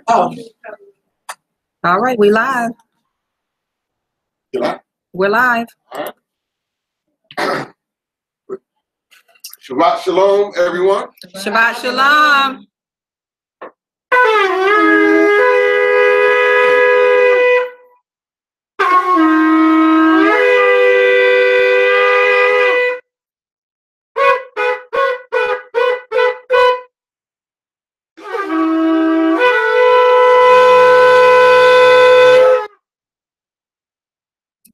Oh. All right, we live. We're live. All right. Shabbat shalom, everyone. Shabbat shalom.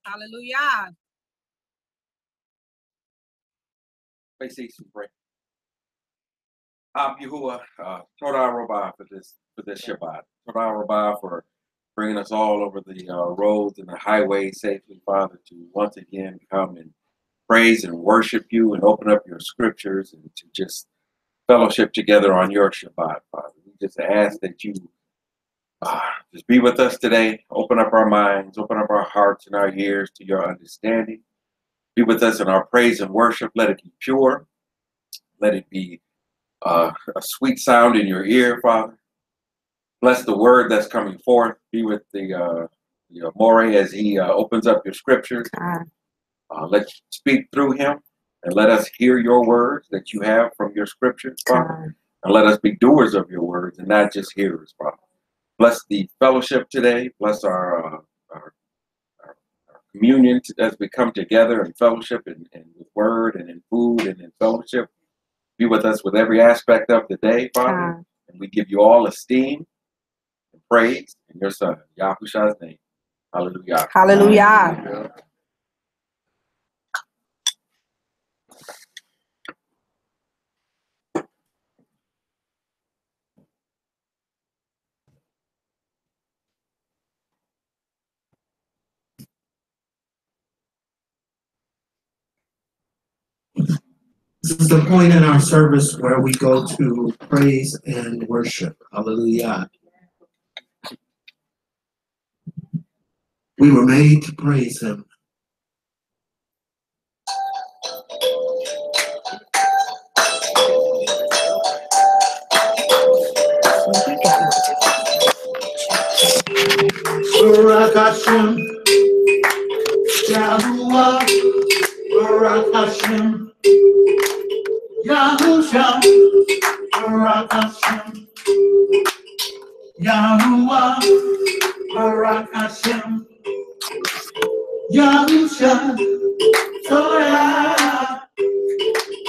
Hallelujah. Let's see some prayer. Yahuwah, Todah Rabbah for this Shabbat. Todah Rabbah for bringing us all over the roads and the highways safely, Father, to once again come and praise and worship you and open up your scriptures and to just fellowship together on your Shabbat, Father. We just ask that you just be with us today. Open up our minds, open up our hearts and our ears to your understanding. Be with us in our praise and worship. Let it be pure. Let it be a sweet sound in your ear, Father. Bless the word that's coming forth. Be with the More as he opens up your scriptures. Let's speak through him and let us hear your words that you have from your scriptures, Father. And let us be doers of your words and not just hearers, Father. Bless the fellowship today. Bless our communion as we come together in fellowship and with word and in food and in fellowship. Be with us with every aspect of the day, Father. And we give you all esteem and praise in your Son, Yahushua's name. Hallelujah. Hallelujah. Hallelujah. This is the point in our service where we go to praise and worship. Hallelujah. We were made to praise him. Baruch Hashem, Yahuwah, Baruch Hashem, Yahusha, Baruch Hashem, Yahuwah, Baruch Hashem, Yahusha, Torah,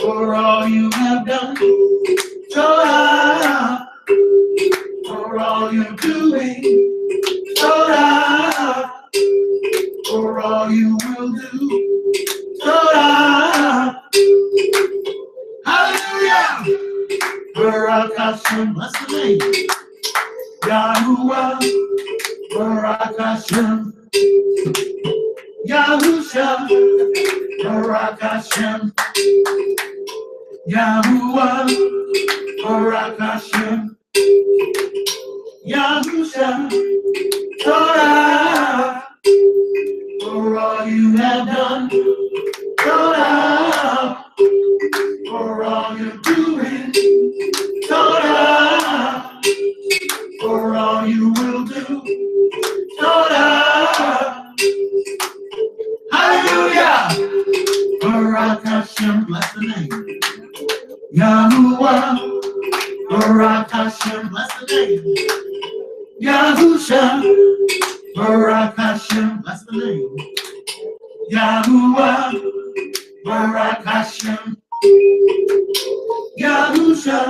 for all you have done, Torah, for all you're doing, Torah, for all you will do, Torah, hallelujah, Baruch Hashem, bless the name, Yahuwah, Baruch Hashem, Yahusha, Baruch Hashem, Yahuwah, Baruch Hashem, Yahusha, Torah, for all you have done, Torah, for all you're doing, Torah, for all you will do, Torah, hallelujah, Baruch Hashem, bless the name, Yahuwah, Baruch Hashem, bless the name, Yahusha, Baruch Hashem, bless the name, Yahuwah, Baruch Hashem, Yahusha,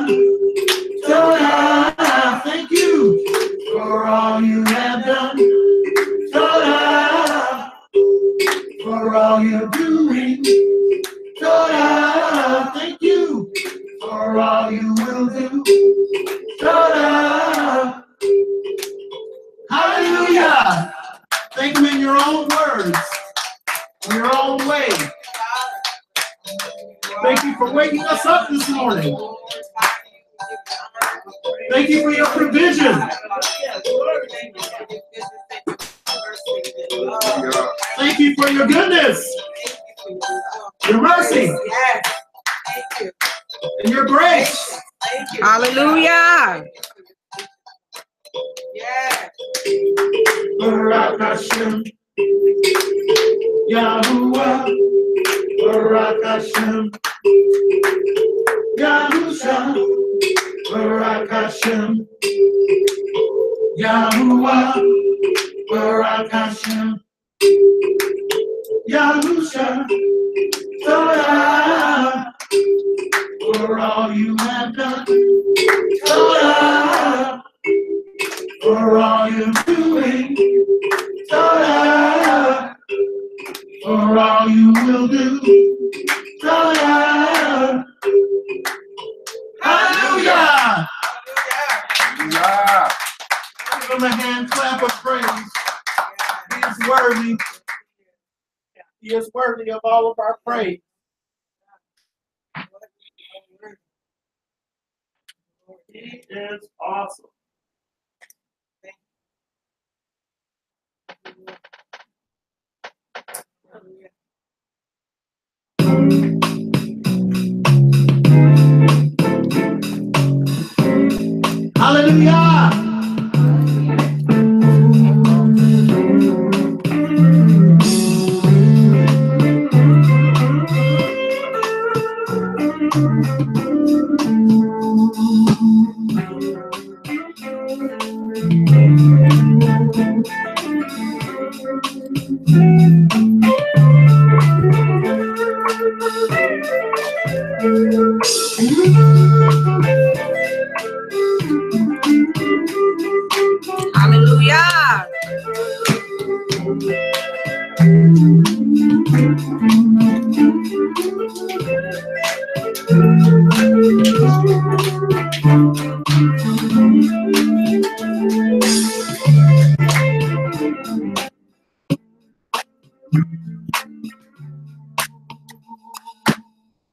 Torah, thank you for all you have done, Torah, for all you're doing, Torah, thank you for all you will do, Torah, hallelujah, thank you in your own words, in your own way. Thank you for waking us up this morning. Thank you for your provision. Thank you for your goodness, your mercy, and your grace. Hallelujah. Barak Hashem, Yahuwah, Barak Hashem, Yahusha, Barak Hashem, Yahuwah, Barak Hashem, Yahusha, Torah, for all you have done, Torah, for all you're doing, Torah, for all you will do, Torah. Hallelujah! Yeah. Give him a hand clap of praise. He is worthy. He is worthy of all of our praise. He is awesome. Hallelujah! Hallelujah.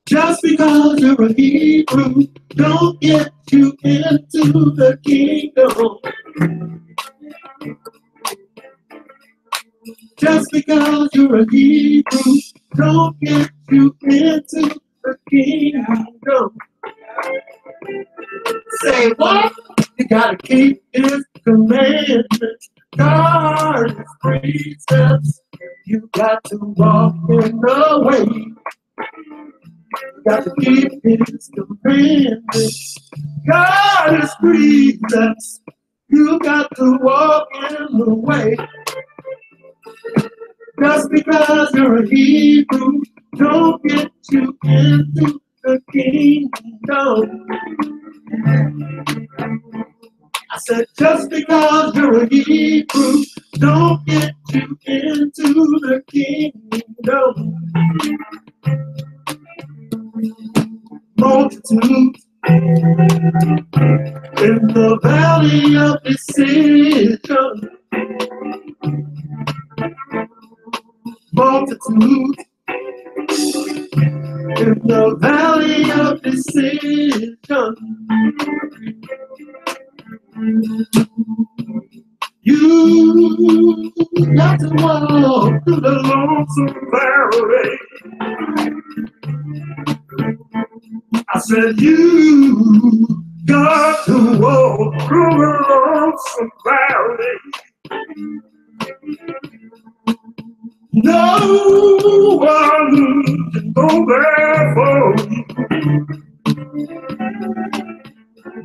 Just because you're a Hebrew, don't get you into the kingdom. Just because you're a Hebrew, don't get you into the kingdom. Say what? You gotta keep his commandments, guard his precepts. You got to walk in the way. You got to keep his commandments, guard his precepts. You got to walk in the way. Just because you're a Hebrew, don't get you into the kingdom. I said, just because you're a Hebrew, don't get you into the kingdom. Multitudes in the valley of decision. Multitudes in the valley of decision. You got to walk through the lonesome valley. I said, you got to walk through the lonesome valley. No one can go there for you.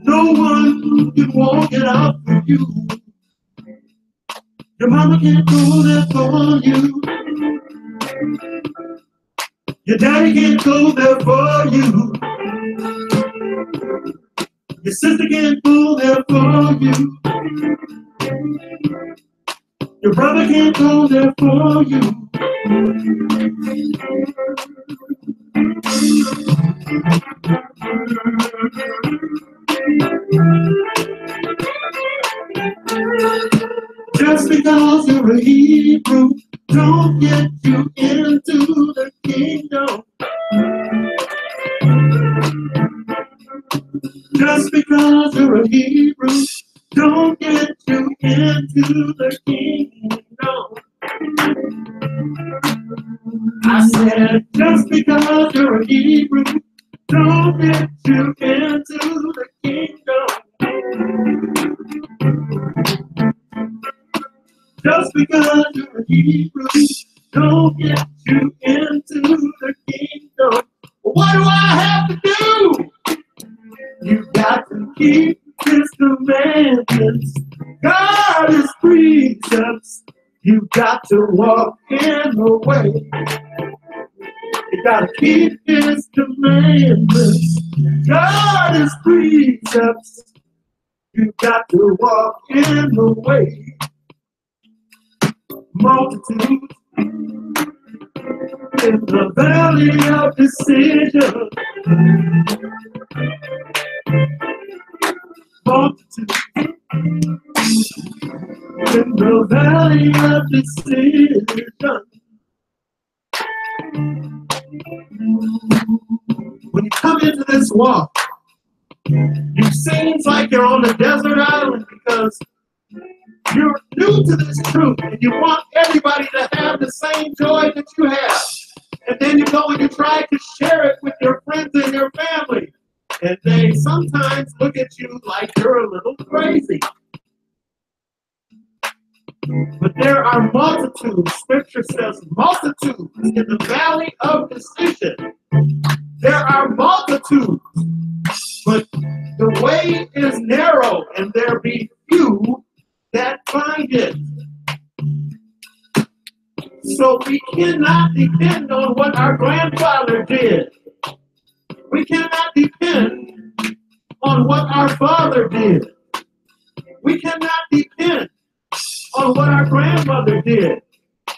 No one can walk it out for you. Your mama can't go there for you. Your daddy can't go there for you. Your sister can't go there for you. Your brother can't go there for you. Just because you're a Hebrew, don't get you into the kingdom. Just because you're a Hebrew, don't get you into the kingdom. I said, just because you're a Hebrew, don't get you into the kingdom. Just because you're a Hebrew, don't get you into the kingdom. What do I have to do? You got to keep His commandments, guard His precepts. You got to walk in the way. You got to keep His commandments, guard His precepts. You got to walk in the way. Multitudes in the valley of decision. Multitudes in the valley of decision. When you come into this walk, it seems like you're on a desert island because you're new to this truth and you want everybody to have the same joy that you have. And then you go and you try to share it with your friends and your family. And they sometimes look at you like you're a little crazy. But there are multitudes, Scripture says multitudes in the valley of decision. There are multitudes, but the way is narrow and there be few that find it. So we cannot depend on what our grandfather did. We cannot depend on what our father did. We cannot depend on what our grandmother did,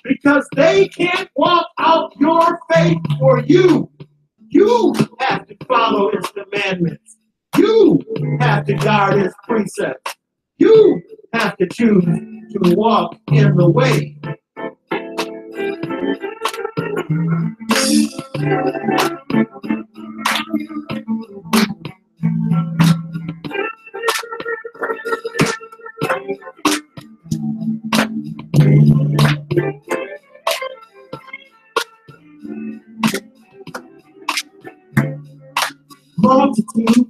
because they can't walk out your faith for you. You have to follow His commandments. You have to guard His precepts. You have to choose to walk in the way. Multitude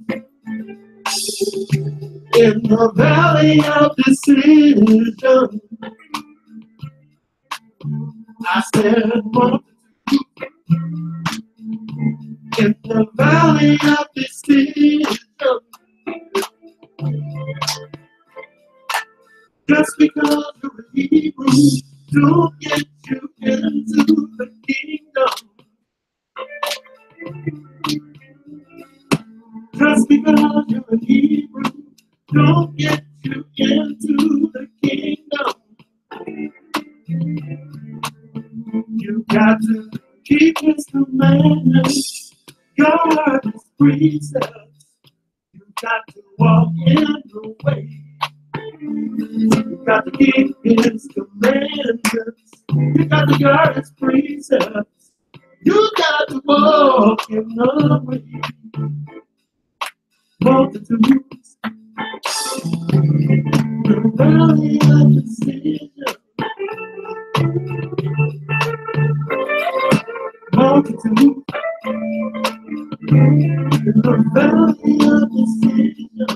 in the valley of decision. I said multitude in the valley of decision. Just because you're a Hebrew, don't get you into the kingdom. Just because you're a Hebrew, don't get you into the kingdom. You got to keep His commandments, guard His precepts. You got to walk in the way. You got to keep His commandments. You got to guard His precepts. You got to walk in the way. Multitudes in the valley of decision. Multitudes in the valley of decision.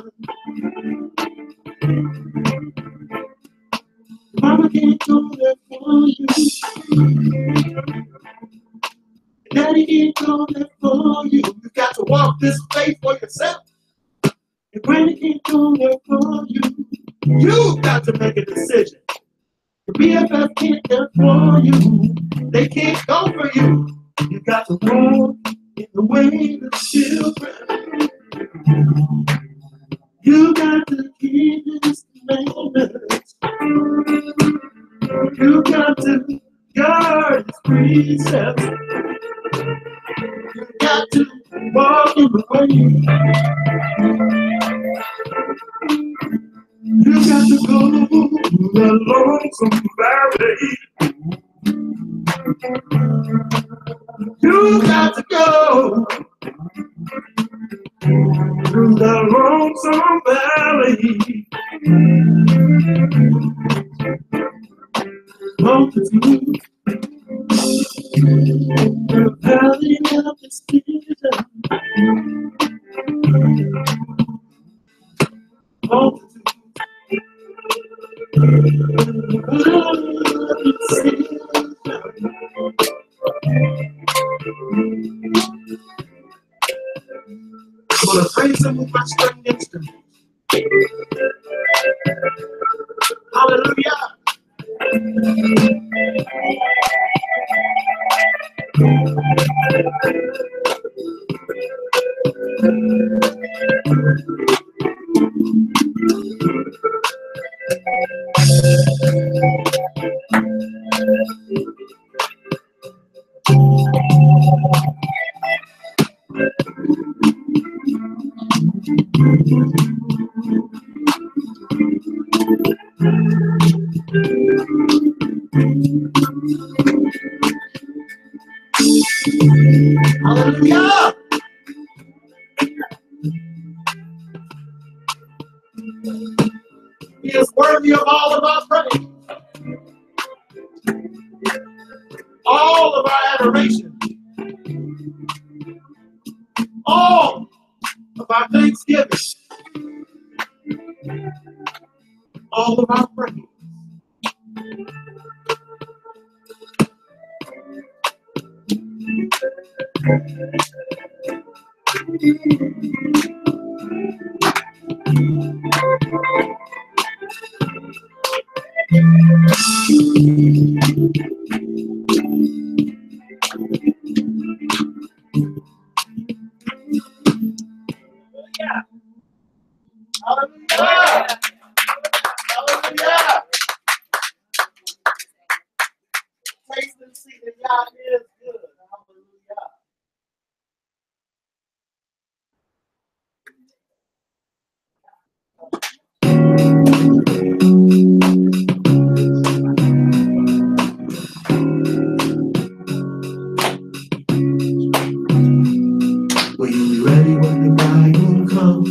Mama can't go there for you. Daddy can't go there for you. You got to walk this faith for yourself. Your granny can't go there for you. You got to make a decision. Your BFF can't go for you. They can't go for you. You got to walk in the way of children. You got to keep His commandments. You got to guard His precepts. You got to walk in the way. You got to go the lonesome valley. You got to go through the lonesome valley. Multitude the valley of decision. Multitude I'm gonna praise him with my string instrument. Hallelujah. Hallelujah. He is worthy of all of our praise, all of our adoration, all of our thanksgiving, all of our praise. Hallelujah. Hallelujah. Taste and see that God is good. Hallelujah. Will you be ready when the bridegroom comes?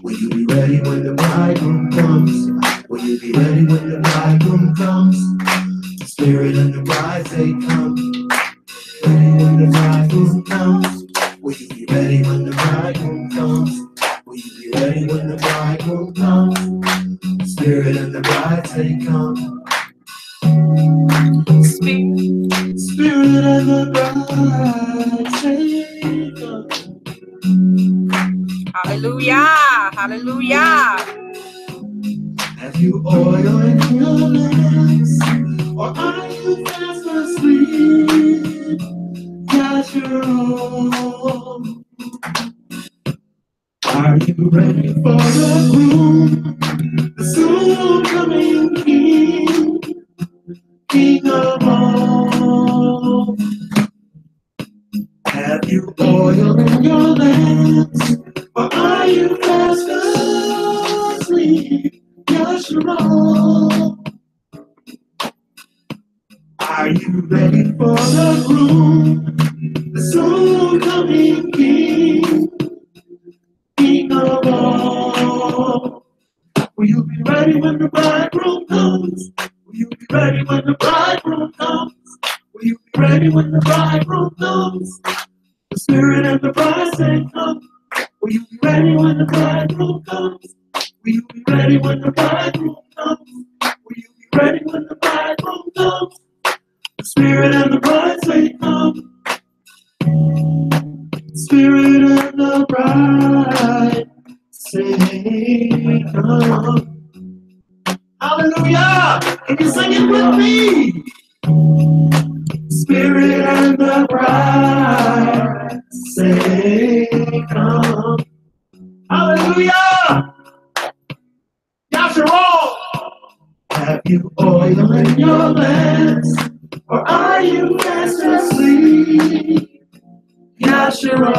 Will you be ready when the bridegroom comes? Will you be ready when the bridegroom comes? The Spirit and the bride say come. Ready when the bridegroom comes? Will you be ready when the bridegroom comes? Will you be ready when the bridegroom comes? The Spirit and the bride say come. Spirit and the bride say come. Hallelujah. Hallelujah. Have you oil in your lamps, or are you fast asleep? Yasher. Are you ready for the groom, the soon coming King, King of all? Have you oil in your lamps, or are you fast asleep? Yasher. Are you ready for the groom, the soon coming King, King of all? Will you be ready when the bridegroom comes? Will you be ready when the bridegroom comes? Will you be ready when the bridegroom comes? The Spirit and the bride say come. Will you be ready when the bridegroom comes? Will you be ready when the bridegroom comes? Will you be ready when the bridegroom comes? The Spirit and the bride say come. Spirit and the bride say come. Hallelujah! Can you sing it with me? Spirit and the bride say come. Hallelujah! Yasher. Have you oil in your lamps, or are you fast asleep? Yasher.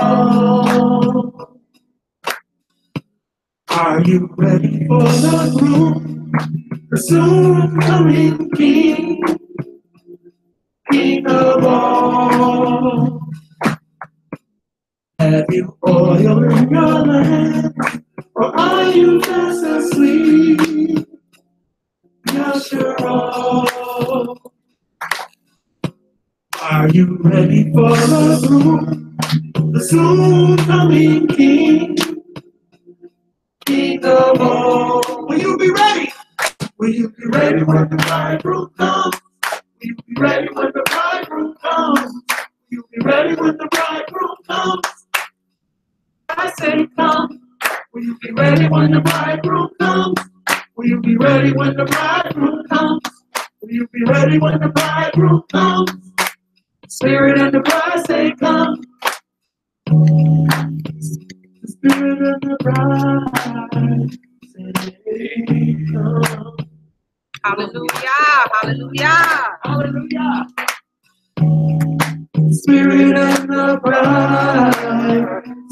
Are you ready for the groom, the soon coming King, King of all? Have you oil in your lamp, or are you fast asleep? Yasher. Are you ready for the groom, the soon coming King, King of all? Will you be ready? Will you be ready? ready when the bridegroom comes? Will you be ready when the bridegroom comes? Will you be ready when the bridegroom comes? I say come. Will you be ready when the bridegroom comes? Will you be ready when the bridegroom comes? Will you be ready when the bridegroom comes? Spirit and the bride say come. The Spirit and the bride say come. Hallelujah. Hallelujah. Hallelujah. Spirit and the bride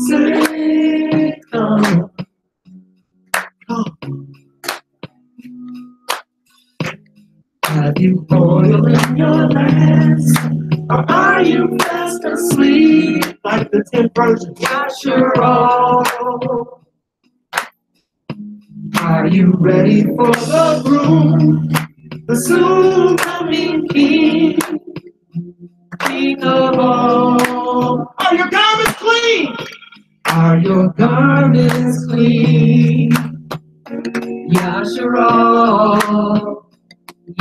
say come. Come. Have you oil in your lamps? Or are you fast asleep like the 10 virgins? Yasher. Are you ready for the groom, the soon coming King, King of all? Are your garments clean? Are your garments clean? Yasher,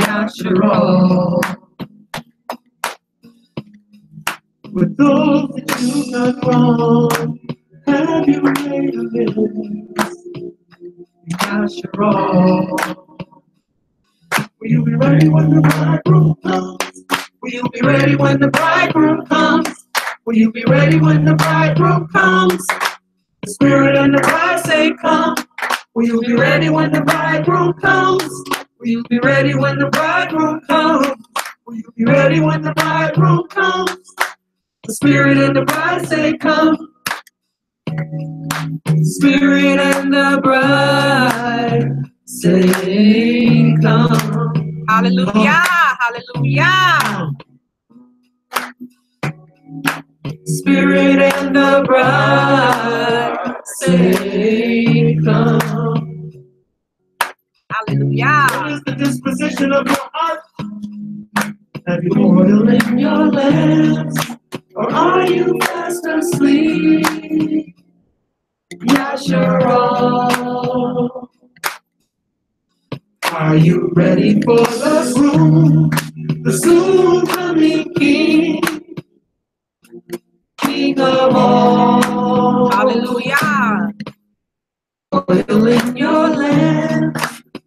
Yasher. With those that you've done wrong, have you made amends? Yasher. Will you be ready when the bridegroom comes? Will you be ready when the bridegroom comes? Will you be ready when the bridegroom comes? The Spirit and the bride say come. Will you be ready when the bridegroom comes? Will you be ready when the bridegroom comes? Will you be ready when the bridegroom comes? The Spirit and the bride say come. Spirit and the bride say come. Hallelujah. Hallelujah. Spirit and the bride say come. Hallelujah. What is the disposition of your heart? Have you oil in your lamps? Or are you fast asleep? Yasher. Are you ready for the groom, the soon coming King, King of all? Hallelujah. Oil in your lamp,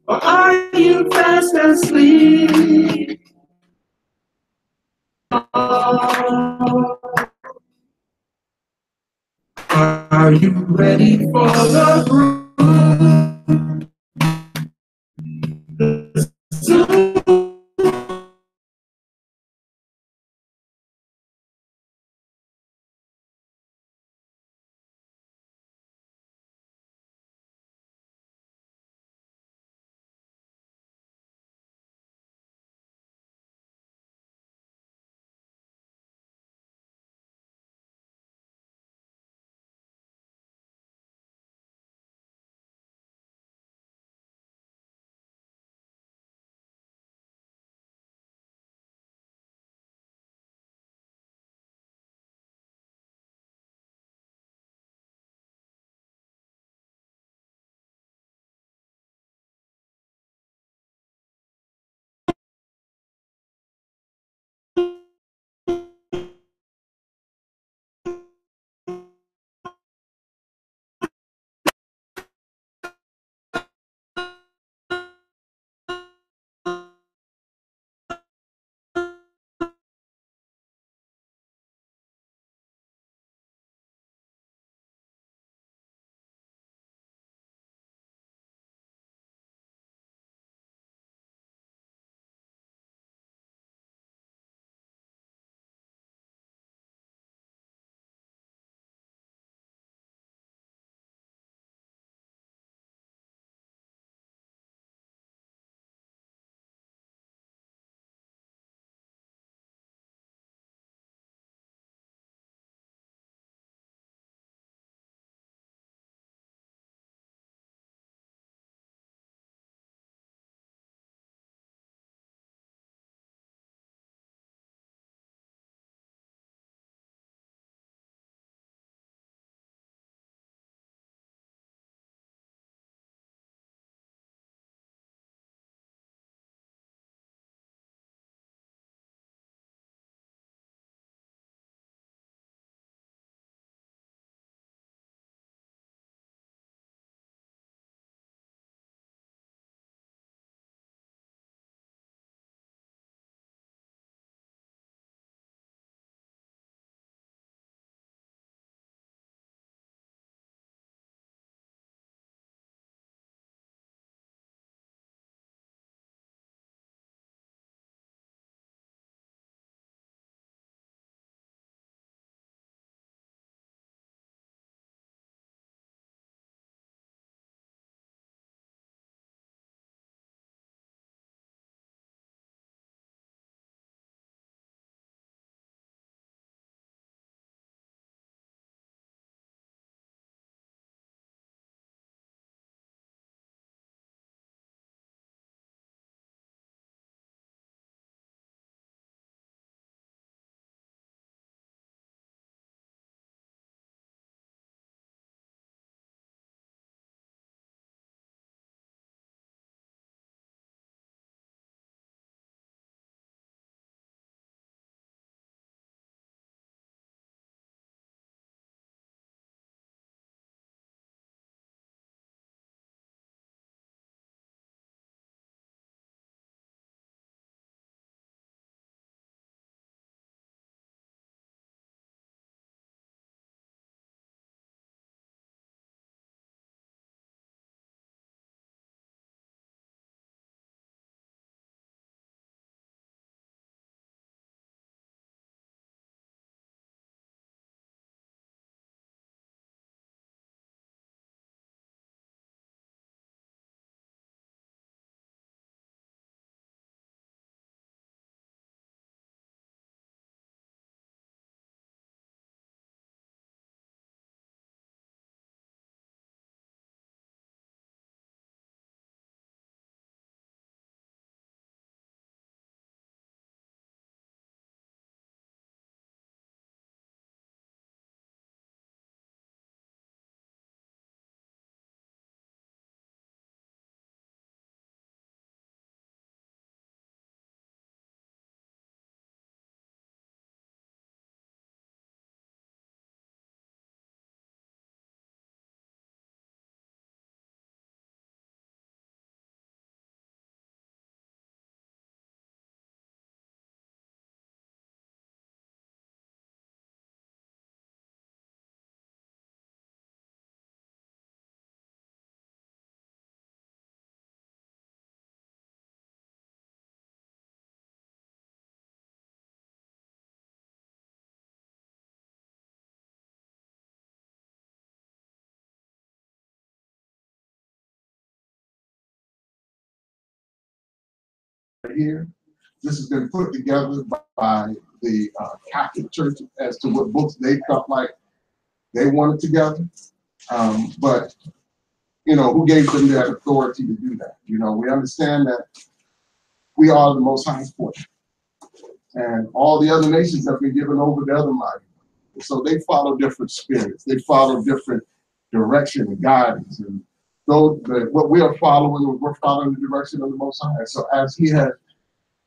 or are you fast asleep? Are you ready for the groom, the soon right here. This has been put together by the Catholic Church as to what books they felt like they wanted together. But, you know, who gave them that authority to do that? You know, we understand that we are the Most High's portion. And all the other nations have been given over to other mighty. So they follow different spirits. They follow different direction and guidance. And what we are following, we're following the direction of the Most High. So as He has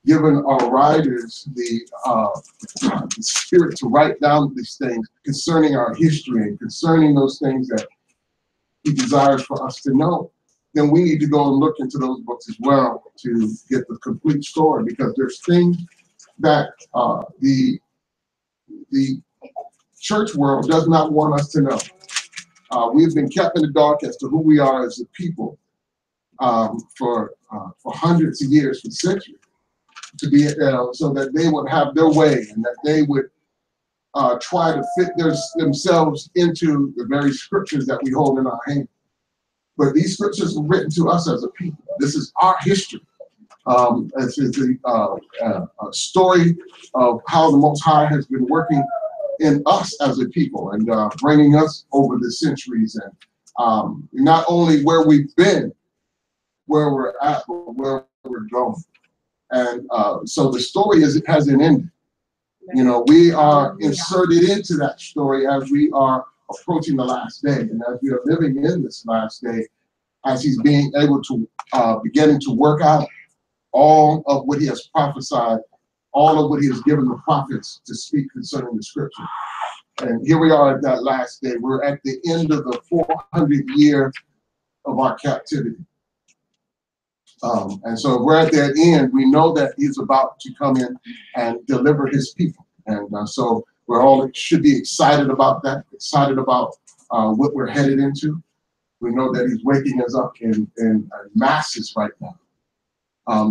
given our writers the spirit to write down these things concerning our history and concerning those things that He desires for us to know, then we need to go and look into those books as well to get the complete story, because there's things that the church world does not want us to know. We've been kept in the dark as to who we are as a people for hundreds of years, for centuries, to be so that they would have their way and that they would try to fit themselves into the very scriptures that we hold in our hand. But these scriptures were written to us as a people. This is our history. This is a story of how the Most High has been working in us as a people and bringing us over the centuries, and not only where we've been, where we're at, but where we're going. And so the story hasn't ended. You know, we are inserted into that story as we are approaching the last day, and as we are living in this last day, as He's being able to beginning to work out all of what He has prophesied, all of what He has given the prophets to speak concerning the scripture. And here we are at that last day. We're at the end of the 400 year of our captivity. And so we're at that end. We know that He's about to come in and deliver His people. And so we're all should be excited about that, excited about what we're headed into. We know that He's waking us up in masses right now.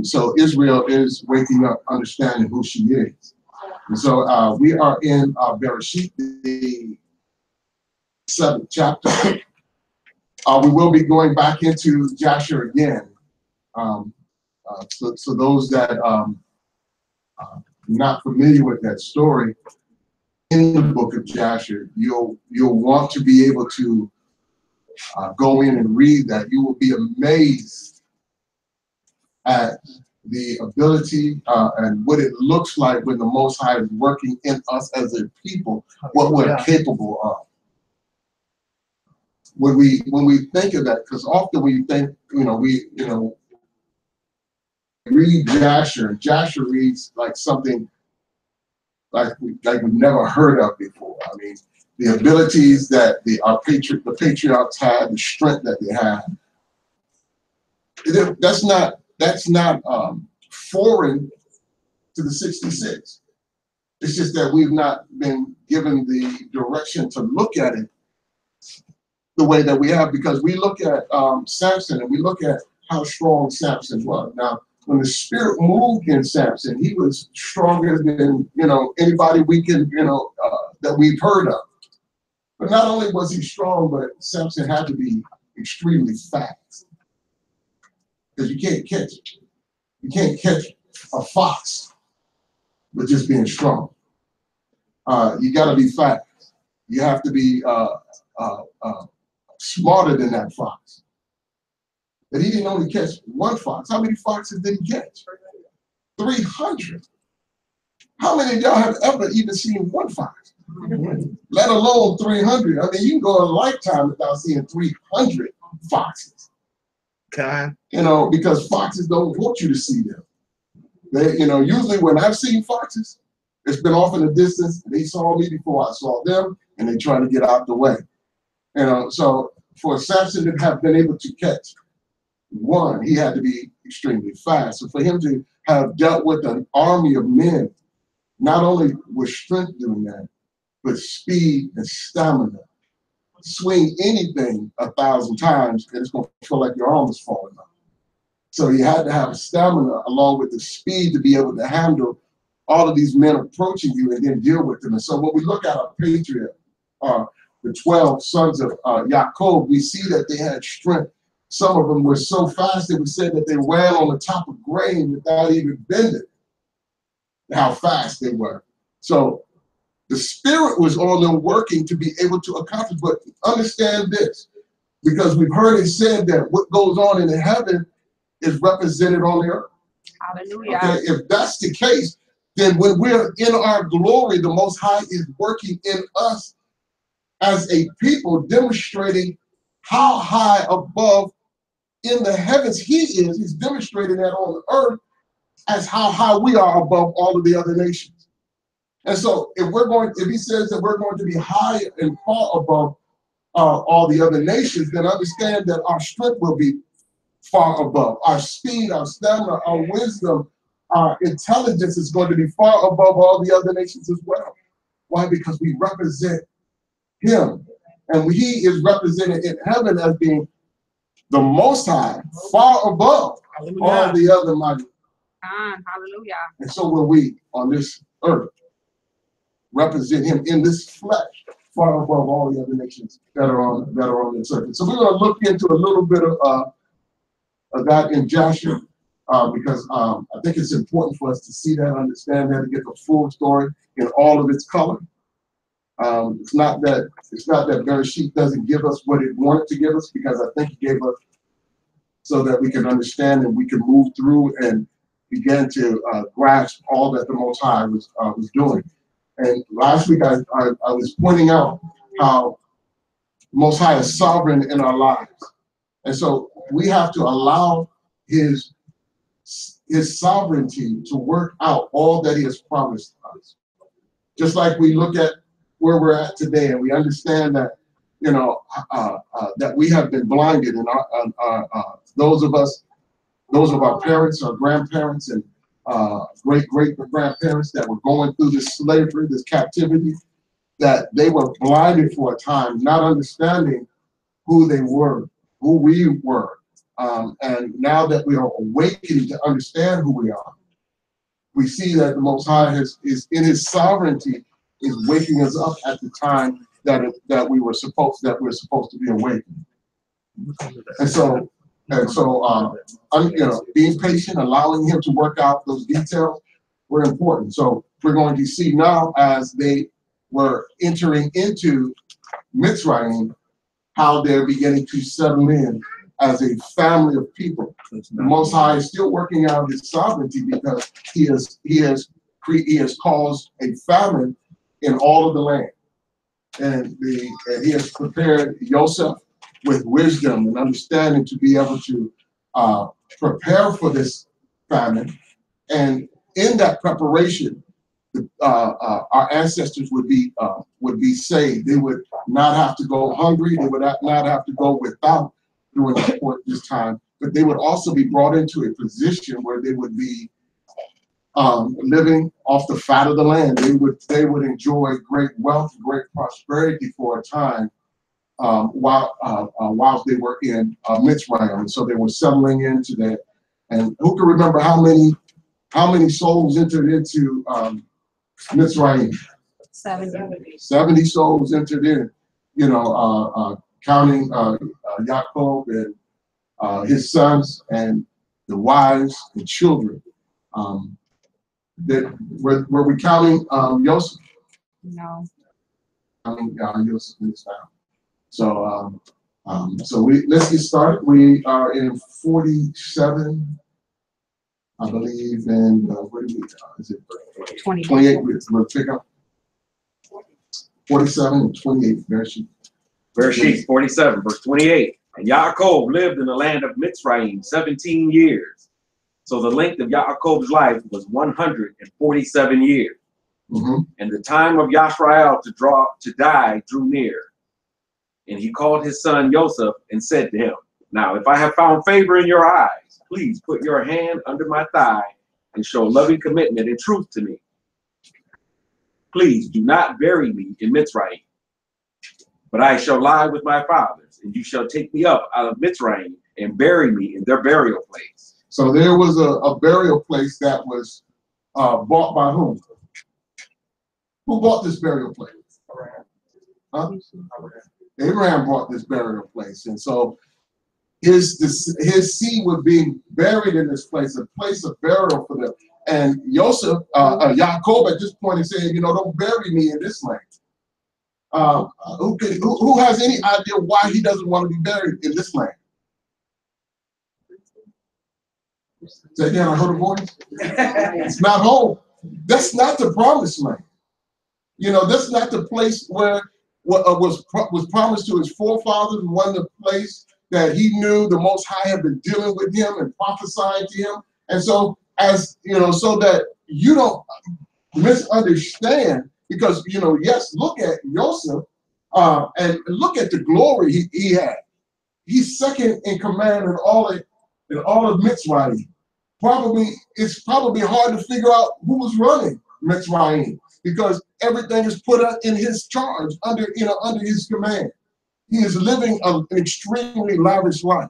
So Israel is waking up, understanding who she is. And so we are in Bereshith, the 7th chapter. We will be going back into Yasher again. So those that are not familiar with that story, in the book of Yasher, you'll want to be able to go in and read that. You will be amazed at the ability and what it looks like when the Most High is working in us as a people, what we're capable of. When we think of that, because often we think, read Yasher. Yasher reads like something like we've never heard of before. I mean, the abilities that the patriarchs had, the strength that they had, that's not foreign to the 66. It's just that we've not been given the direction to look at it the way that we have, because we look at Samson and we look at how strong Samson was. Now, when the Spirit moved in Samson, he was stronger than anybody we can that we've heard of. But not only was he strong, but Samson had to be extremely fast, because you can't catch it. You can't catch a fox with just being strong. You got to be fast. You have to be smarter than that fox. But he didn't only catch one fox. How many foxes did he catch? 300. How many of y'all have ever even seen one fox? Let alone 300. I mean, you can go a lifetime without seeing 300 foxes. Because foxes don't want you to see them. They, usually when I've seen foxes, it's been off in the distance. They saw me before I saw them, and they try to get out the way. So for Samson to have been able to catch one, he had to be extremely fast. So for him to have dealt with an army of men, not only with strength doing that, but speed and stamina. Swing anything 1,000 times, and it's going to feel like your arm is falling off. So you had to have stamina along with the speed to be able to handle all of these men approaching you and then deal with them. And so when we look at our patriot, the 12 sons of Yaakov, we see that they had strength. Some of them were so fast that we said that they ran on the top of grain without even bending. How fast they were. So the Spirit was on them working to be able to accomplish. But understand this, because we've heard it said that what goes on in heaven is represented on the earth. Hallelujah. Okay? If that's the case, then when we're in our glory, the Most High is working in us as a people, demonstrating how high above in the heavens He is. He's demonstrating that on the earth as how high we are above all of the other nations. And so if He says that we're going to be high and far above all the other nations, then understand that our strength will be far above. Our speed, our stamina, our wisdom, our intelligence is going to be far above all the other nations as well. Why? Because we represent Him. And He is represented in heaven as being the Most High, far above all the other mighty. Hallelujah. And so will we on this earth represent Him in this flesh, far above all the other nations that are on the surface. So we're going to look into a little bit of that in Yasher, because I think it's important for us to see that, understand that, and get the full story in all of its color. It's not that Bereshith doesn't give us what it wanted to give us, because I think He gave us so that we can understand and we can move through and begin to grasp all that the Most High was doing. And last week I was pointing out how the Most High is sovereign in our lives, and so we have to allow His sovereignty to work out all that He has promised us. Just like we look at where we're at today, and we understand that that we have been blinded, and those of our parents, our grandparents, and great-great-grandparents that were going through this slavery, this captivity, that they were blinded for a time, not understanding who they were, who we were. And now that we are awakening to understand who we are, we see that the Most High is in His sovereignty is waking us up at the time that we're supposed to be awakened. And so being patient, allowing Him to work out those details were important. So we're going to see now, as they were entering into Mitzrayim, how they're beginning to settle in as a family of people. The Most High is still working out His sovereignty, because He has caused a famine in all of the land, and He has prepared Yosef with wisdom and understanding to be able to prepare for this famine. And in that preparation, our ancestors would be saved. They would not have to go hungry. They would not have to go without during this time. But they would also be brought into a position where they would be living off the fat of the land. They would enjoy great wealth, great prosperity for a time, while they were in Mitzrayim. So they were settling into that. And who can remember how many souls entered into Mitzrayim? 70 souls entered in. Counting Yaakov and his sons and the wives and children. Were we counting Yosef? No. Counting Yosef in his family. So let's get started. We are in 47, I believe, and what is it? 28. We'll pick up 47 and 28. Bereshith 47, verse 28. And Yaakov lived in the land of Mitzrayim 17 years. So the length of Yaakov's life was 147 years. And the time of Yashrael to die drew near. And he called his son Yosef and said to him, Now, if I have found favor in your eyes, please put your hand under my thigh and show loving commitment and truth to me. Please do not bury me in Mitzrayim, but I shall lie with my fathers, and you shall take me up out of Mitzrayim and bury me in their burial place. So there was a burial place that was bought by whom? Who bought this burial place? Huh? Abraham bought this burial place. And so his seed was being buried in this place, a place of burial for them. And Joseph, Yaakov at this point is saying, you know, don't bury me in this land. Who has any idea why he doesn't want to be buried in this land? Say again, I heard a voice. It's not home. That's not the promised land. You know, that's not the place where what was promised to his forefathers. Wasn't the place that he knew the Most High had been dealing with him and prophesying to him. And so, as you know, so that you don't misunderstand, because you know, yes, look at Joseph and look at the glory he had. He's second in command in all of Mitzrayim. It's probably hard to figure out who was running Mitzrayim, because everything is put in his charge, under his command. He is living an extremely lavish life.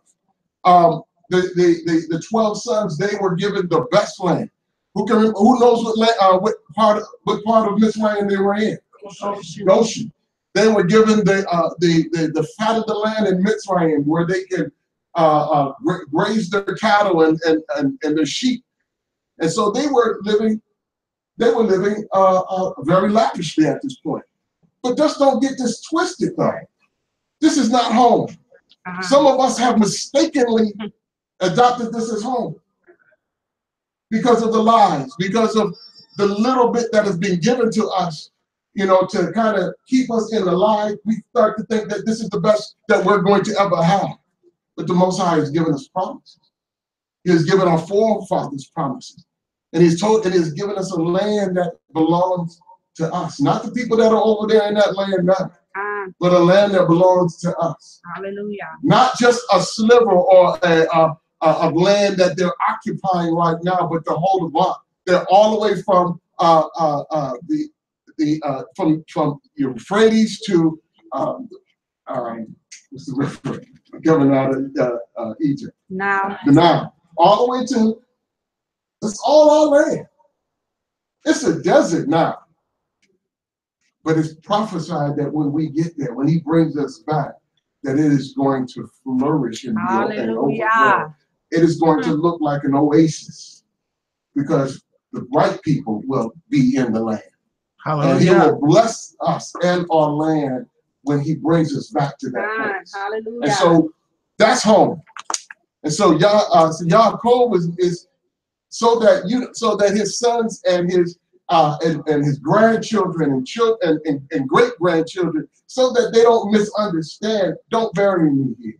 The 12 sons, they were given the best land. Who knows what part of Mitzrayim they were in? Goshen. They were given the fat of the land in Mitzrayim, where they could graze their cattle and their sheep. And so they were living very lavishly at this point. But just don't get this twisted, though. This is not home. Some of us have mistakenly adopted this as home because of the lies, because of the little bit that has been given to us, you know, to kind of keep us in the lie. We start to think that this is the best that we're going to ever have. But the Most High has given us promises. He has given our forefathers promises. And He has given us a land that belongs to us. Not the people that are over there in that land now, but a land that belongs to us. Hallelujah. Not just a sliver or a land that they're occupying right now, but the whole of lot. They're all the way from from Euphrates to what's the river coming out of Egypt? Now, all the way to, it's all our land. It's a desert now. But it's prophesied that when we get there, when He brings us back, that it is going to flourish and overgrow. It is going to look like an oasis, because the right people will be in the land. Hallelujah. And He will bless us and our land when He brings us back to that place. Hallelujah. And so that's home. And so Yaakov is so that his sons and his grandchildren and great grandchildren, so that they don't misunderstand. Don't bury me here.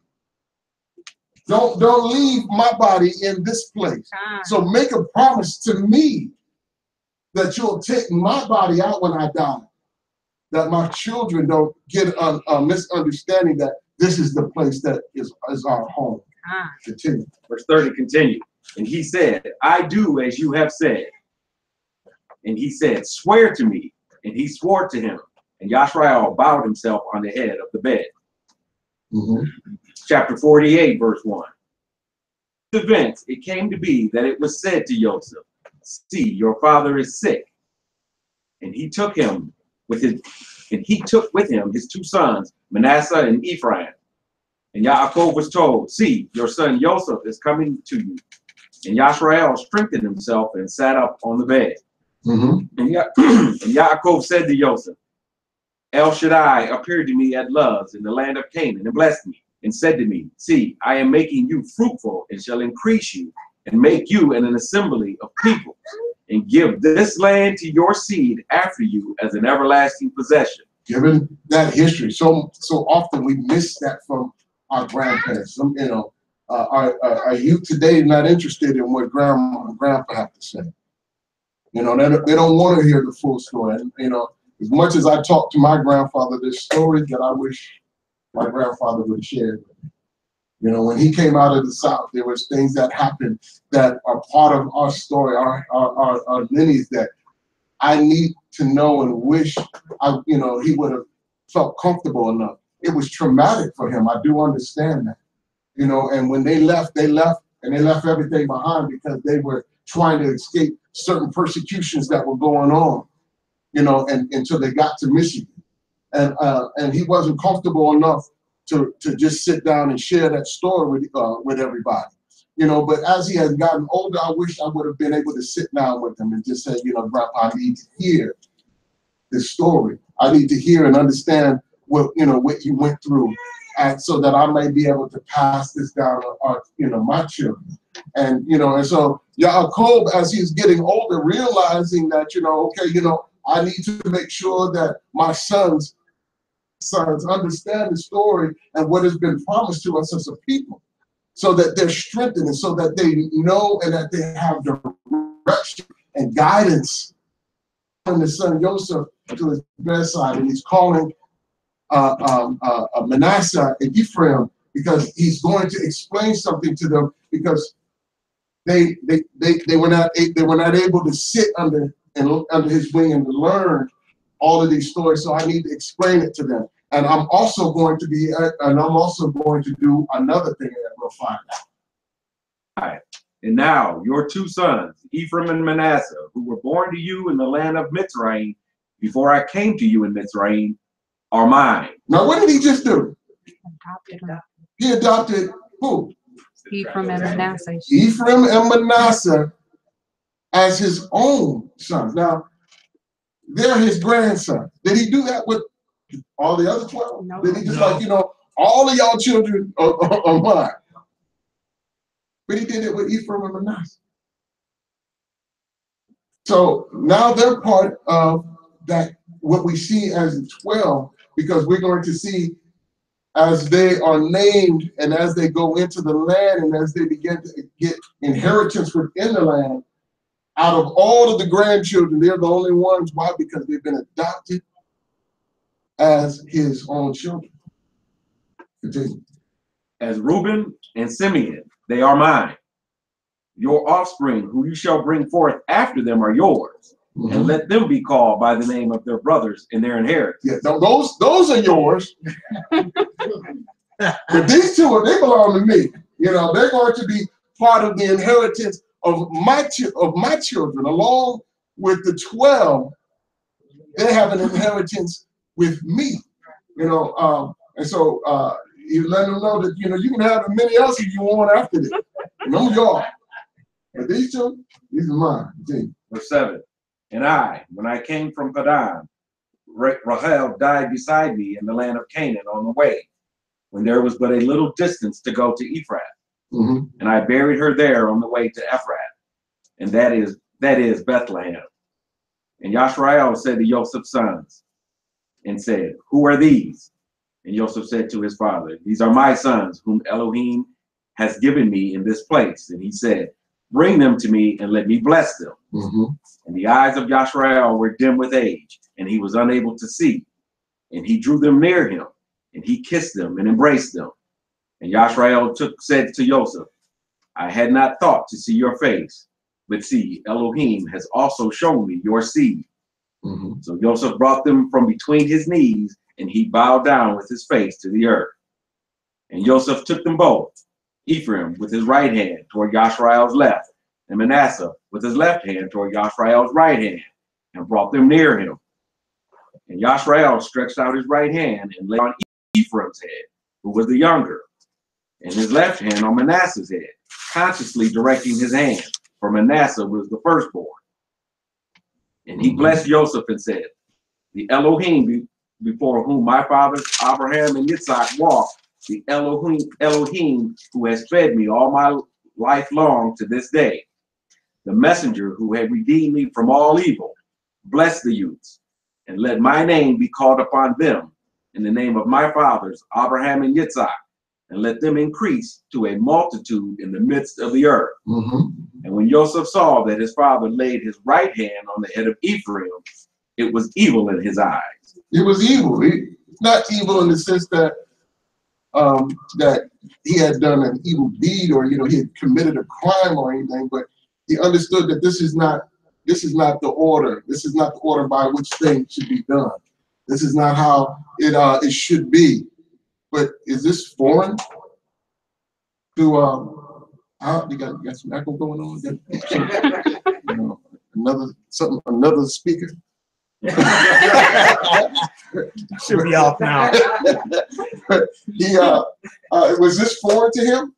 Don't leave my body in this place. So make a promise to me that you'll take my body out when I die, that my children don't get a misunderstanding that this is the place that is our home. Continue. Verse 30 continue. And he said, I do as you have said. And he said, swear to me. And he swore to him. And Yasher bowed himself on the head of the bed. Chapter 48, verse 1. Events, it came to be that it was said to Joseph, see, your father is sick. And he took with him his two sons, Manasseh and Ephraim. And Yaakov was told, see, your son Joseph is coming to you. And Yasher strengthened himself and sat up on the bed. And Yaakov said to Joseph, El Shaddai appeared to me at Luz in the land of Canaan and blessed me and said to me, see, I am making you fruitful and shall increase you and make you an assembly of people and give this land to your seed after you as an everlasting possession. Given that history, so often we miss that from our grandparents. Our youth today is not interested in what grandma and grandpa have to say. You know, they don't want to hear the full story. And, you know, as much as I talk to my grandfather, there's stories that I wish my grandfather would have shared with me. You know, when he came out of the South, there was things that happened that are part of our story, our lineage, that I need to know and wish he would have felt comfortable enough. It was traumatic for him. I do understand that. You know, and when they left everything behind because they were trying to escape certain persecutions that were going on, you know, and until they got to Michigan. And he wasn't comfortable enough to just sit down and share that story with everybody. You know, but as he has gotten older, I wish I would have been able to sit down with him and just say, you know, Grandpa, I need to hear this story. I need to hear and understand what, you know, what you went through, and so that I may be able to pass this down on, you know, my children. And, you know, and so Yaakov, as he's getting older, realizing that, you know, okay, you know, I need to make sure that my sons understand the story and what has been promised to us as a people, so that they're strengthened and so that they know and that they have direction and guidance. And the son Joseph to his bedside, and he's calling Manasseh and Ephraim, because he's going to explain something to them, because they were not able to sit under his wing and to learn all of these stories. So I need to explain it to them. And I'm also going to do another thing that we'll find out. All right. And now your two sons, Ephraim and Manasseh, who were born to you in the land of Mitzrayim, before I came to you in Mitzrayim, are mine. Now, what did he just do? Adopted him. He adopted who? Ephraim and Manasseh. Ephraim and Manasseh as his own sons. Now, they're his grandsons. Did he do that with all the other 12? No. Did he just like, you know, all of y'all children are mine? But he did it with Ephraim and Manasseh. So now they're part of that, what we see as the 12, because we're going to see as they are named and as they go into the land and as they begin to get inheritance within the land, out of all of the grandchildren, they're the only ones. Why? Because they've been adopted as his own children. Continue. As Reuben and Simeon, they are mine. Your offspring, who you shall bring forth after them, are yours. Mm-hmm. And let them be called by the name of their brothers in their inheritance. Yeah, those are yours. But these two, they belong to me. You know, they're going to be part of the inheritance of my children, along with the 12. They have an inheritance with me. You know, and so you let them know that, you know, you can have as many else as you want after this. No, y'all. But these two, these are mine. Verse 7. And I, when I came from Padan, Rahel died beside me in the land of Canaan on the way, when there was but a little distance to go to Ephrath. Mm-hmm. And I buried her there on the way to Ephrath, and that is Bethlehem. And Yasher said to Joseph's sons, and said, who are these? And Joseph said to his father, these are my sons, whom Elohim has given me in this place. And he said, bring them to me and let me bless them. Mm-hmm. And the eyes of Yasher were dim with age, and he was unable to see. And he drew them near him, and he kissed them and embraced them. And Yasher said to Joseph, I had not thought to see your face, but see, Elohim has also shown me your seed. Mm-hmm. So Joseph brought them from between his knees, and he bowed down with his face to the earth. And Joseph took them both, Ephraim with his right hand toward Yasher's left, and Manasseh with his left hand toward Yasher's right hand, and brought them near him. And Yasher stretched out his right hand and laid on Ephraim's head, who was the younger, and his left hand on Manasseh's head, consciously directing his hand, for Manasseh was the firstborn. And he blessed Joseph and said, the Elohim before whom my fathers Abraham and Yitzhak walked, the Elohim who has fed me all my life long to this day, the messenger who had redeemed me from all evil, bless the youths, and let my name be called upon them in the name of my fathers Abraham and Yitzhak, and let them increase to a multitude in the midst of the earth. Mm-hmm. And when Joseph saw that his father laid his right hand on the head of Ephraim, it was evil in his eyes. It was evil. Not evil in the sense that that he had done an evil deed, or, you know, he had committed a crime or anything, but he understood that this is not the order. This is not the order by which things should be done. This is not how it should be. But is this foreign to you got some echo going on? You know, another speaker. Should be off now. Was this foreign to him?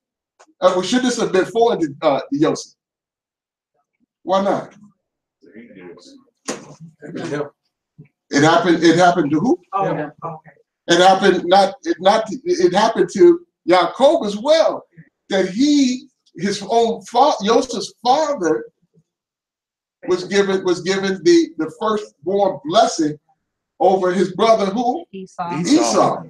Well, should this have been foreign to Yosef? Why not? It happened. It happened to who? Oh, okay. It happened it happened to Yaakov as well. That his own Joseph's father was given the firstborn blessing over his brother who? Esau.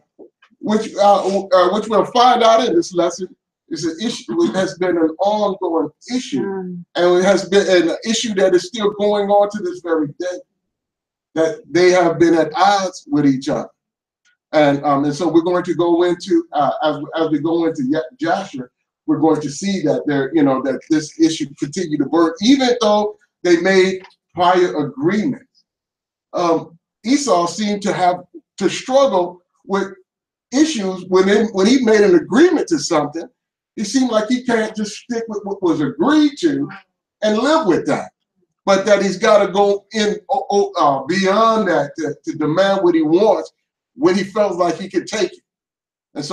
Which we'll find out in this lesson is an issue. It has been an ongoing issue, and it has been an issue that is still going on to this very day. That they have been at odds with each other, and so we're going to go into as we go into Yasher, we're going to see that that this issue continued to burn, even though they made prior agreements. Esau seemed to struggle with issues when he made an agreement to something. It seemed like he can't just stick with what was agreed to and live with that, but that he's got to go in beyond that to demand what he wants when he felt like he could take it. And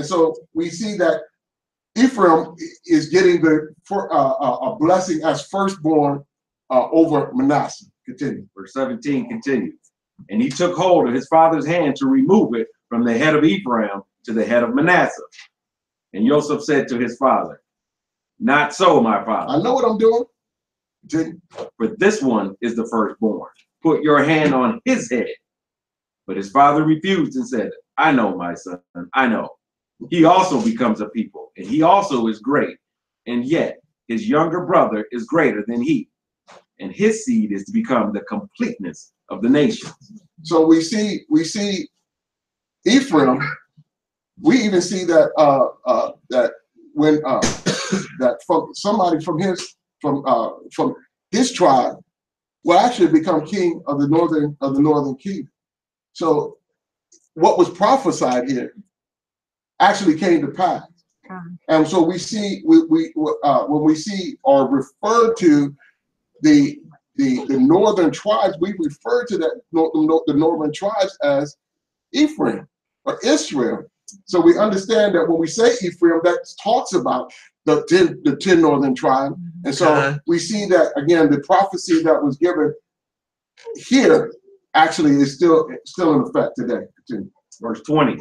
so we see that Ephraim is getting a blessing as firstborn over Manasseh. Continue. Verse 17 continues. And he took hold of his father's hand to remove it from the head of Ephraim to the head of Manasseh. And Joseph said to his father, not so, my father. I know what I'm doing. Continue. For this one is the firstborn. Put your hand on his head. But his father refused and said, I know, my son, I know. He also becomes a people, and he also is great. And yet his younger brother is greater than he. And his seed is to become the completeness of the nations. So we see Ephraim. We even see that that when that somebody from his tribe will actually become king of the northern kingdom. So what was prophesied here actually came to pass. And so we see when we see or refer to the northern tribes, we refer to the northern tribes as Ephraim or Israel. So we understand that when we say Ephraim, that talks about the 10 northern tribes. And so we see that again, the prophecy that was given here actually is still in effect today. Continue. Verse 20.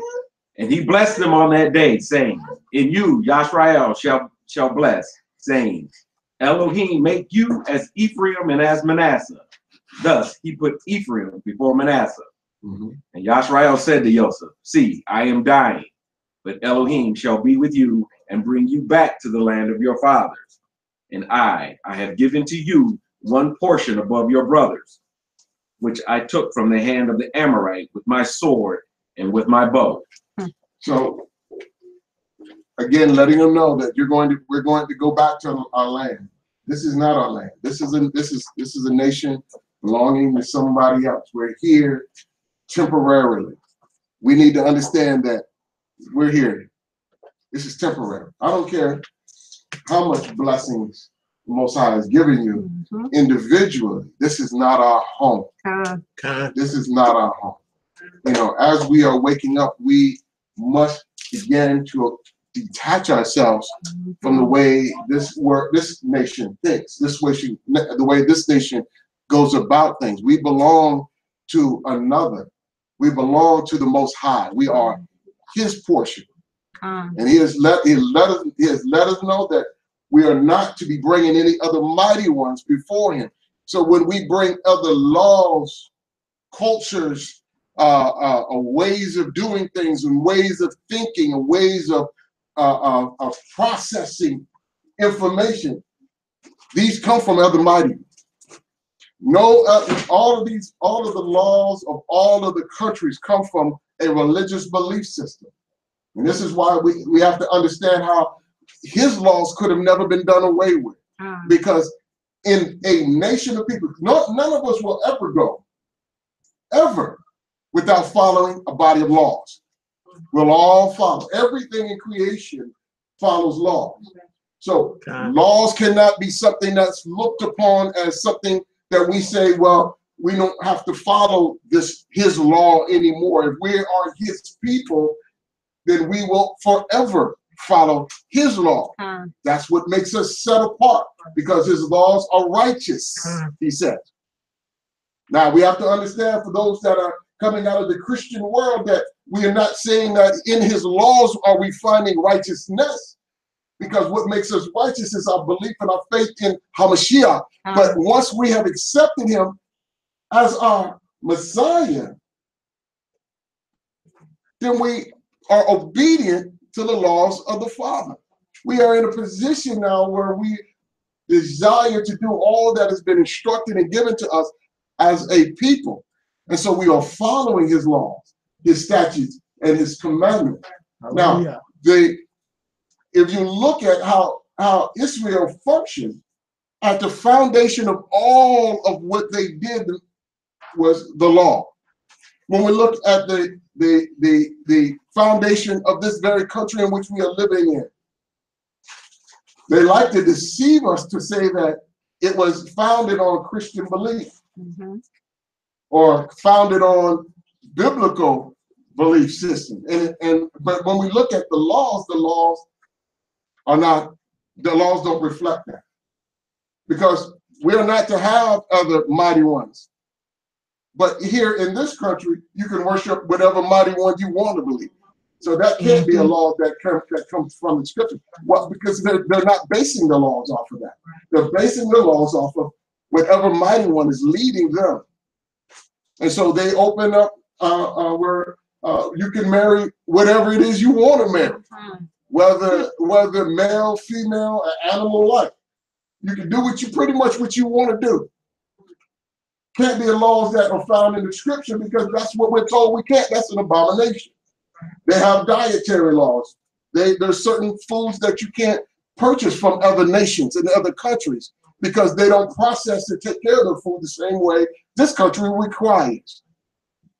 And he blessed them on that day, saying, in you Yashrael shall bless, saying, Elohim make you as Ephraim and as Manasseh. Thus he put Ephraim before Manasseh. And Yashrael said to Joseph, see, I am dying, but Elohim shall be with you and bring you back to the land of your fathers. And I have given to you one portion above your brothers, which I took from the hand of the Amorite with my sword and with my bow. So again, letting them know that we're going to go back to our land. This is not our land. This is a nation belonging to somebody else. We're here temporarily. We need to understand that we're here. This is temporary. I don't care how much blessings the Most High has given you individually. This is not our home. This is not our home. As we are waking up, we must begin to detach ourselves from the way this nation thinks, the way this nation goes about things. We belong to another. We belong to the Most High. We are His portion, and He has let us know that we are not to be bringing any other mighty ones before Him. So when we bring other laws, cultures, ways of doing things, and ways of thinking, and ways of processing information, these come from other mighty. All of the laws of all of the countries come from a religious belief system. And this is why we have to understand how His laws could have never been done away with. Because in a nation of people, none of us will ever go, ever, without following a body of laws. We'll all follow. Everything in creation follows laws. So laws cannot be something that's looked upon as something that we say, well, we don't have to follow his law anymore. If we are his people, then we will forever follow his law. That's what makes us set apart, because his laws are righteous, he says. Now, we have to understand, for those that are coming out of the Christian world, that we are not saying that in his laws are we finding righteousness, because what makes us righteous is our belief and our faith in Hamashiach. But once we have accepted him as our Messiah, then we are obedient to the laws of the Father. We are in a position now where we desire to do all that has been instructed and given to us as a people. And so we are following his laws, his statutes, and his commandments. Now, if you look at how Israel functioned, at the foundation of all of what they did was the law. When we look at the foundation of this very country in which we are living in, they like to deceive us to say that it was founded on Christian belief, or founded on biblical belief system. But when we look at the laws are not, the laws don't reflect that. Because we are not to have other mighty ones. But here in this country, you can worship whatever mighty one you want to believe. So that can't be a law that comes from the scripture. Well, because they're not basing the laws off of that. They're basing the laws off of whatever mighty one is leading them. And so they open up where you can marry whatever it is you want to marry, whether male, female, or animal life. You can do pretty much what you want to do. Can't be the laws that are found in the scripture, because that's what we're told we can't. That's an abomination. They have dietary laws. There's certain foods that you can't purchase from other nations and other countries, because they don't process and take care of the food the same way this country requires.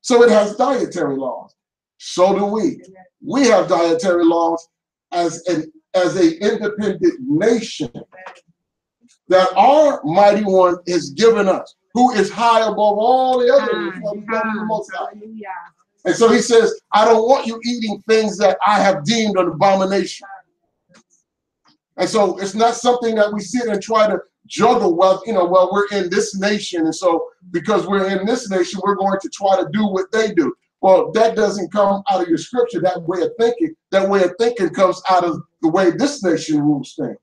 So it has dietary laws. So do we. We have dietary laws as an independent nation that our mighty one has given us, who is high above all the others. And so he says, I don't want you eating things that I have deemed an abomination. And so it's not something that we sit and try to juggle. Well, we're in this nation, and so because we're in this nation, we're going to try to do what they do. Well, that doesn't come out of your scripture, that way of thinking. That way of thinking comes out of the way this nation rules things.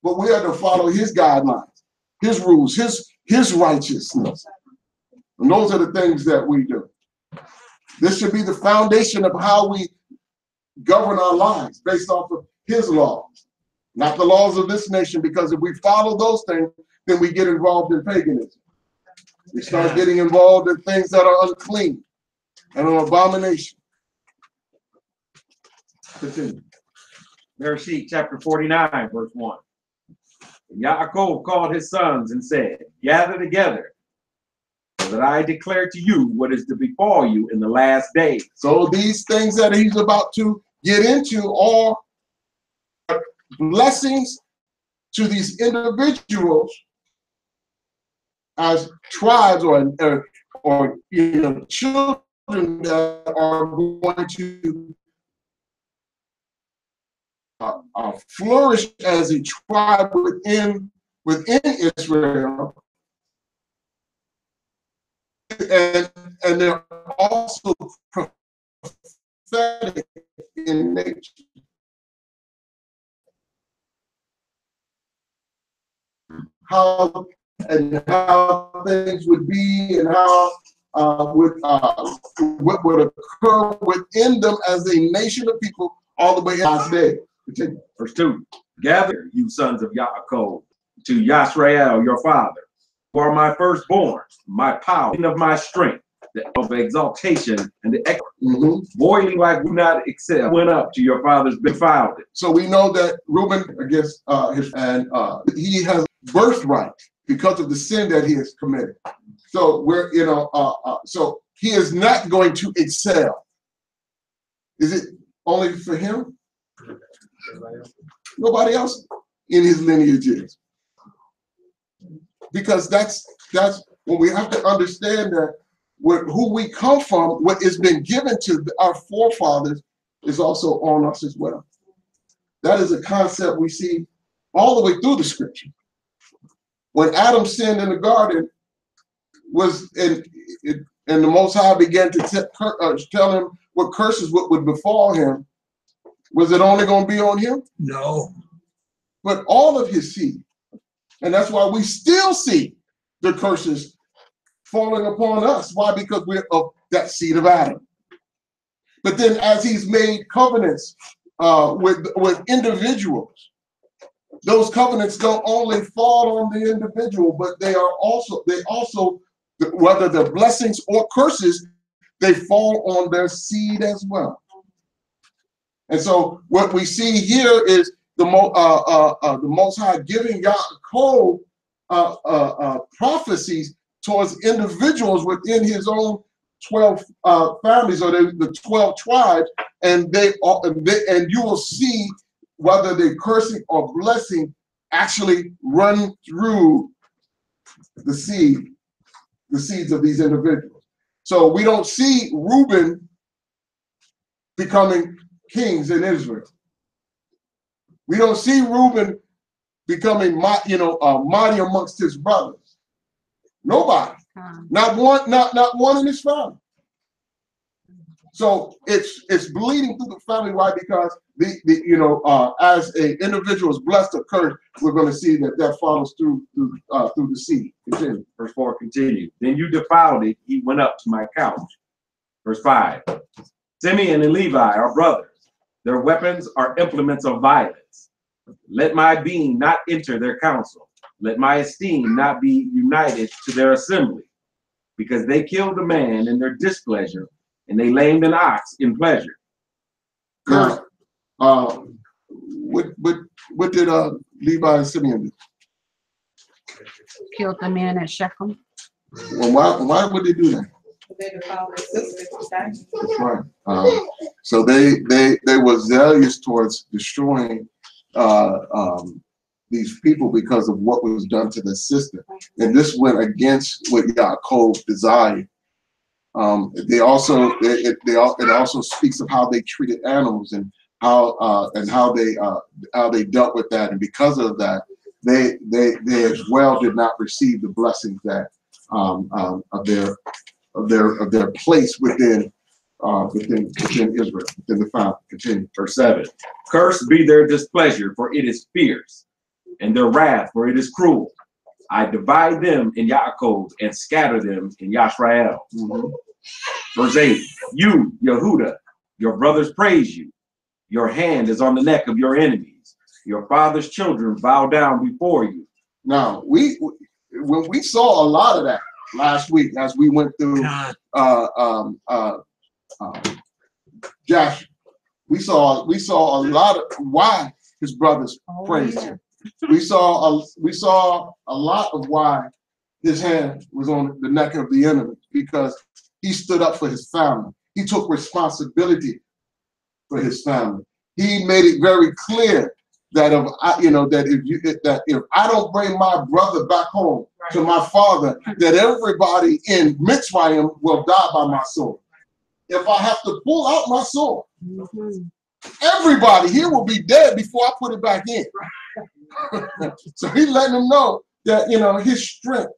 But we are to follow his guidelines, his rules, his righteousness. And those are the things that we do. This should be the foundation of how we govern our lives, based off of his laws, not the laws of this nation, because if we follow those things, then we get involved in paganism. We start getting involved in things that are unclean and an abomination. Continue. Bereshith chapter 49, verse 1. Yaakov called his sons and said, gather together, so that I declare to you what is to befall you in the last days. So these things that he's about to get into are blessings to these individuals as tribes or children that are going to flourish as a tribe within Israel, and they're also prophetic in nature. How things would be, and how what would occur within them as a nation of people all the way out today. Continue. Verse 2. Gather, you sons of Yaakov, to Yasher your father, who are my firstborn, my power, and of my strength, of exaltation and the boiling like would not excel, went up to your father's defiled it. So we know that Reuben against he has birthright because of the sin that he has committed. So we're so he is not going to excel. Is it only for him? Nobody else in his lineage is. Because that's when we have to understand that who we come from, what has been given to our forefathers, is also on us as well. That is a concept we see all the way through the scripture. When Adam sinned in the garden, and the Most High began to tell him what curses would befall him, was it only going to be on him? No. But all of his seed. And that's why we still see the curses falling upon us. Why? Because we're of that seed of Adam. But then as he's made covenants with individuals, those covenants don't only fall on the individual, but they also, whether they're blessings or curses, they fall on their seed as well. And so what we see here is the Most High giving Yaakov prophecies towards individuals within his own 12 families, or the 12 tribes, and you will see whether the cursing or blessing actually run through the seeds of these individuals. So we don't see Reuben becoming kings in Israel. We don't see Reuben becoming mighty amongst his brothers. Nobody. Not one in his family. So it's bleeding through the family. Why? Because as an individual is blessed or cursed, we're going to see that follows through the seed. Continue. Verse 4 continues. Then you defiled it. He went up to my couch. Verse 5. Simeon and Levi are brothers. Their weapons are implements of violence. Let my being not enter their council. Let my esteem not be united to their assembly. Because they killed a man in their displeasure, and they lamed an ox in pleasure. Now, what did Levi and Simeon do? Killed the man at Shechem. Well, why would they do that? They defiled their sister. That's right. So they were zealous towards destroying these people because of what was done to their sister, and this went against what Yaakov desired. It also speaks of how they treated animals and how they dealt with that, and because of that, they as well did not receive the blessings that of their place within Israel, within the family. Continue. Verse 7. Cursed be their displeasure, for it is fierce, and their wrath, for it is cruel. I divide them in Yaakov and scatter them in Yashrael. Verse 8. You, Yehuda, your brothers praise you. Your hand is on the neck of your enemies. Your father's children bow down before you. Now, when we saw a lot of that last week as we went through Yasher, we saw a lot of why his brothers praised him. We saw a lot of why his hand was on the neck of the enemy, because he stood up for his family. He took responsibility for his family. He made it very clear that if I don't bring my brother back home to my father, that everybody in Mitzrayim will die by my sword. If I have to pull out my sword, everybody here will be dead before I put it back in. So he letting them know that his strength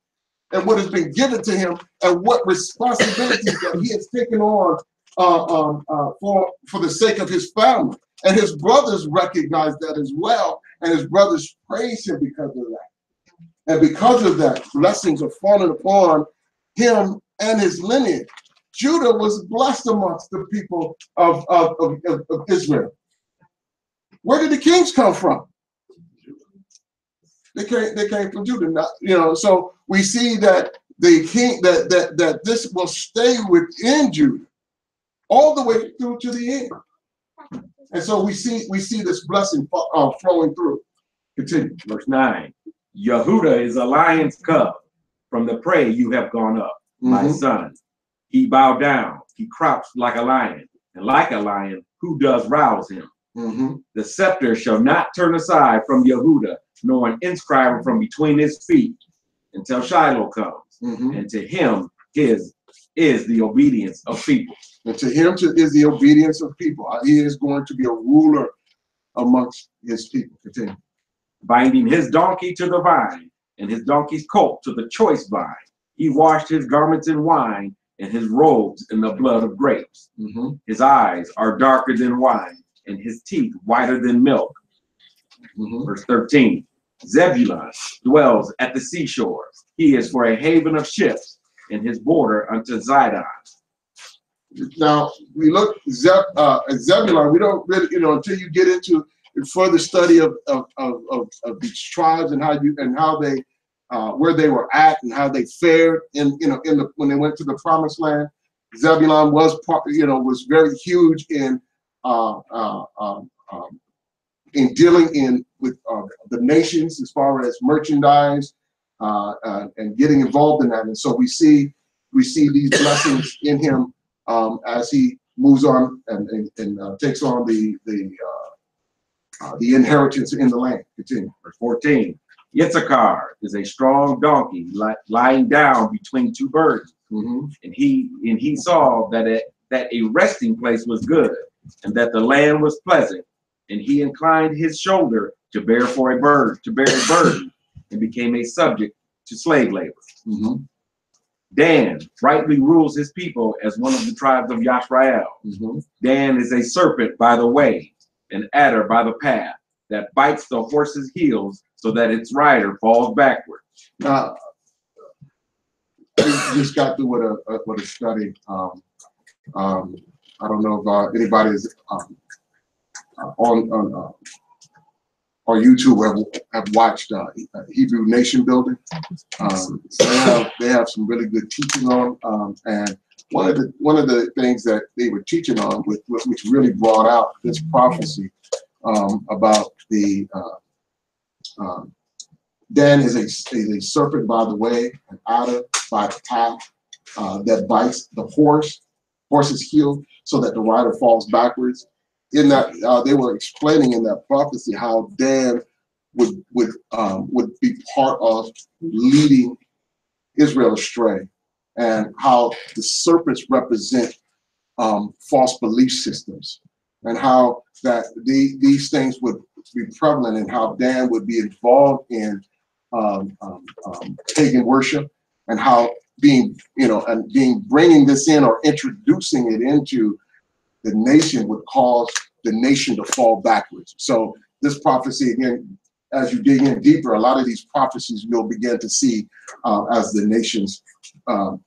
and what has been given to him and what responsibilities that he has taken on for the sake of his family. And his brothers recognize that as well, and his brothers praise him because of that. And because of that, blessings are falling upon him and his lineage. Judah was blessed amongst the people of Israel. Where did the kings come from? They came from Judah. So we see that the king that this will stay within Judah all the way through to the end. And so we see this blessing flowing through. Continue. Verse 9. Yehuda is a lion's cub. From the prey you have gone up, my son. He bowed down. He crouched like a lion. And like a lion, who does rouse him? The scepter shall not turn aside from Yehuda, nor an inscriber from between his feet, until Shiloh comes. and to him is the obedience of people. And to him is the obedience of people. He is going to be a ruler amongst his people. Continue. Binding his donkey to the vine, and his donkey's colt to the choice vine. He washed his garments in wine, and his robes in the blood of grapes. His eyes are darker than wine, and his teeth whiter than milk. Verse 13. Zebulun dwells at the seashore. He is for a haven of ships, and his border unto Zidon. Now we look at Zebulun. We don't really, until you get into further study of these tribes and how they where they were at and how they fared when they went to the promised land. Zebulun was very huge in dealing with the nations as far as merchandise and getting involved in that. And so we see these blessings in him as he moves on and takes on the inheritance in the land. Continue. Verse 14. Yitzchar is a strong donkey lying down between two burdens. And he saw that a resting place was good, and that the land was pleasant. And he inclined his shoulder to bear a burden, and became a subject to slave labor. Dan rightly rules his people as one of the tribes of Yashrael. Dan is a serpent by the way, an adder by the path, that bites the horse's heels so that its rider falls backward. I just got through with a study. I don't know if anybody is on YouTube have watched Hebrew Nation Building. They have some really good teaching on, and one of the things that they were teaching on, which really brought out this prophecy about the Dan is a serpent by the way, an adder by the path that bites the horse's heel so that the rider falls backwards. In that they were explaining in that prophecy how Dan would be part of leading Israel astray, and how the serpents represent false belief systems, and how that these things would be prevalent, and how Dan would be involved in pagan worship, and how bringing this in or introducing it into the nation would cause the nation to fall backwards. So this prophecy, again, as you dig in deeper, a lot of these prophecies you'll begin to see as the nations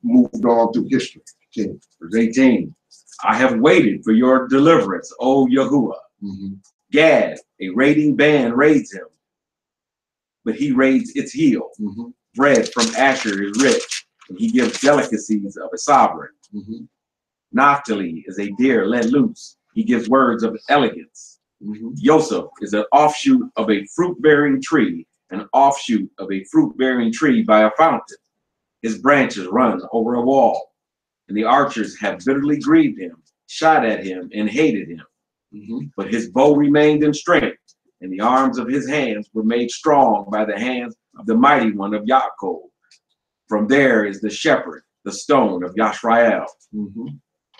moved on through history. Okay. Verse 18. I have waited for your deliverance, O Yahuwah. Gad, a raiding band, raids him, but he raids its heel. Bread from Asher is rich, and he gives delicacies of a sovereign. Naphtali is a deer let loose. He gives words of elegance. Yosef is an offshoot of a fruit-bearing tree, an offshoot of a fruit-bearing tree by a fountain. His branches run over a wall, and the archers have bitterly grieved him, shot at him, and hated him. But his bow remained in strength, and the arms of his hands were made strong by the hands of the mighty one of Yaakov. From there is the shepherd, the stone of Yashrael.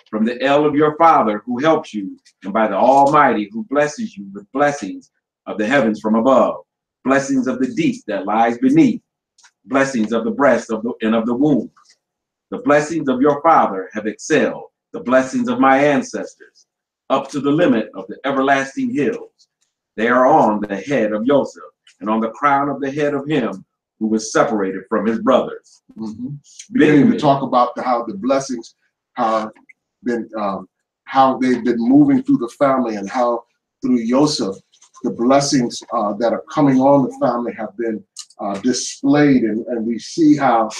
From the El of your father who helps you, and by the Almighty who blesses you with blessings of the heavens from above, blessings of the deep that lies beneath, blessings of the breast and of the womb. The blessings of your father have excelled the blessings of my ancestors, up to the limit of the everlasting hills. They are on the head of Joseph, and on the crown of the head of him who was separated from his brothers. Beginning to talk about how the blessings have been, how they've been moving through the family, and how through Joseph, the blessings that are coming on the family have been displayed, and we see how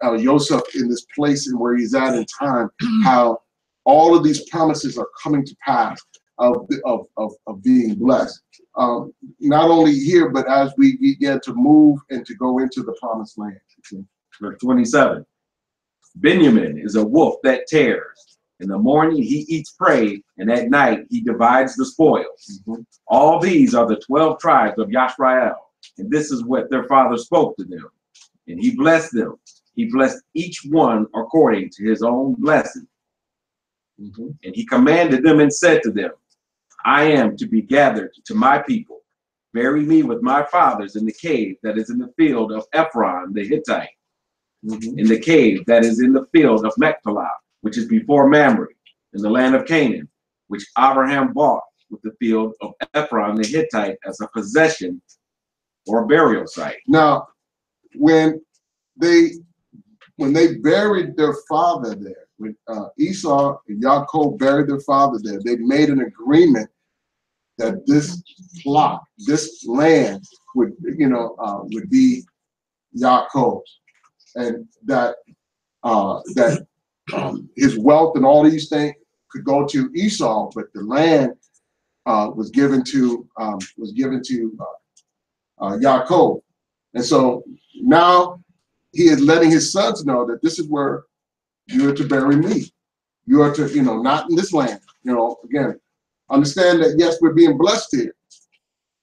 how Joseph in this place and where he's at in time, how all of these promises are coming to pass of being blessed. Not only here, but as we begin to move and to go into the promised land. Verse 27. Benjamin is a wolf that tears. In the morning he eats prey, and at night he divides the spoils. All these are the 12 tribes of Yashrael, and this is what their father spoke to them. And he blessed them. He blessed each one according to his own blessing. And he commanded them and said to them, I am to be gathered to my people. Bury me with my fathers in the cave that is in the field of Ephron the Hittite, in the cave that is in the field of Machpelah, which is before Mamre, in the land of Canaan, which Abraham bought with the field of Ephron the Hittite as a possession or a burial site. Now, when they buried their father there, when Esau and Yaakov buried their father there, they made an agreement that this plot, this land would, would be Yaakov's, and that his wealth and all these things could go to Esau, but the land was given to Yaakov. And so now he is letting his sons know that this is where you are to bury me. You are to, not in this land. Again, understand that yes, we're being blessed here.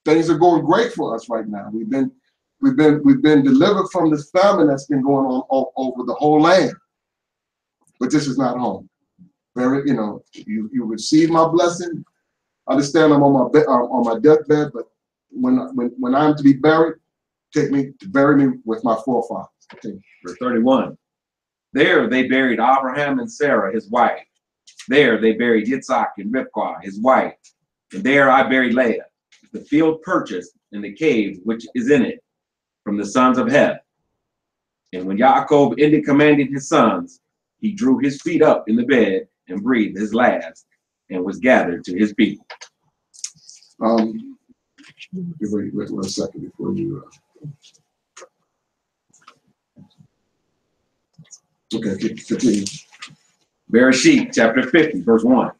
Things are going great for us right now. We've been delivered from this famine that's been going on all over the whole land. But this is not home. You receive my blessing. Understand I'm on my deathbed, but when I'm to be buried, take me to bury me with my forefathers. Verse 31. There they buried Abraham and Sarah, his wife. There they buried Yitzhak and Rivkah, his wife. And there I buried Leah, the field purchased in the cave which is in it, from the sons of Heth. And when Yaakov ended commanding his sons, he drew his feet up in the bed and breathed his last, and was gathered to his people. Wait 1 second before you. Okay, continue. Bereshith, chapter 50, verse 1.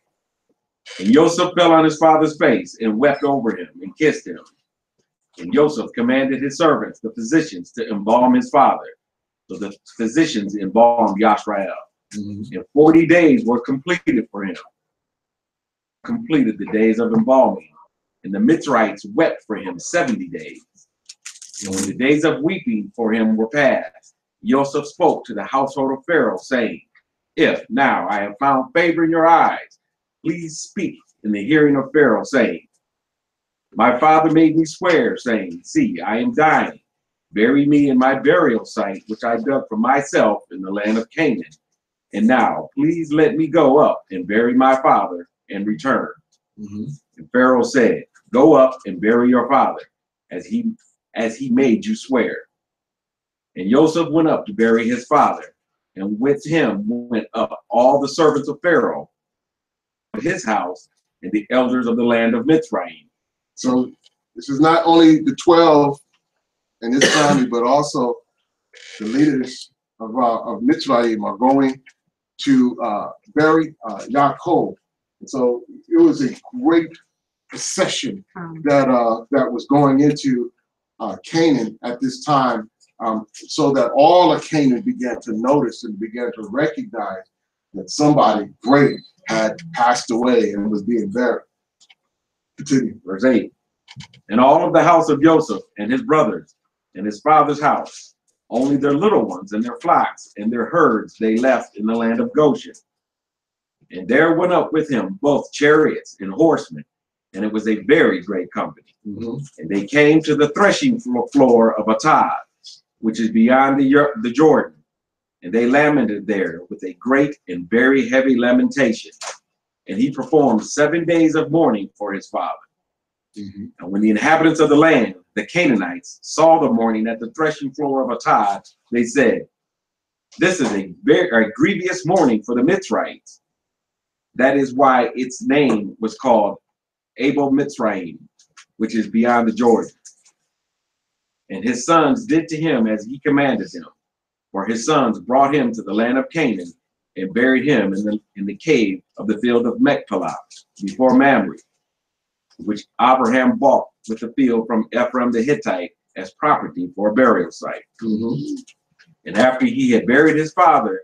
And Joseph fell on his father's face and wept over him and kissed him. And Joseph commanded his servants, the physicians, to embalm his father. So the physicians embalmed Yashrael. And 40 days were completed for him. Completed the days of embalming. And the Mitzrites wept for him 70 days. And when the days of weeping for him were past, Joseph spoke to the household of Pharaoh, saying, If now I have found favor in your eyes, please speak in the hearing of Pharaoh, saying, My father made me swear, saying, See, I am dying. Bury me in my burial site, which I dug for myself in the land of Canaan. And now, please let me go up and bury my father and return. And Pharaoh said, Go up and bury your father, as he made you swear. And Joseph went up to bury his father, and with him went up all the servants of Pharaoh, his house, and the elders of the land of Mitzrayim. So this is not only the 12 and his family, but also the leaders of Mitzrayim are going to bury Yaakov. And so it was a great procession that was going into Canaan at this time, so that all of Canaan began to notice and began to recognize that somebody great had passed away and was being buried. Continue. Verse 8. And all of the house of Joseph and his brothers and his father's house, only their little ones and their flocks and their herds they left in the land of Goshen. And there went up with him both chariots and horsemen, and it was a very great company. And they came to the threshing floor of Atad, which is beyond the Jordan. And they lamented there with a great and very heavy lamentation. And he performed 7 days of mourning for his father. And when the inhabitants of the land, the Canaanites, saw the mourning at the threshing floor of Atad, they said, This is a very grievous mourning for the Mitzrites. That is why its name was called Abel Mitzrayim, which is beyond the Jordan. And his sons did to him as he commanded them. For his sons brought him to the land of Canaan and buried him in the cave of the field of Machpelah before Mamre, which Abraham bought with the field from Ephron the Hittite as property for a burial site. And after he had buried his father,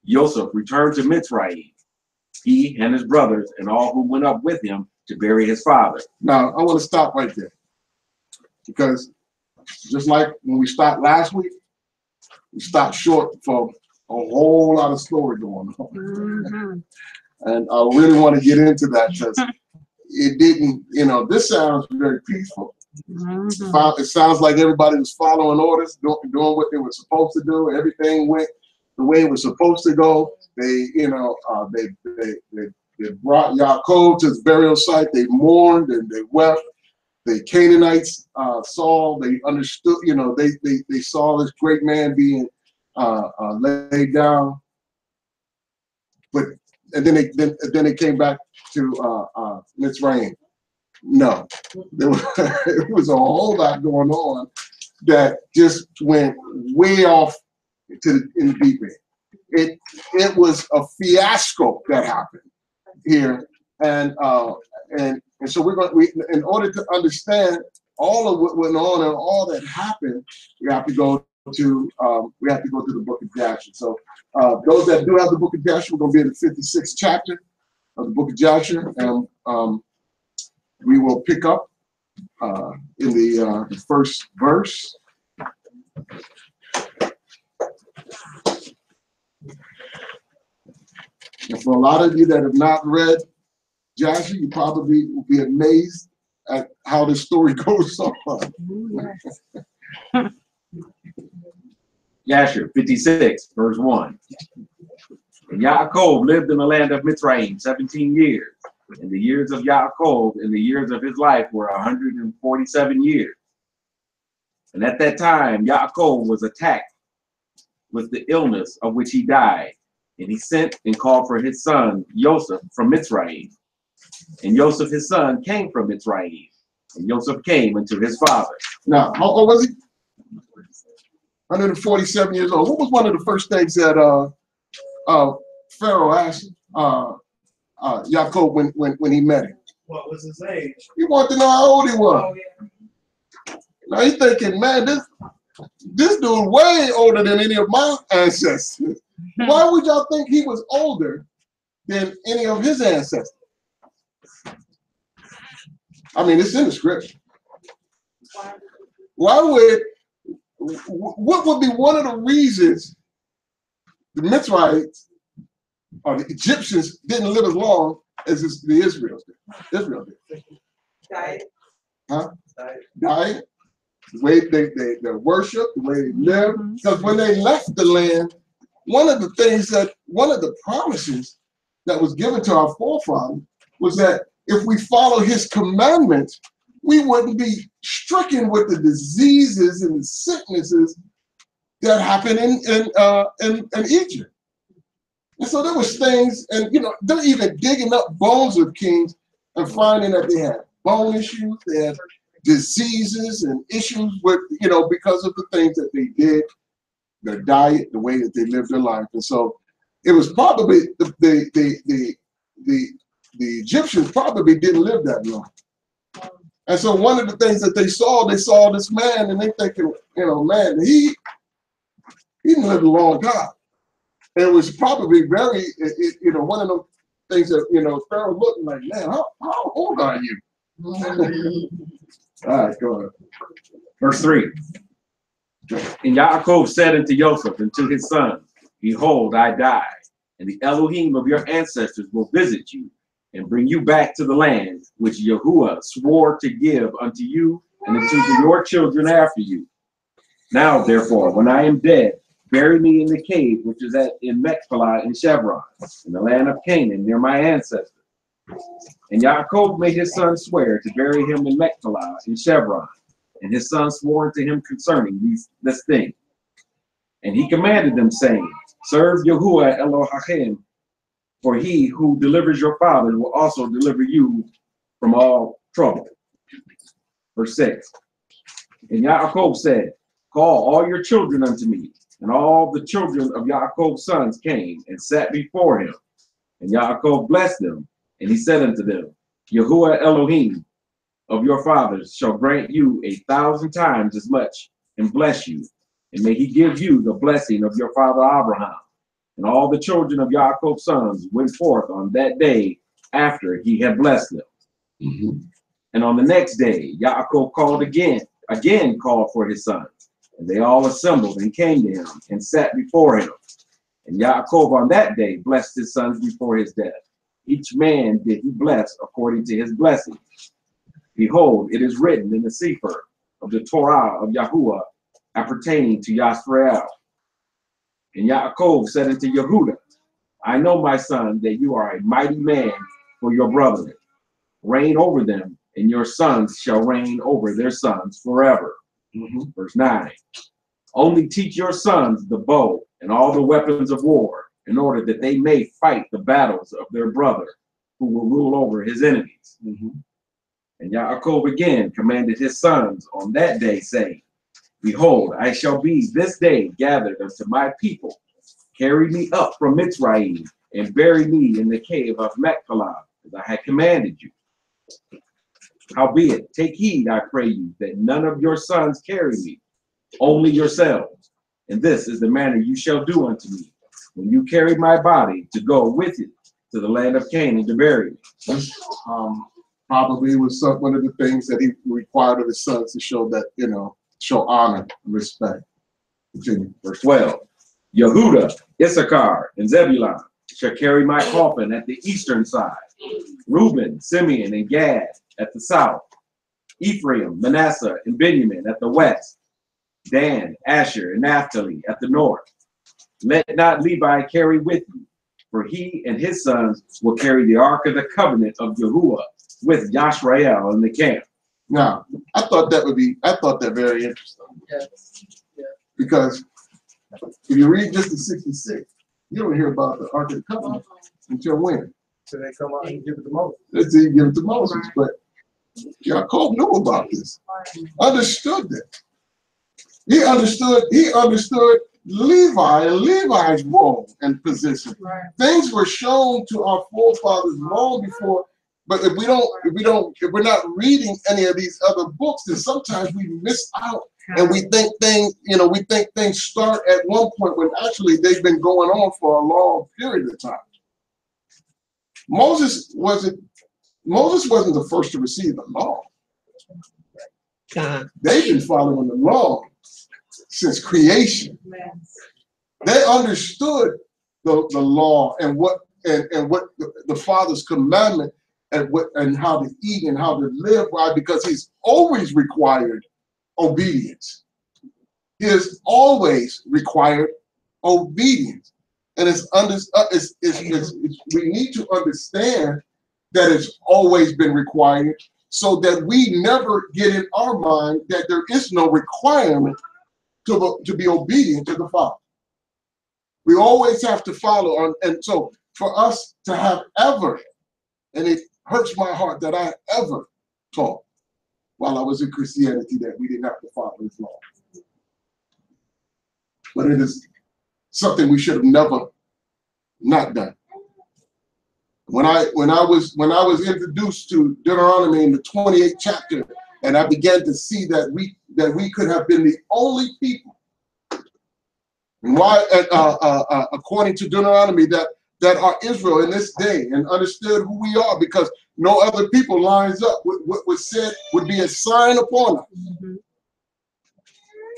Joseph returned to Mitzrayim, he and his brothers and all who went up with him to bury his father. Now, I want to stop right there, because just like when we stopped last week, we stopped short for a whole lot of story going on. Mhm. And I really want to get into that because it didn't, you know, this sounds very peaceful. Mhm. It sounds like everybody was following orders, doing what they were supposed to do. Everything went the way it was supposed to go. They, you know, they brought Yaakov to his burial site. They mourned and they wept. The Canaanites saw, they understood, you know, they saw this great man being laid down. But and then they came back to Mitzrayim. No, it was a whole lot going on that just went way off in the deep end. It was a fiasco that happened here, and so in order to understand all of what went on and all that happened, we have to go to the book of Yasher. So those that do have the book of Yasher, we're going to be in the 56th chapter of the book of Yasher, and we will pick up in the first verse. And for a lot of you that have not read Yasher, you probably will be amazed at how this story goes on. Ooh, yes. Yasher 56, verse 1. And Yaakov lived in the land of Mitzrayim 17 years. And the years of Yaakov and the years of his life were 147 years. And at that time, Yaakov was attacked with the illness of which he died. And he sent and called for his son, Joseph, from Mitzrayim. And Joseph, his son, came from Mitzrayim. And Joseph came unto his father. Now, how old was he? 147 years old. What was one of the first things that Pharaoh asked Yaakov when he met him? What was his age? He wanted to know how old he was. Oh, yeah. Now he's thinking, man, this dude way older than any of my ancestors. Why would y'all think he was older than any of his ancestors? I mean, it's in the scripture. What would be one of the reasons the Mitzrayites or the Egyptians didn't live as long as the Israel did? Diet. Huh? Diet. The way they worship, the way they live. Because when they left the land, one of the promises that was given to our forefathers was that if we follow his commandments, we wouldn't be stricken with the diseases and the sicknesses that happened in Egypt. And so there was things, and you know, they're even digging up bones of kings and finding that they had bone issues, they had diseases and issues with, you know, because of the things that they did, their diet, the way that they lived their life. And so it was probably the Egyptians probably didn't live that long. And so one of the things that they saw this man, and they thinking, you know, man, he didn't live a long time. And it was probably very, you know, one of those things that, you know, Pharaoh looking like, man, how old are you? All right, go ahead. Verse 3. And Yaakov said unto Joseph and to his sons, behold, I die, and the Elohim of your ancestors will visit you and bring you back to the land which Yahuwah swore to give unto you and unto your children after you. Now, therefore, when I am dead, bury me in the cave which is in Machpelah in Chevron, in the land of Canaan, near my ancestors. And Yaakov made his son swear to bury him in Machpelah in Chevron, and his son swore unto him concerning this thing. And he commanded them, saying, serve Yahuwah Elohim, for he who delivers your fathers will also deliver you from all trouble. Verse 6. And Yaakov said, call all your children unto me. And all the children of Yaakov's sons came and sat before him. And Yaakov blessed them. And he said unto them, Yahuwah Elohim of your fathers shall grant you 1,000 times as much and bless you. And may he give you the blessing of your father Abraham. And all the children of Yaakov's sons went forth on that day after he had blessed them. And on the next day, Yaakov called again called for his sons. And they all assembled and came to him and sat before him. And Yaakov on that day blessed his sons before his death. Each man did he bless according to his blessing. Behold, it is written in the Sefer of the Torah of Yahuwah appertaining to Yasher. And Yaakov said unto Yehuda, I know, my son, that you are a mighty man for your brethren. Reign over them, and your sons shall reign over their sons forever. Verse 9. Only teach your sons the bow and all the weapons of war, in order that they may fight the battles of their brother, who will rule over his enemies. And Yaakov again commanded his sons on that day, saying, Behold, I shall be this day gathered unto my people. Carry me up from Mitzrayim, and bury me in the cave of Machpelah, as I had commanded you. Howbeit, take heed, I pray you, that none of your sons carry me, only yourselves. And this is the manner you shall do unto me, when you carry my body to go with it to the land of Canaan to bury me. Probably was one of the things that he required of his sons to show that, show honor and respect. Continue. Verse 12. Yehuda, Issachar, and Zebulun shall carry my coffin at the eastern side. Reuben, Simeon, and Gad at the south. Ephraim, Manasseh, and Benjamin at the west. Dan, Asher, and Naphtali at the north. Let not Levi carry with you, for he and his sons will carry the ark of the covenant of Yahuwah with Yashrael in the camp. Now, I thought that very interesting. Yes. Yeah. Because if you read just the 66, you don't hear about the Ark of the Covenant until when? So they come out and give it to Moses. Let's see, give it to Moses. But Yaakov knew about this, understood that. He understood Levi's role and position. Right. Things were shown to our forefathers long before. But if we're not reading any of these other books, then sometimes we miss out, and we think things start at one point when actually they've been going on for a long period of time. Moses wasn't the first to receive the law. They've been following the law since creation. They understood the law and what the Father's commandment and how to eat and how to live. Why? Because he's always required obedience. He has always required obedience. And we need to understand that it's always been required, so that we never get in our mind that there is no requirement to be obedient to the Father. We always have to follow on. And so for us to have ever, and it hurts my heart that I ever taught while I was in Christianity that we didn't have to follow his law. But it is something we should have never not done. When I was introduced to Deuteronomy in the 28th chapter, and I began to see that we could have been the only people, and why according to Deuteronomy that are Israel in this day, and understood who we are, because no other people lines up with what was said would be a sign upon us.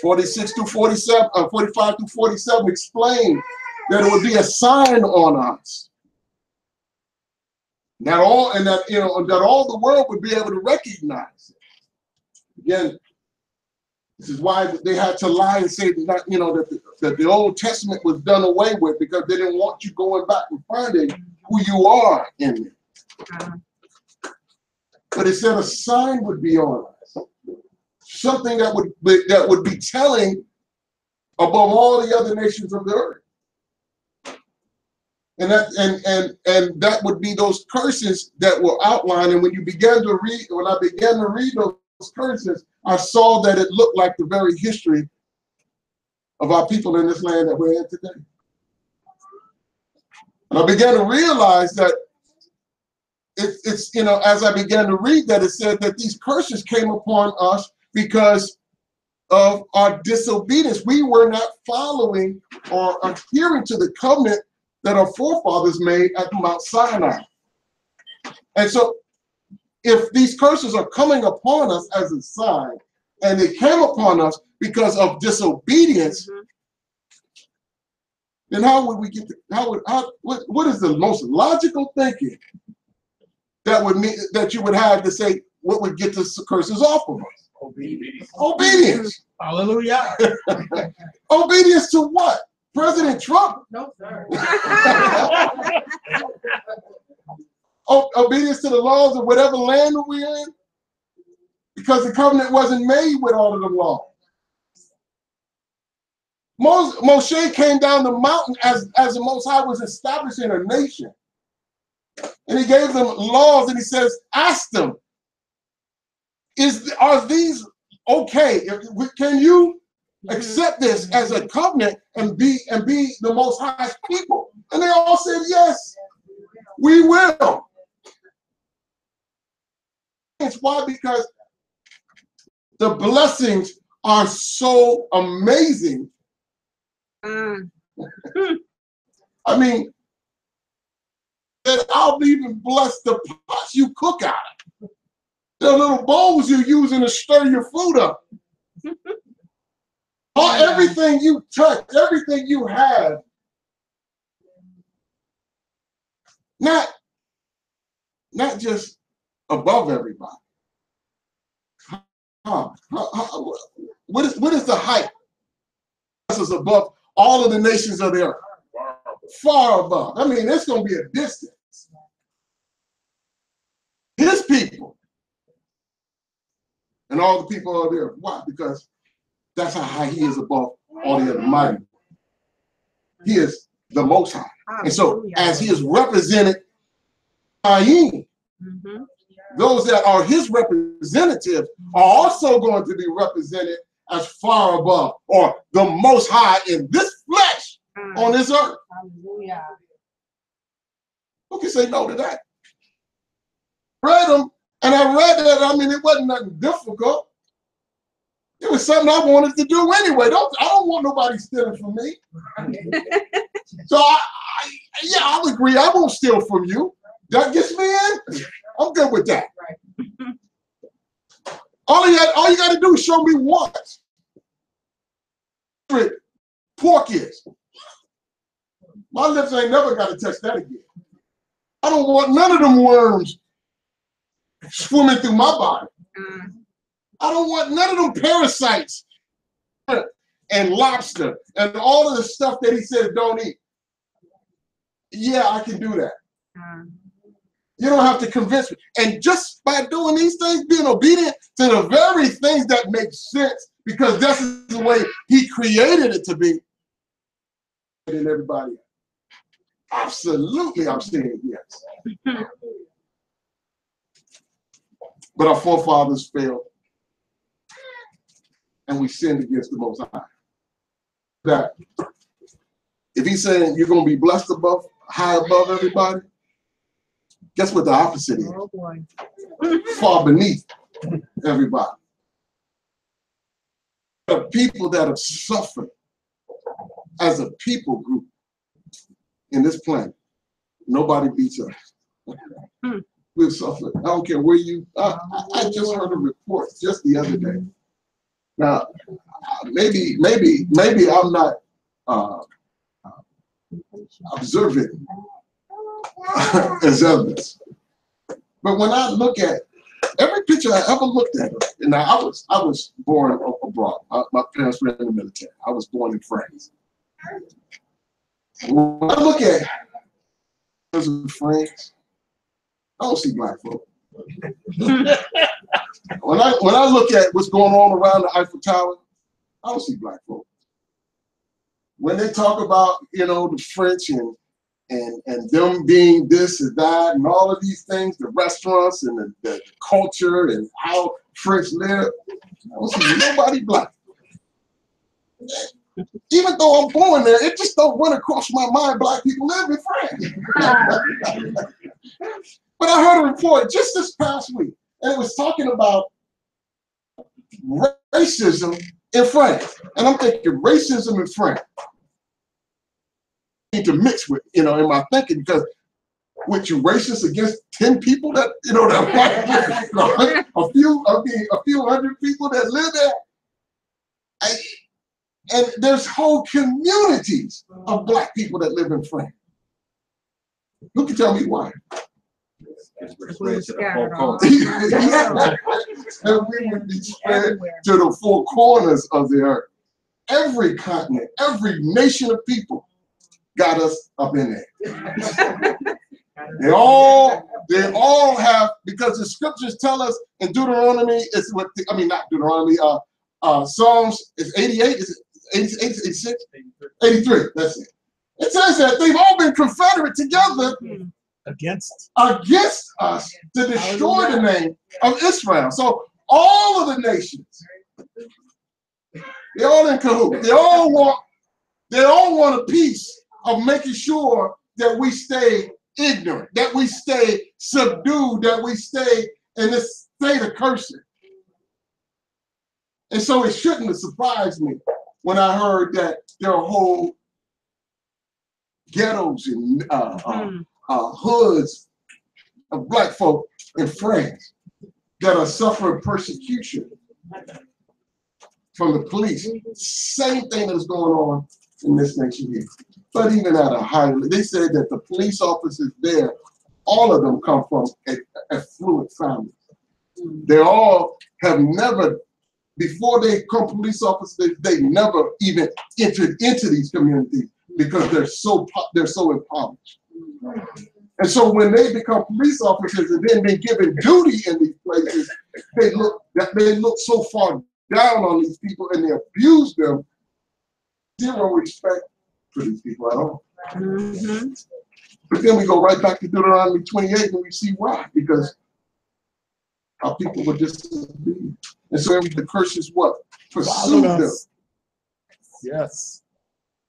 46 through 47, 45 through 47 explain that it would be a sign on us. That all the world would be able to recognize it. Again, this is why they had to lie and say that the Old Testament was done away with, because they didn't want you going back and finding who you are in it. But it said a sign would be on us, something that would be telling above all the other nations of the earth. And that would be those curses that were outlined. And when I began to read those curses, I saw that it looked like the very history of our people in this land that we're in today. And I began to realize that it's as I began to read that, it said that these curses came upon us because of our disobedience. We were not following or adhering to the covenant that our forefathers made at Mount Sinai. And so if these curses are coming upon us as a sign, and they came upon us because of disobedience, then how would we get to, what is the most logical thinking that would mean that you would have to say what would get the curses off of us? Obedience. Hallelujah. Obedience to what? President Trump? No, sir. Obedience to the laws of whatever land we're in? Because the covenant wasn't made with all of the laws. Moshe came down the mountain as the Most High was establishing a nation. And he gave them laws and he says, ask them, are these okay? Can you accept this as a covenant and be the Most High's people? And they all said, yes, we will. It's why? Because the blessings are so amazing. I mean, that I'll even bless the pots you cook out of. The little bowls you're using to stir your food up. Everything you touch, everything you have. Not just above everybody. What is the height? This is above all of the nations of the earth. Far above. I mean, it's going to be a distance. His people. And all the people of the earth. Why? Because that's how high he is above all the other mighty. He is the Most High. And so, as he is represented by him, those that are his representatives are also going to be represented as far above, or the Most High in this flesh on this earth. Hallelujah. Who can say no to that? Read them, and I read that. I mean, it wasn't nothing difficult. It was something I wanted to do anyway. I don't want nobody stealing from me. So yeah, I'll agree. I won't steal from you. That gets me in. I'm good with that. All you got to do is show me what pork is. My lips ain't never got to touch that again. I don't want none of them worms swimming through my body. I don't want none of them parasites and lobster and all of the stuff that he says don't eat. Yeah, I can do that. You don't have to convince me. And just by doing these things, being obedient to the very things that make sense, because that's the way he created it to be. And everybody, absolutely, I'm saying yes. But our forefathers failed. And we sinned against the Most High. That if he's saying you're going to be blessed above, high above everybody, guess what the opposite is? Oh boy. Far beneath everybody. The people that have suffered as a people group in this planet, nobody beats us. We've suffered. I don't care where you. I just heard a report just the other day. Now, maybe I'm not observant as others. But when I look at every picture I ever looked at, and I was born abroad. My parents were in the military. I was born in France. When I look at France, I don't see black folk. When I look at what's going on around the Eiffel Tower, I don't see black folk. When they talk about, the French and them being this and that and all of these things, the restaurants and the culture and how French live, I don't see nobody black. Even though I'm born there, it just don't run across my mind black people live in France. But I heard a report just this past week, and it was talking about racism in France. And I'm thinking, racism in France. I need to mix with, in my thinking, because with you racist against 10 people that, that a few hundred people that live there. And there's whole communities of black people that live in France. Who can tell me why? Because we're spread to the whole culture. And we would be spread to the four corners of the earth. Every continent, every nation of people got us up in there. They all have, because the scriptures tell us in Deuteronomy, it's what, I mean, not Deuteronomy, Psalms is 88, is it 86? 83, that's it. It says that they've all been confederate together against us to destroy the name of Israel. So all of the nations, they're all in cahoots. They all want a piece of making sure that we stay ignorant, that we stay subdued, that we stay in this state of cursing. And so it shouldn't have surprised me when I heard that there are whole ghettos and hoods of black folk in France that are suffering persecution from the police. Same thing that is going on in this nation here. But even at a high, they said that the police officers there, all of them come from affluent families. They all have never, before they become police officers, they never even entered into these communities because they're so impoverished. And so when they become police officers and then been given duty in these places, they look so far down on these people and they abuse them. Zero respect for these people at all. But then we go right back to Deuteronomy 28 and we see why. Because our people were disobedient. And so the curses what? Pursued them. Yes.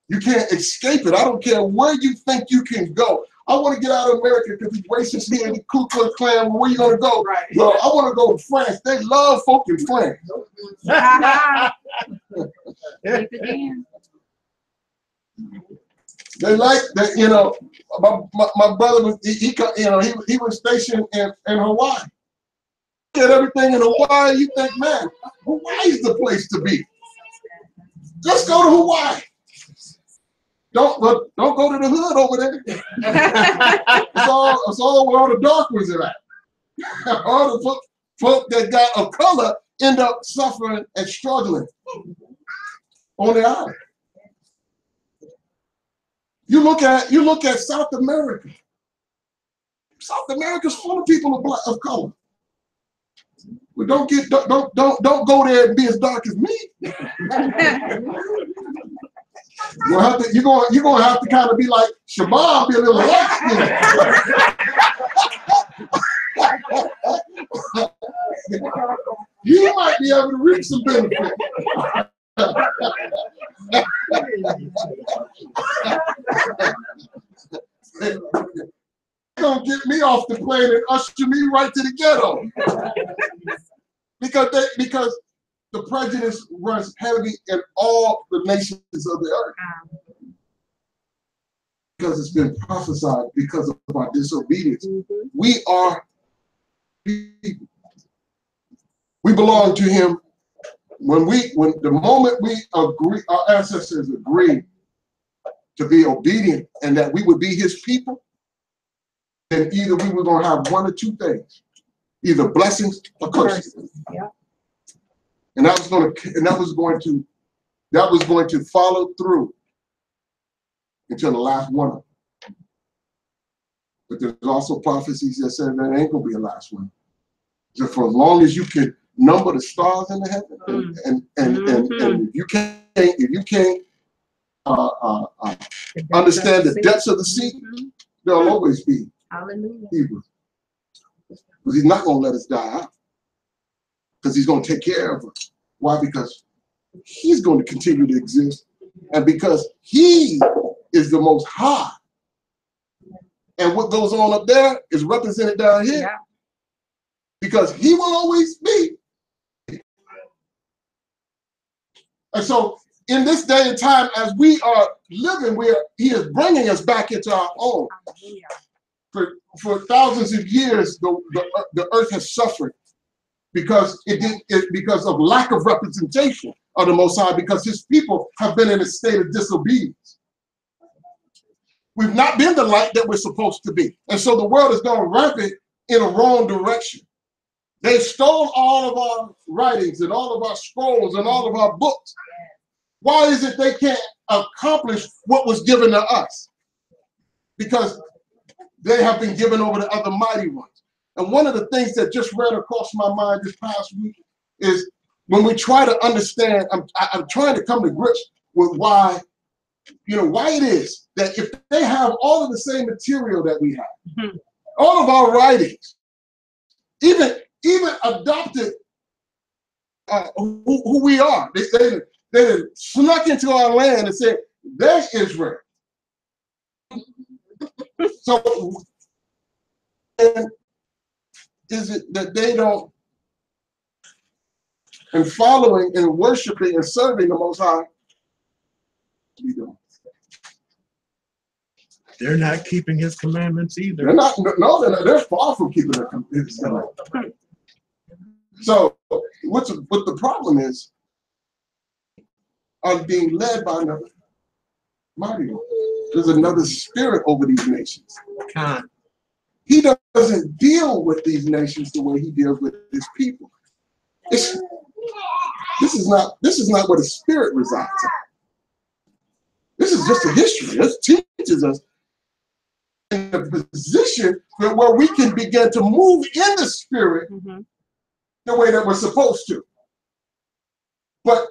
You can't escape it. I don't care where you think you can go. I want to get out of America because these racists here in the Ku Klux Klan. Where you going to go? Right. Well, I want to go to France. They love folk in France. They like that, you know. My brother was he was stationed in Hawaii. Look at everything in Hawaii. You think, man, Hawaii's the place to be. Just go to Hawaii. Don't go to the hood over there. It's all where all the dark ones are at. All the folk that got of color end up suffering and struggling on the island. You look at South America. South America's full of people of color. But don't go there and be as dark as me. You're gonna have to kind of be like Shema, be a little light skinned. You might be able to reap some benefit. Gonna get me off the plane and usher me right to the ghetto. Because the prejudice runs heavy in all the nations of the earth. Because it's been prophesied because of our disobedience. We are people. We belong to him. When the moment we agree, our ancestors agreed to be obedient and that we would be his people, then either we were going to have one or two things, either blessings or curses. Yeah. And that was going to follow through until the last one of them. But there's also prophecies that said that ain't gonna be a last one. So for as long as you can number the stars in the heaven, and if you can't understand the depths of the sea, there'll always be evil. Because he's not gonna let us die out. Because he's gonna take care of us. Why? Because he's going to continue to exist, and because he is the most high. And what goes on up there is represented down here. Yeah. Because he will always be. And so in this day and time, as we are living, he is bringing us back into our own. For thousands of years, the earth has suffered because because of lack of representation. of the Most High because his people have been in a state of disobedience. We've not been the light that we're supposed to be. And so the world has gone rampant in a wrong direction. They stole all of our writings and all of our scrolls and all of our books. Why is it they can't accomplish what was given to us? Because they have been given over to other mighty ones. And one of the things that just ran across my mind this past week is when we try to understand, I'm trying to come to grips with why it is that if they have all of the same material that we have, all of our writings, even adopted who we are, they snuck into our land and said, there's Israel. So, and is it that they don't, in following and worshiping and serving the Most High, we don't. They're not keeping his commandments either. They're not. No, they're not. They're far from keeping his commandments. So, what the problem is, are being led by another mighty one. There's another spirit over these nations. He doesn't deal with these nations the way he deals with his people. This is not what a spirit resides in. This is just a history. This teaches us in a position where we can begin to move in the spirit the way that we're supposed to. But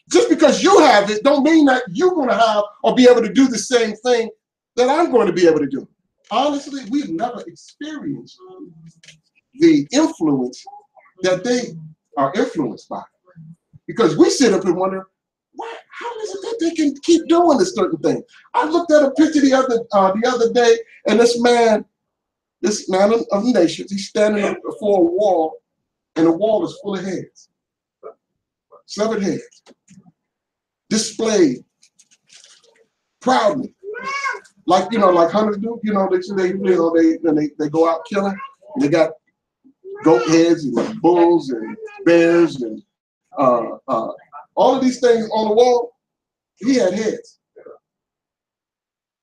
just because you have it don't mean that you're going to have or be able to do the same thing that I'm going to be able to do. Honestly, we've never experienced the influence that they are influenced by. Because we sit up and wonder, how is it that they can keep doing this certain thing? I looked at a picture the other day, and this man of the nations, he's standing before a wall, and the wall is full of heads. 7 heads. Displayed proudly. Like hunters do, they go out killing. They got goat heads and bulls and bears and all of these things on the wall. He had heads.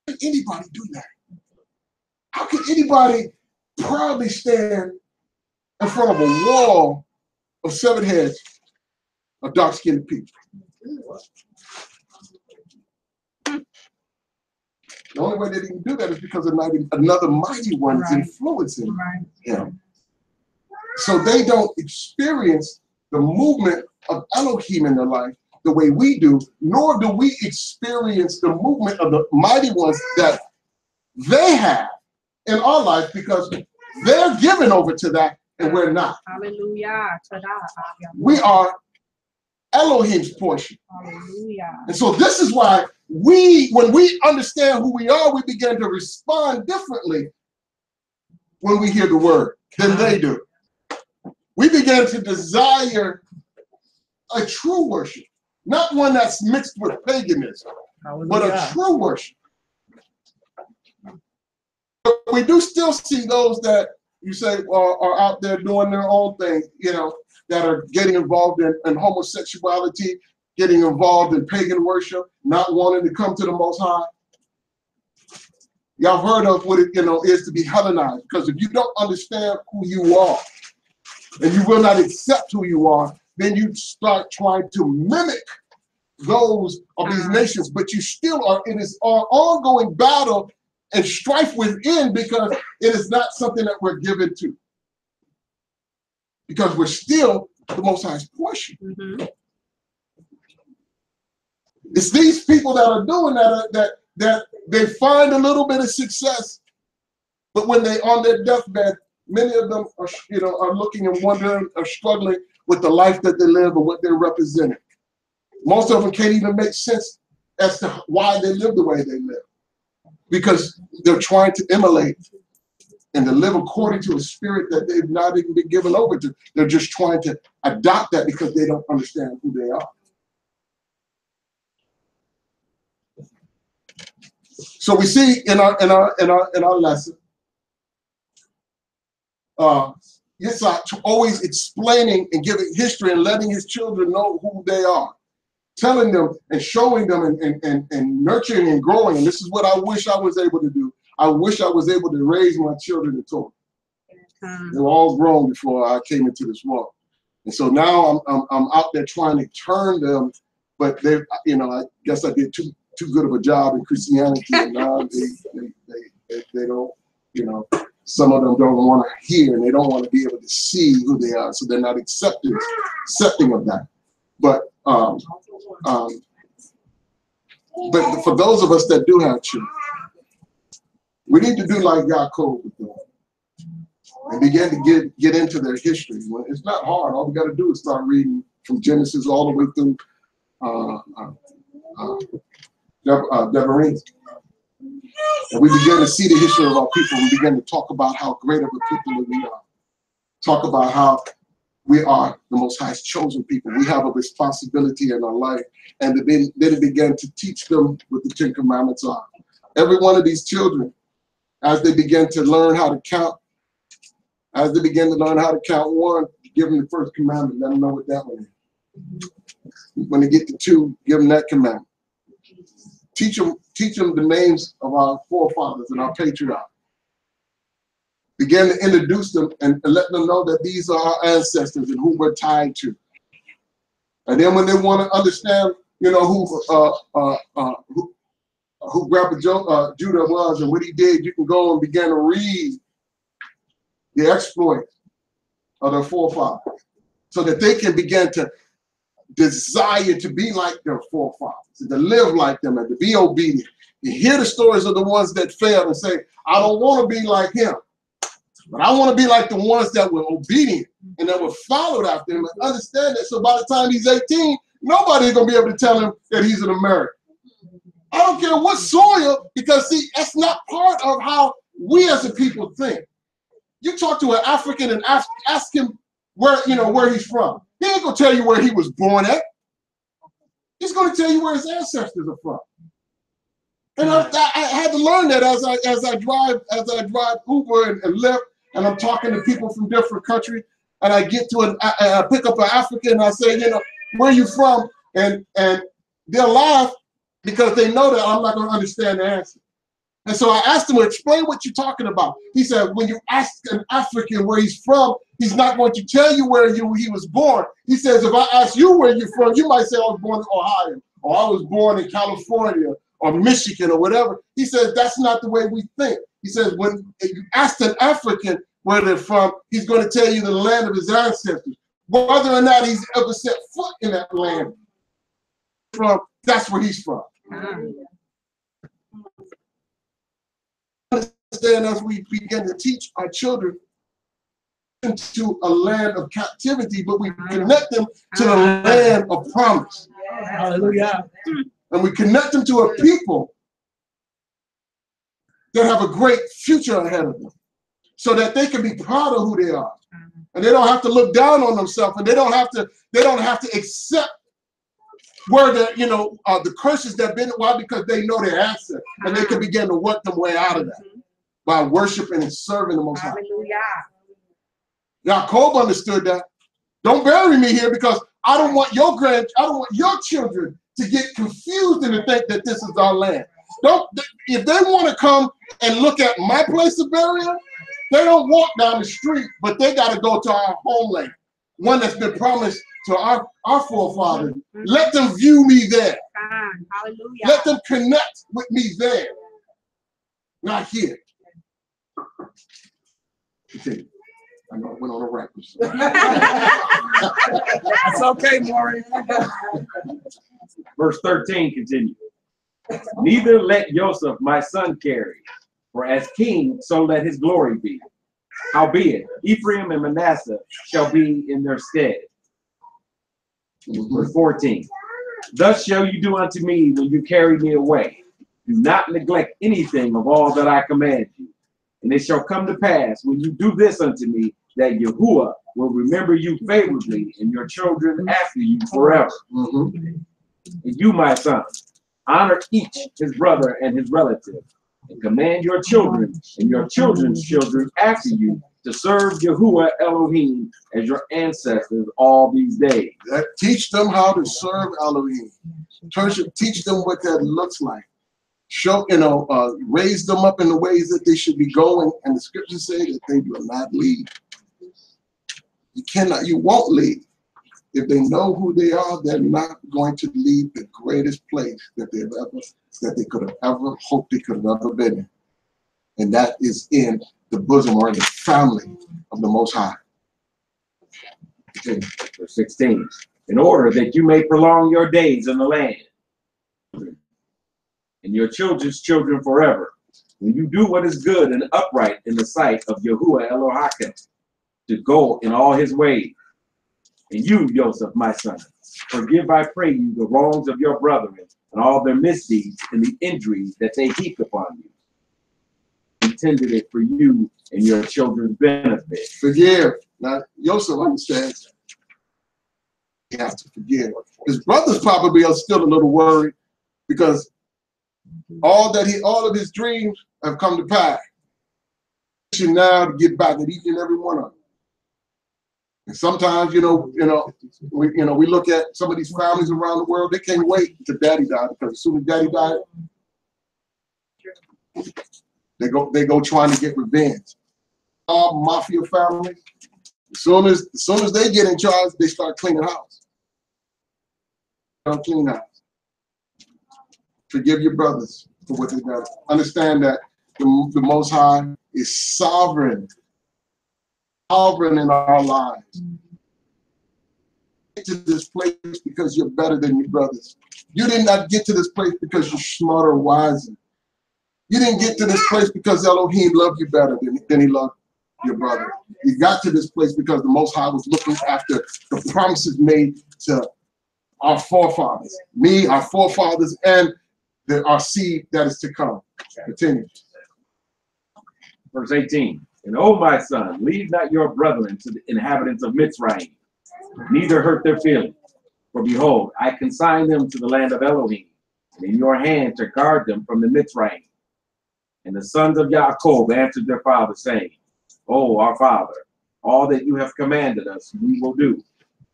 How can anybody do that? How can anybody proudly stand in front of a wall of 7 heads of dark-skinned people? The only way that he can do that is because another mighty one is influencing him. So they don't experience the movement of Elohim in their life the way we do, nor do we experience the movement of the mighty ones that they have in our life because they're given over to that and we're not. Hallelujah. We are Elohim's portion. Hallelujah. And so this is why when we understand who we are, we begin to respond differently when we hear the word than they do. We begin to desire a true worship, not one that's mixed with paganism, but a true worship. But we do still see those that you say are out there doing their own thing, that are getting involved in homosexuality, getting involved in pagan worship, not wanting to come to the Most High. Y'all heard of what it is to be Hellenized, because if you don't understand who you are and you will not accept who you are, then you start trying to mimic those of these nations, but you still are in this ongoing battle and strife within because it is not something that we're given to. Because we're still the Most High's portion. It's these people that are doing that they find a little bit of success, but when they on their deathbed, many of them are looking and wondering, are struggling with the life that they live and what they're representing. Most of them can't even make sense as to why they live the way they live, because they're trying to emulate and to live according to a spirit that they've not even been given over to. They're just trying to adopt that because they don't understand who they are. So we see in our lesson Yitzhak always explaining and giving history and letting his children know who they are, telling them and showing them and nurturing and growing. And this is what I wish I was able to do. I wish I was able to raise my children in Torah. They were all grown before I came into this world. And so now I'm out there trying to turn them, but they, you know, I guess I did too good of a job in Christianity, and now they don't, you know, some of them don't want to hear, and they don't want to be able to see who they are, so they're not accepting of that. But for those of us that do have children, we need to do like Yaakov with them and begin to get into their history. It's not hard. All we got to do is start reading from Genesis all the way through Bereshith. And we begin to see the history of our people. We begin to talk about how great of a people we are. Talk about how we are the Most High's chosen people. We have a responsibility in our life. And then it began to teach them what the 10 Commandments are. Every one of these children, as they begin to learn how to count, one, give them the first commandment, let them know what that one is. When they get to 2, give them that commandment. Teach them the names of our forefathers and our patriarchs. Begin to introduce them and let them know that these are our ancestors and who we're tied to. And then when they want to understand, you know, who Grandpa Judah was and what he did, you can go and begin to read the exploits of their forefathers so that they can begin to desire to be like their forefathers, and to live like them, and to be obedient. You hear the stories of the ones that failed and say, I don't want to be like him, but I want to be like the ones that were obedient and that were followed after him, and understand that. So by the time he's 18, nobody's going to be able to tell him that he's an American. I don't care what soil, because see, that's not part of how we as a people think. You talk to an African and ask him where he's from. He ain't gonna tell you where he was born at. He's gonna tell you where his ancestors are from. And I had to learn that as I drive Uber and Lyft, and I'm talking to people from different countries, and I get to I pick up an African and I say, you know, where are you from? And they'll laugh because they know that I'm not gonna understand the answer. And so I asked him, explain what you're talking about. He said, when you ask an African where he's from, he's not going to tell you where he was born. He says, if I ask you where you're from, you might say I was born in Ohio, or I was born in California, or Michigan, or whatever. He says, that's not the way we think. He says, when you ask an African where they're from, he's going to tell you the land of his ancestors. Whether or not he's ever set foot in that land, that's where he's from. Understand, as we begin to teach our children into a land of captivity, but we connect them to the land of promise. Hallelujah. And we connect them to a people that have a great future ahead of them, so that they can be proud of who they are, and they don't have to look down on themselves, and they don't have to accept where the curses that been. Why? Because they know their answer, and they can begin to work their way out of that by worshiping and serving the Most High. Yaakov understood that. Don't bury me here, because I don't want your children to get confused and to think that this is our land. If they want to come and look at my place of burial, they don't walk down the street, but they got to go to our homeland, one that's been promised to our forefathers. Let them view me there. Hallelujah. Let them connect with me there, not here. Continue. I know I went on a rant. That's okay, Maury. Verse 13 continues. Neither let Joseph my son carry, for as king, so let his glory be. Howbeit, Ephraim and Manasseh shall be in their stead. Verse 14. Thus shall you do unto me when you carry me away. Do not neglect anything of all that I command you. And it shall come to pass, when you do this unto me, that Yahuwah will remember you favorably, and your children after you forever. And you, my son, honor each his brother and his relative, and command your children and your children's children after you to serve Yahuwah Elohim as your ancestors all these days. Teach them how to serve Elohim. Teach them what that looks like. Show, raise them up in the ways that they should be going. And the scriptures say that they will not leave. You won't leave. If they know who they are, they're not going to leave the greatest place that they could have ever hoped they could have ever been in. And that is in the bosom or in the family of the Most High. Okay, verse 16. In order that you may prolong your days in the land, and your children's children forever, when you do what is good and upright in the sight of Yahuwah Elohim, to go in all his ways. And you, Joseph, my son, forgive, I pray you, the wrongs of your brethren and all their misdeeds and the injuries that they heaped upon you. Intended it for you and your children's benefit. Forgive. Now, Joseph understands that. You have to forgive. His brothers probably are still a little worried because all of his dreams have come to pass. Now to get back at each and every one of them. And sometimes, we look at some of these families around the world. They can't wait until Daddy died, because as soon as Daddy died, they go trying to get revenge. All mafia families, as soon as they get in charge, they start cleaning house. Don't clean house. Forgive your brothers for what they've done. Understand that the Most High is sovereign in our lives. Get to this place because you're better than your brothers. You did not get to this place because you're smarter or wiser. You didn't get to this place because Elohim loved you better than he loved your brother. You got to this place because the Most High was looking after the promises made to our forefathers, our forefathers, and our seed that is to come. Continue. Verse 18. And O my son, leave not your brethren to the inhabitants of Mitzrayim, neither hurt their feelings. For behold, I consign them to the land of Elohim, and in your hand to guard them from the Mitzrayim. And the sons of Yaakov answered their father, saying, O our father, all that you have commanded us, we will do.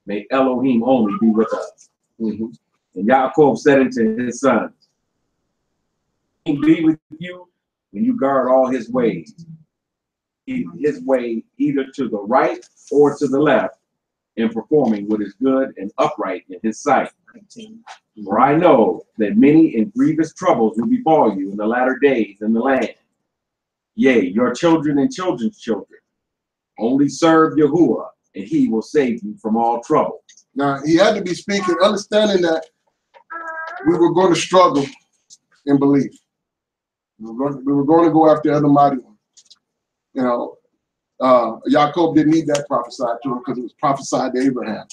May Elohim only be with us. And Yaakov said unto his sons, He be with you when you guard all his ways. His way either to the right or to the left, in performing what is good and upright in his sight. For I know that many and grievous troubles will befall you in the latter days in the land. Yea, your children and children's children. Only serve Yahuwah, and he will save you from all trouble. Now, he had to be speaking, understanding that we were going to struggle in belief. We were going to go after other mighty ones. Yaakov didn't need that prophesied to him, because it was prophesied to Abraham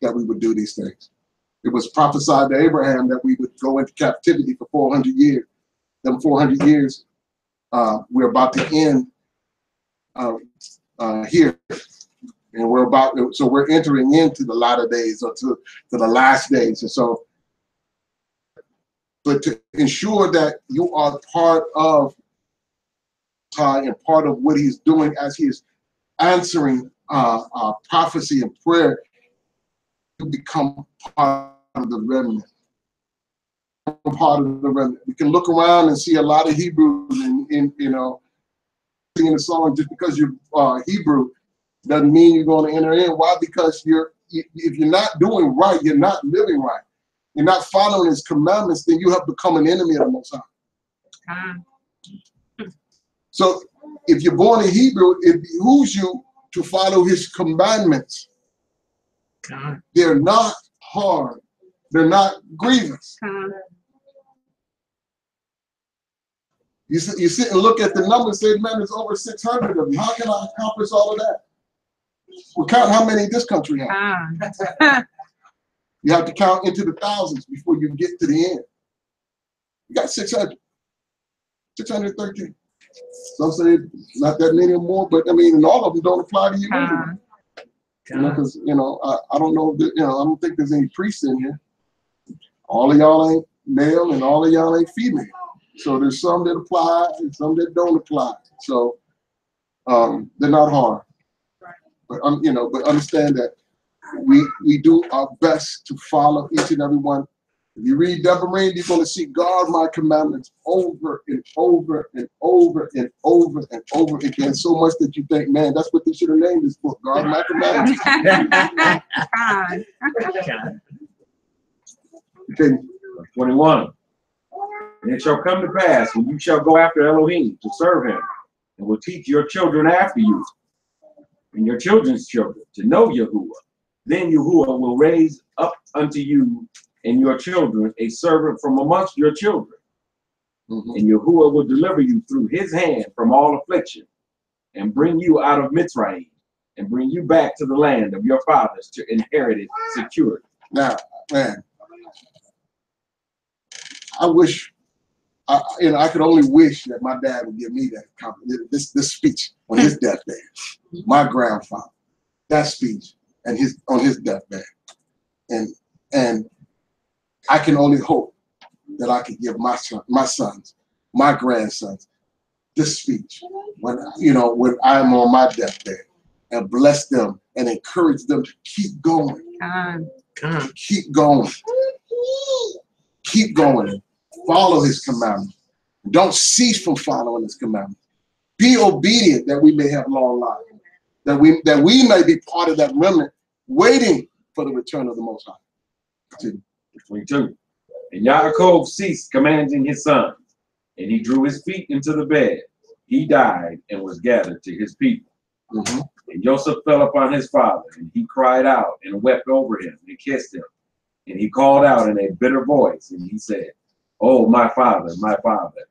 that we would do these things. It was prophesied to Abraham that we would go into captivity for 400 years. Them 400 years, we're about to end here. And we're entering into the latter days, or to the last days. And so, but to ensure that you are part of and part of what he's doing as he is answering prophecy and prayer, you become part of the remnant. Part of the remnant. We can look around and see a lot of Hebrews in singing a song. Just because you're Hebrew doesn't mean you're going to enter in. Why? Because if you're not doing right, you're not living right. You're not following his commandments, then you have become an enemy of the Most High. So if you're born a Hebrew, it behooves you to follow his commandments. They're not hard. They're not grievous. You sit and look at the numbers and say, man, there's over 600 of them. How can I accomplish all of that? Well, count how many this country has. You have to count into the thousands before you get to the end. You got 600. 613. Some say not that many or more, but I mean, and all of them don't apply to you anyway. Because I don't know that, I don't think there's any priests in here. All of y'all ain't male and all of y'all ain't female. So there's some that apply and some that don't apply. So They're not hard, but but understand that we do our best to follow each and every one. If you read Bereshith, you're going to see guard my commandments over and over and over and over and over again, so much that you think, man, that's what they should have named this book, Guard My Commandments. Okay. 21. And it shall come to pass when you shall go after Elohim to serve him, and will teach your children after you, and your children's children to know Yahuwah. Then Yahuwah will raise up unto you and your children a servant from amongst your children. And Yahuwah will deliver you through his hand from all affliction, and bring you out of Mitzrayim, and bring you back to the land of your fathers to inherit it secure. Now, man, I wish, I could only wish that my dad would give me that compliment, this speech on his deathbed. My grandfather, that speech, and on his deathbed, and I can only hope that I could give my sons, my grandsons, this speech when I'm on my deathbed, and bless them and encourage them to keep going, keep going, keep going, and follow his commandments. Don't cease from following his commandments. Be obedient that we may have long life, that we may be part of that remnant waiting for the return of the Most High. 22. And Yaakov ceased commanding his sons, and he drew his feet into the bed. He died and was gathered to his people. And Joseph fell upon his father, and he cried out and wept over him and kissed him. And he called out in a bitter voice, and he said, "Oh, my father, my father."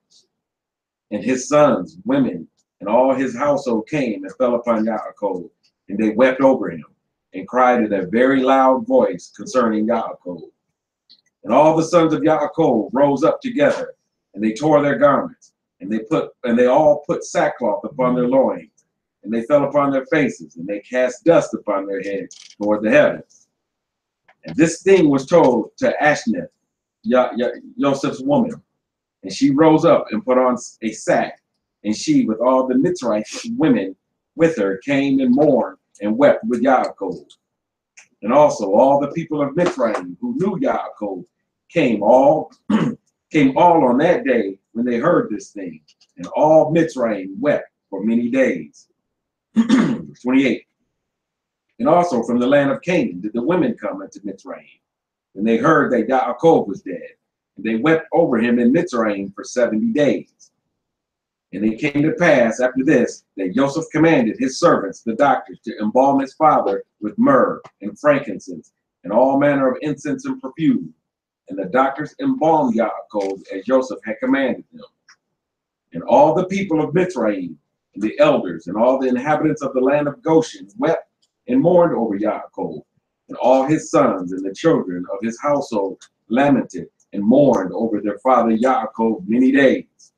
And his sons, women, and all his household came and fell upon Yaakov, and they wept over him, and cried in a very loud voice concerning Yaakov. And all the sons of Yaakov rose up together, and they tore their garments, and they all put sackcloth upon their loins, and they fell upon their faces, and they cast dust upon their heads toward the heavens. And this thing was told to Ashneth, Joseph's woman, and she rose up and put on a sack, and she, with all the Mitzrayim women with her, came and mourned and wept with Yaakov. And also all the people of Mitzrayim who knew Yaakov came all on that day when they heard this thing, and all Mitzrayim wept for many days. 28. And also from the land of Canaan did the women come unto Mitzrayim, when they heard that Yaakov was dead, and they wept over him in Mitzrayim for 70 days. And it came to pass after this that Joseph commanded his servants, the doctors, to embalm his father with myrrh and frankincense and all manner of incense and perfume. And the doctors embalmed Yaakov as Joseph had commanded them. And all the people of Mitzrayim, and the elders, and all the inhabitants of the land of Goshen wept and mourned over Yaakov. And all his sons and the children of his household lamented and mourned over their father Yaakov many days.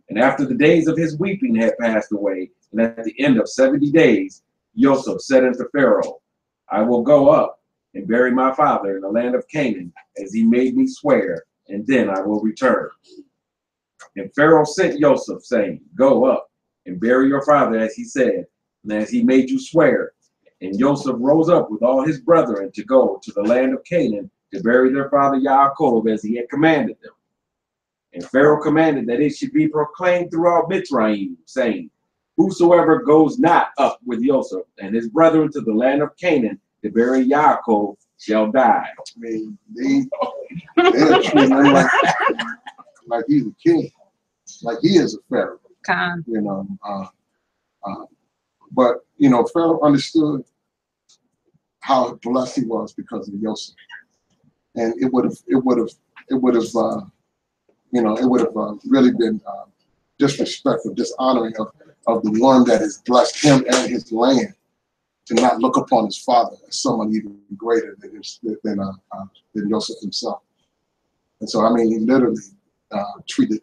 And after the days of his weeping had passed away, and at the end of 70 days, Joseph said unto Pharaoh, I will go up and bury my father in the land of Canaan, as he made me swear, and then I will return. And Pharaoh sent Joseph, saying, Go up and bury your father as he said, and as he made you swear. And Joseph rose up with all his brethren to go to the land of Canaan to bury their father Yaakov as he had commanded them. And Pharaoh commanded that it should be proclaimed throughout Mitzrayim, saying, Whosoever goes not up with Joseph and his brethren to the land of Canaan to bury Yaakov shall die. I mean, they're treating him like he's a king, like he is a pharaoh. But Pharaoh understood how blessed he was because of Joseph, and it would have really been disrespectful, dishonoring of the one that has blessed him and his land, to not look upon his father as someone even greater than Joseph himself. And so, I mean, he literally treated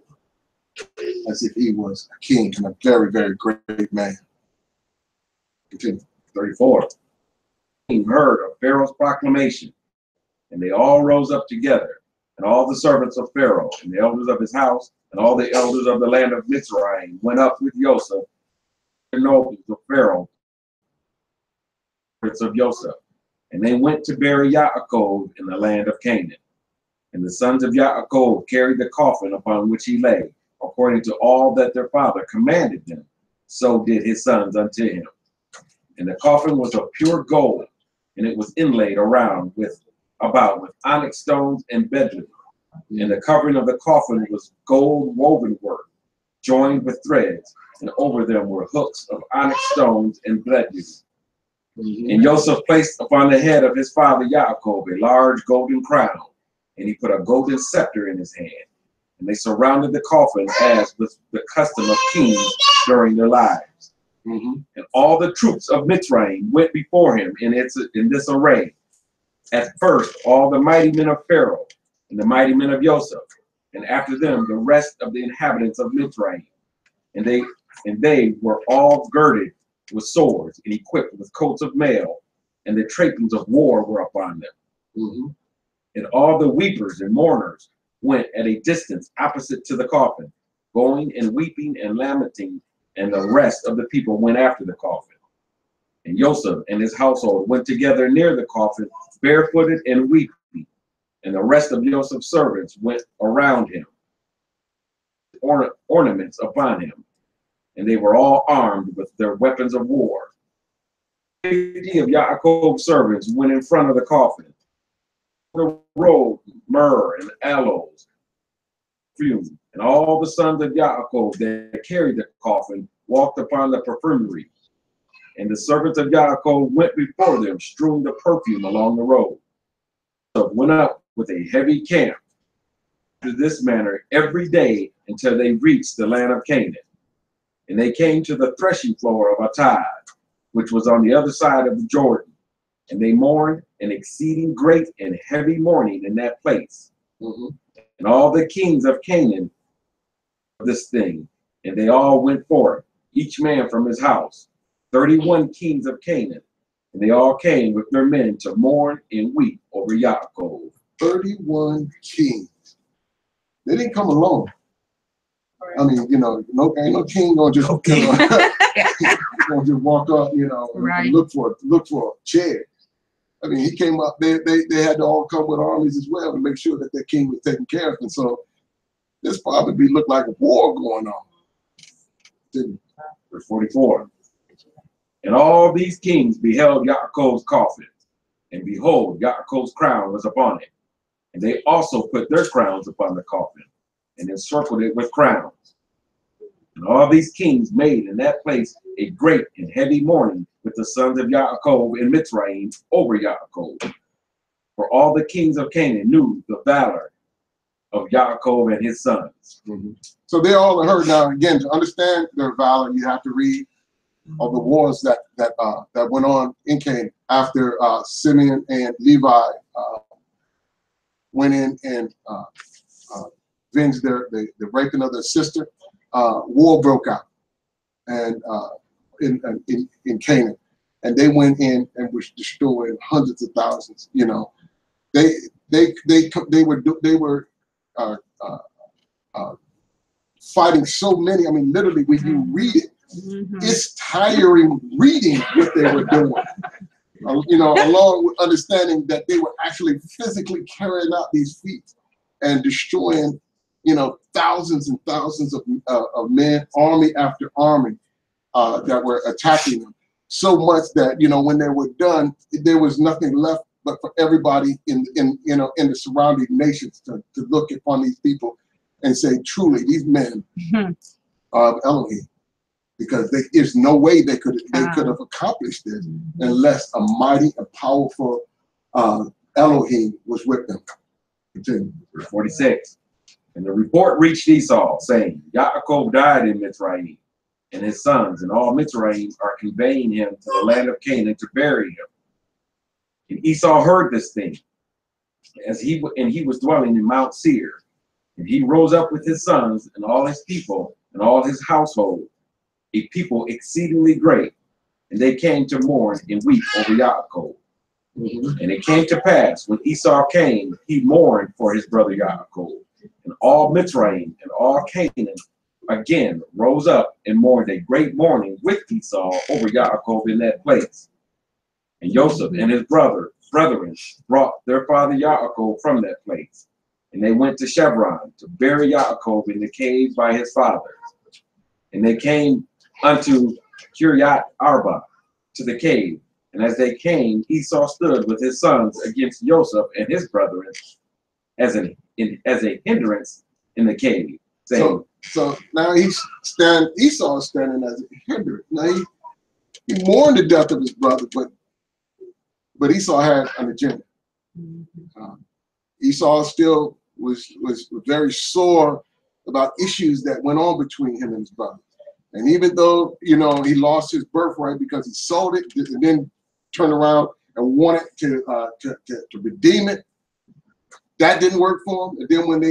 as if he was a king and a very, very great man. Continue. 34. He heard of Pharaoh's proclamation, and they all rose up together, and all the servants of Pharaoh, and the elders of his house, and all the elders of the land of Mitzrayim went up with Joseph the nobles of Pharaoh, prince of Yosef, and they went to bury Yaakov in the land of Canaan. And the sons of Yaakov carried the coffin upon which he lay, according to all that their father commanded them. So did his sons unto him. And the coffin was of pure gold, and it was inlaid about with onyx stones and beryl. And the covering of the coffin was gold woven work, joined with threads, and over them were hooks of onyx stones and beryl. And Joseph placed upon the head of his father Yaakov a large golden crown, and he put a golden scepter in his hand. And they surrounded the coffin as was the custom of kings during their lives. And all the troops of Mitzrayim went before him in this array. At first, all the mighty men of Pharaoh and the mighty men of Joseph, and after them the rest of the inhabitants of Mitzrayim. And they were all girded with swords and equipped with coats of mail, and the trappings of war were upon them. And all the weepers and mourners went at a distance opposite to the coffin, going and weeping and lamenting, and the rest of the people went after the coffin. And Joseph and his household went together near the coffin, barefooted and weeping, and the rest of Joseph's servants went around him, ornaments upon him, and they were all armed with their weapons of war. 50 of Yaakov's servants went in front of the coffin. The robe, myrrh, and aloes, perfume, and all the sons of Yaakov that carried the coffin walked upon the perfumery. And the servants of Yaakov went before them, strewing the perfume along the road. So went up with a heavy camp after this manner every day until they reached the land of Canaan. And they came to the threshing floor of Atad, which was on the other side of the Jordan. And they mourned an exceeding great and heavy mourning in that place. And all the kings of Canaan of this thing, and they all went forth, each man from his house, 31 kings of Canaan, and they all came with their men to mourn and weep over Yaakov. 31 kings. They didn't come alone. I mean, you know, ain't no king gonna just, gonna just walk up, you know, and look for a chair. I mean, he came up. They had to all come with armies as well to make sure that their king was taken care of. And so this probably looked like a war going on. Verse 44. And all these kings beheld Yaakov's coffin, and behold, Yaakov's crown was upon it. And they also put their crowns upon the coffin, and encircled it with crowns. And all these kings made in that place a great and heavy mourning with the sons of Yaakov in Mitzrayim over Yaakov. For all the kings of Canaan knew the valor of Yaakov and his sons. So they all heard. Now again, to understand their valor, you have to read of the wars that went on in Canaan after Simeon and Levi went in and avenged the raping of their sister. War broke out and in Canaan, and they went in and was destroying hundreds of thousands. You know, they were fighting so many. I mean, literally, when you read it, it's tiring reading what they were doing. You know, along with understanding that they were actually physically carrying out these feats and destroying, you know, thousands and thousands of men, army after army, that were attacking them. So much that, you know, when they were done, there was nothing left but for everybody in the surrounding nations to look upon these people and say, truly, these men are of Elohim, because there's no way they could have accomplished this unless a mighty and powerful Elohim was with them. Continue. Verse 46. And the report reached Esau, saying, Yaakov died in Mitzrayim, and his sons and all Mitzrayim are conveying him to the land of Canaan to bury him. And Esau heard this thing, he was dwelling in Mount Seir. And he rose up with his sons and all his people and all his household, a people exceedingly great. And they came to mourn and weep over Yaakov. And it came to pass, when Esau came, he mourned for his brother Yaakov. And all Mitzrayim and all Canaan again rose up and mourned a great mourning with Esau over Yaakov in that place. And Joseph and his brethren brought their father Yaakov from that place. And they went to Chevron to bury Yaakov in the cave by his fathers. And they came unto Kiryat Arba to the cave. And as they came, Esau stood with his sons against Joseph and his brethren as a hindrance in the cave, saying, So now Esau is standing as a hindrance. Now he mourned the death of his brother, but Esau had an agenda. Esau still was very sore about issues that went on between him and his brother. And even though, he lost his birthright because he sold it and then turned around and wanted to redeem it, that didn't work for him. And then when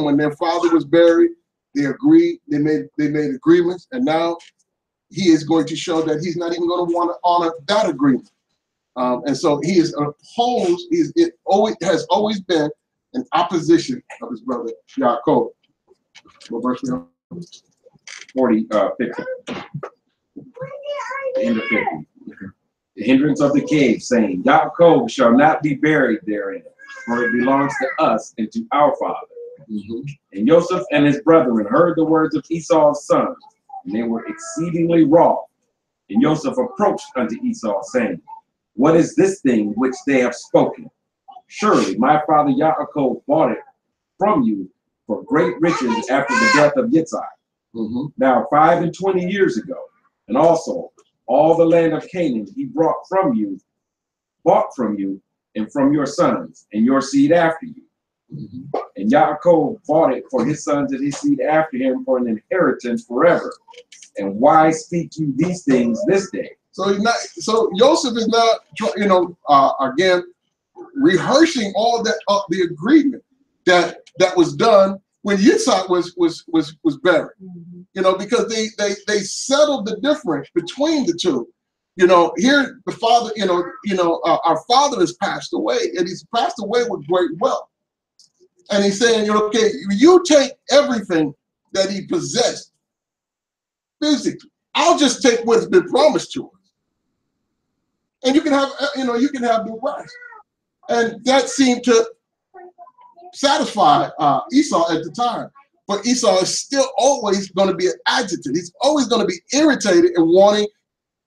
when their father was buried, they agreed. They made agreements, and now he is going to show that he's not even going to want to honor that agreement. And so he is opposed. Has always been in opposition of his brother Yaakov. What verse we on? 50. The end of 50. The hindrance of the cave, saying, Yaakov shall not be buried therein, for it belongs to us and to our father. And Joseph and his brethren heard the words of Esau's sons, and they were exceedingly wroth. And Joseph approached unto Esau, saying, what is this thing which they have spoken? Surely my father Yaakov bought it from you for great riches after the death of Yitzhak. Now 25 years ago, and also all the land of Canaan he bought from you, and from your sons, and your seed after you. And Yaakov bought it for his sons and his seed after him for an inheritance forever. And why speak you these things this day? So Joseph is not, again, rehearsing all that the agreement that was done when Yitzhak was buried. Because they settled the difference between the two. Here the father, our father has passed away, and he's passed away with great wealth. And he's saying, okay, you take everything that he possessed physically. I'll just take what's been promised to us. And you can have, the rest. And that seemed to satisfy Esau at the time. But Esau is still always going to be agitated. He's always going to be irritated and wanting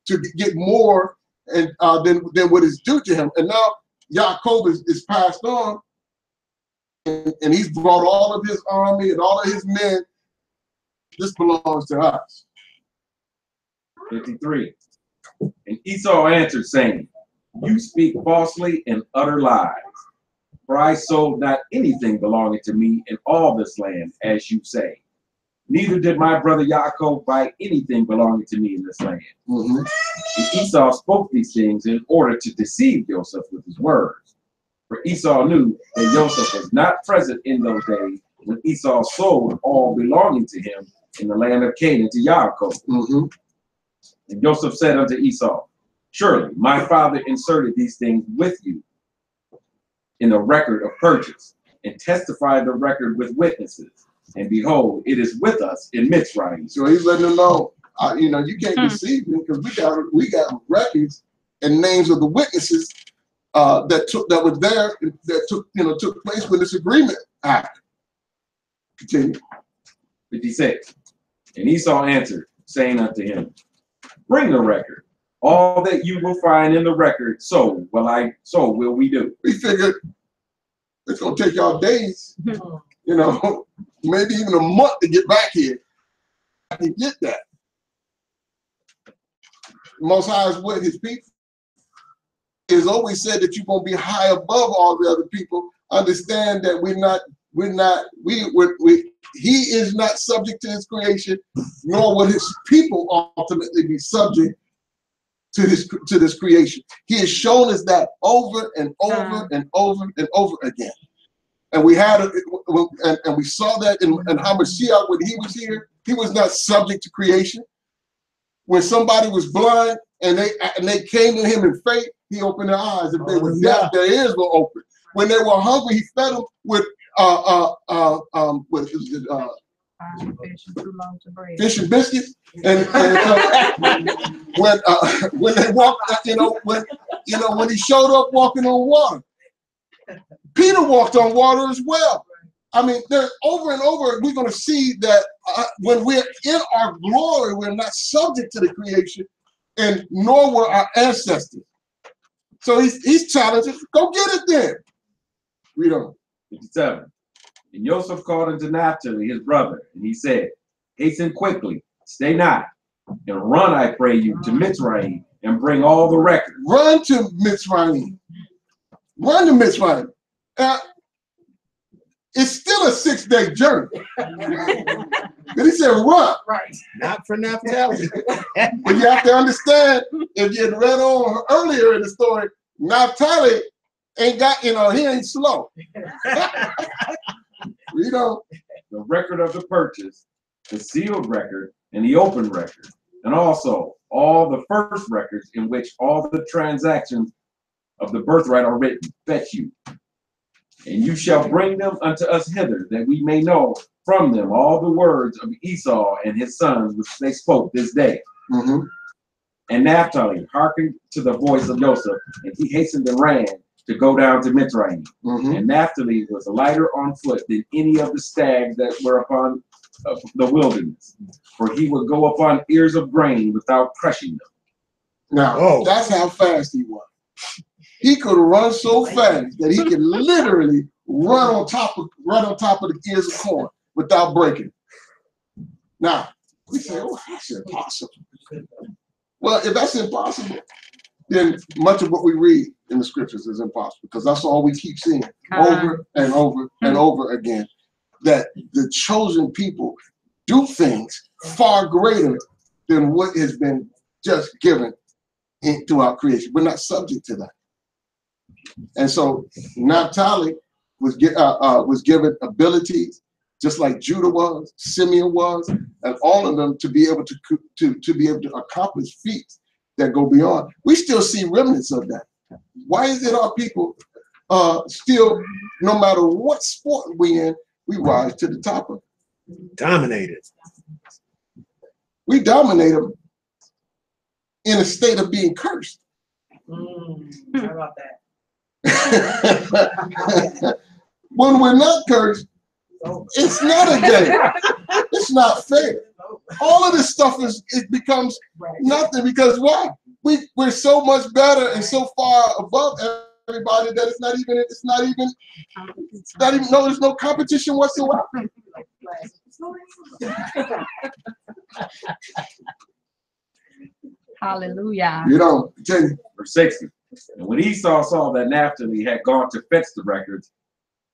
to get more and than what is due to him. And now Yaakov is passed on, and he's brought all of his army and all of his men. This belongs to us. 53. And Esau answered, saying, you speak falsely and utter lies. For I sold not anything belonging to me in all this land, as you say. Neither did my brother Yaakov buy anything belonging to me in this land. And Esau spoke these things in order to deceive Joseph with his words. For Esau knew that Joseph was not present in those days when Esau sold all belonging to him in the land of Canaan to Yaakov. And Joseph said unto Esau, surely my father inserted these things with you in the record of purchase, and testified the record with witnesses. And behold, it is with us in Mitzrayim. So he's letting them know, you can't deceive me, because we got records and names of the witnesses that were there that took place when this agreement happened. Continue. 56. And Esau answered, saying unto him, bring the record. All that you will find in the record, so will we do. We figured it's gonna take y'all days, maybe even a month to get back here. I can get that. The Most High is with his people. He has always said that you're gonna be high above all the other people. Understand that he is not subject to his creation, nor will his people ultimately be subject to this creation. He has shown us that over and over and over and over again. And we had and we saw that in Hamashiach when he was here. He was not subject to creation. When somebody was blind and they came to him in faith, he opened their eyes. If they were deaf, their ears were open. When they were hungry, he fed them with Fish and 2 loaves of bread. fish and biscuits, and so when they walked, when he showed up walking on water, Peter walked on water as well. I mean, there's over and over, we're going to see that when we're in our glory, we're not subject to the creation, and nor were our ancestors. So he's challenging, go get it then. Read on. 57. And Joseph called unto Naphtali his brother, and he said, hasten quickly, stay not, and run, I pray you, to Mitzrayim, and bring all the record. Run to Mitzrayim. Run to Mitzrayim. It's still a 6-day journey. But he said run. Right. Not for Naphtali. But you have to understand, if you had read on earlier in the story, Naphtali ain't got, he ain't slow. Read on. The record of the purchase, the sealed record, and the open record, and also all the first records in which all the transactions of the birthright are written, fetch you. And you shall bring them unto us hither, that we may know from them all the words of Esau and his sons which they spoke this day. Mm-hmm. And Naphtali hearkened to the voice of Joseph, and he hastened and ran to go down to Mitzrayim. Mm-hmm. And Naphtali was lighter on foot than any of the stags that were upon the wilderness, for he would go upon ears of grain without crushing them. Now, that's how fast he was. He could run so fast that he could literally run on top of the ears of corn without breaking. Now, we say, oh, that's impossible. Well, if that's impossible, then much of what we read in the scriptures is impossible, because that's all we keep seeing over and over and over again, that the chosen people do things far greater than what has been just given throughout creation. We're not subject to that. And so Naphtali was given abilities, just like Judah was, Simeon was, and all of them to be able to accomplish feats that go beyond. We still see remnants of that. Why is it our people still, no matter what sport we in, we rise to the top of it? Dominated. We dominate them in a state of being cursed. How about that? When we're not cursed, it's not a game. It's not fair. All of this stuff it becomes nothing, because why? We're so much better and so far above everybody that there's no competition whatsoever. Hallelujah. Continue. Verse 60. And when Esau saw that Naphtali had gone to fetch the records,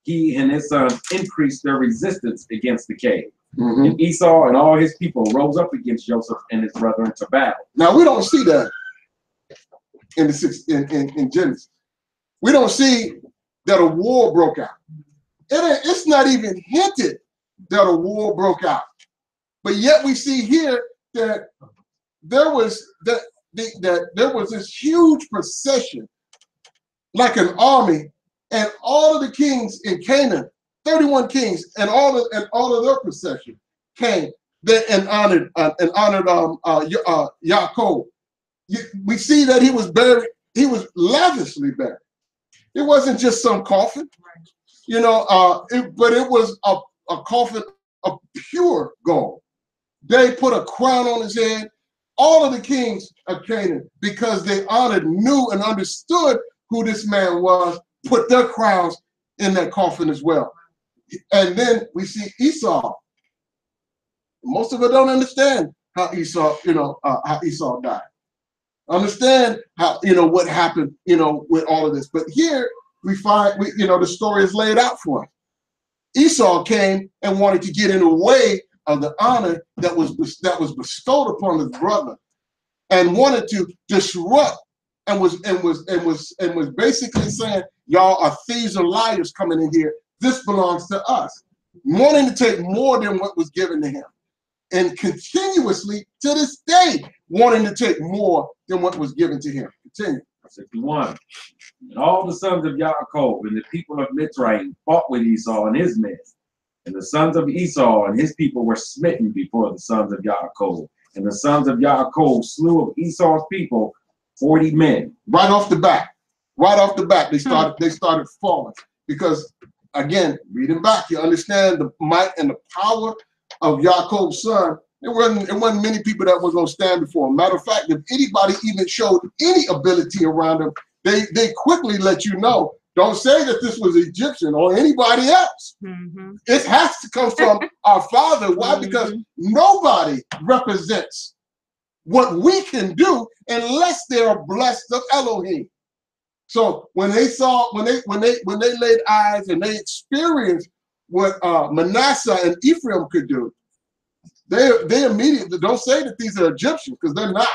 he and his sons increased their resistance against the cave. Mm-hmm. And Esau and all his people rose up against Joseph and his brethren to battle. Now we don't see that in Genesis. We don't see that a war broke out. It's not even hinted that a war broke out. But yet we see here that there was this huge procession, like an army, and all of the kings in Canaan, 31 kings, and all of their procession came there and honored Yaakov. We see that he was buried. He was lavishly buried. It wasn't just some coffin, but it was a coffin of pure gold. They put a crown on his head. All of the kings of Canaan, because they honored, knew, and understood who this man was, put their crowns in that coffin as well. And then we see Esau. Most of us don't understand how Esau died. Understand how, what happened, with all of this. But here we find, the story is laid out for us. Esau came and wanted to get in the way of the honor that was bestowed upon his brother, and wanted to disrupt, and was basically saying, y'all are thieves and liars coming in here. This belongs to us. Wanting to take more than what was given to him, and continuously to this day wanting to take more than what was given to him. Continue. 61. And all the sons of Yaakov and the people of Mitzrayim fought with Esau and his men. And the sons of Esau and his people were smitten before the sons of Yaakov. And the sons of Yaakov slew of Esau's people 40 men. Right off the bat, they started falling. Because again, reading back, you understand the might and the power of Yaakov's son. It wasn't many people that were going to stand before him. Matter of fact, if anybody even showed any ability around him, they quickly let you know. Don't say that this was Egyptian or anybody else. Mm-hmm. It has to come from our Father. Why? Because nobody represents what we can do unless they are blessed of Elohim. So when they laid eyes and they experienced what Manasseh and Ephraim could do, they immediately don't say that these are Egyptians, because they're not.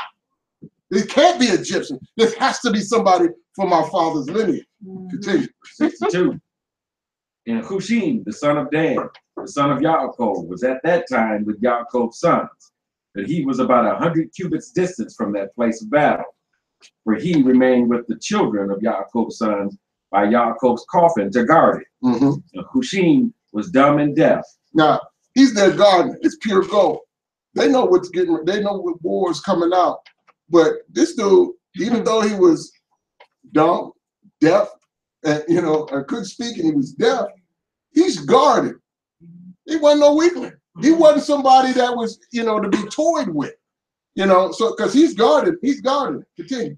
It can't be Egyptian. This has to be somebody from our father's lineage. Continue. 62. And Hushim, the son of Dan, the son of Yaakov, was at that time with Yaakov's sons, but he was about 100 cubits distance from that place of battle, where he remained with the children of Yaakov's sons by Yaakov's coffin to guard it. And Hushim was dumb and deaf. Now, he's their gardener. It's pure gold. They know what's getting. They know what war is coming out. But this dude, even though he was dumb, deaf, and couldn't speak, and he was deaf, he's guarded. He wasn't no weakling. He wasn't somebody that was, to be toyed with. So because he's guarded. He's guarded. Continue.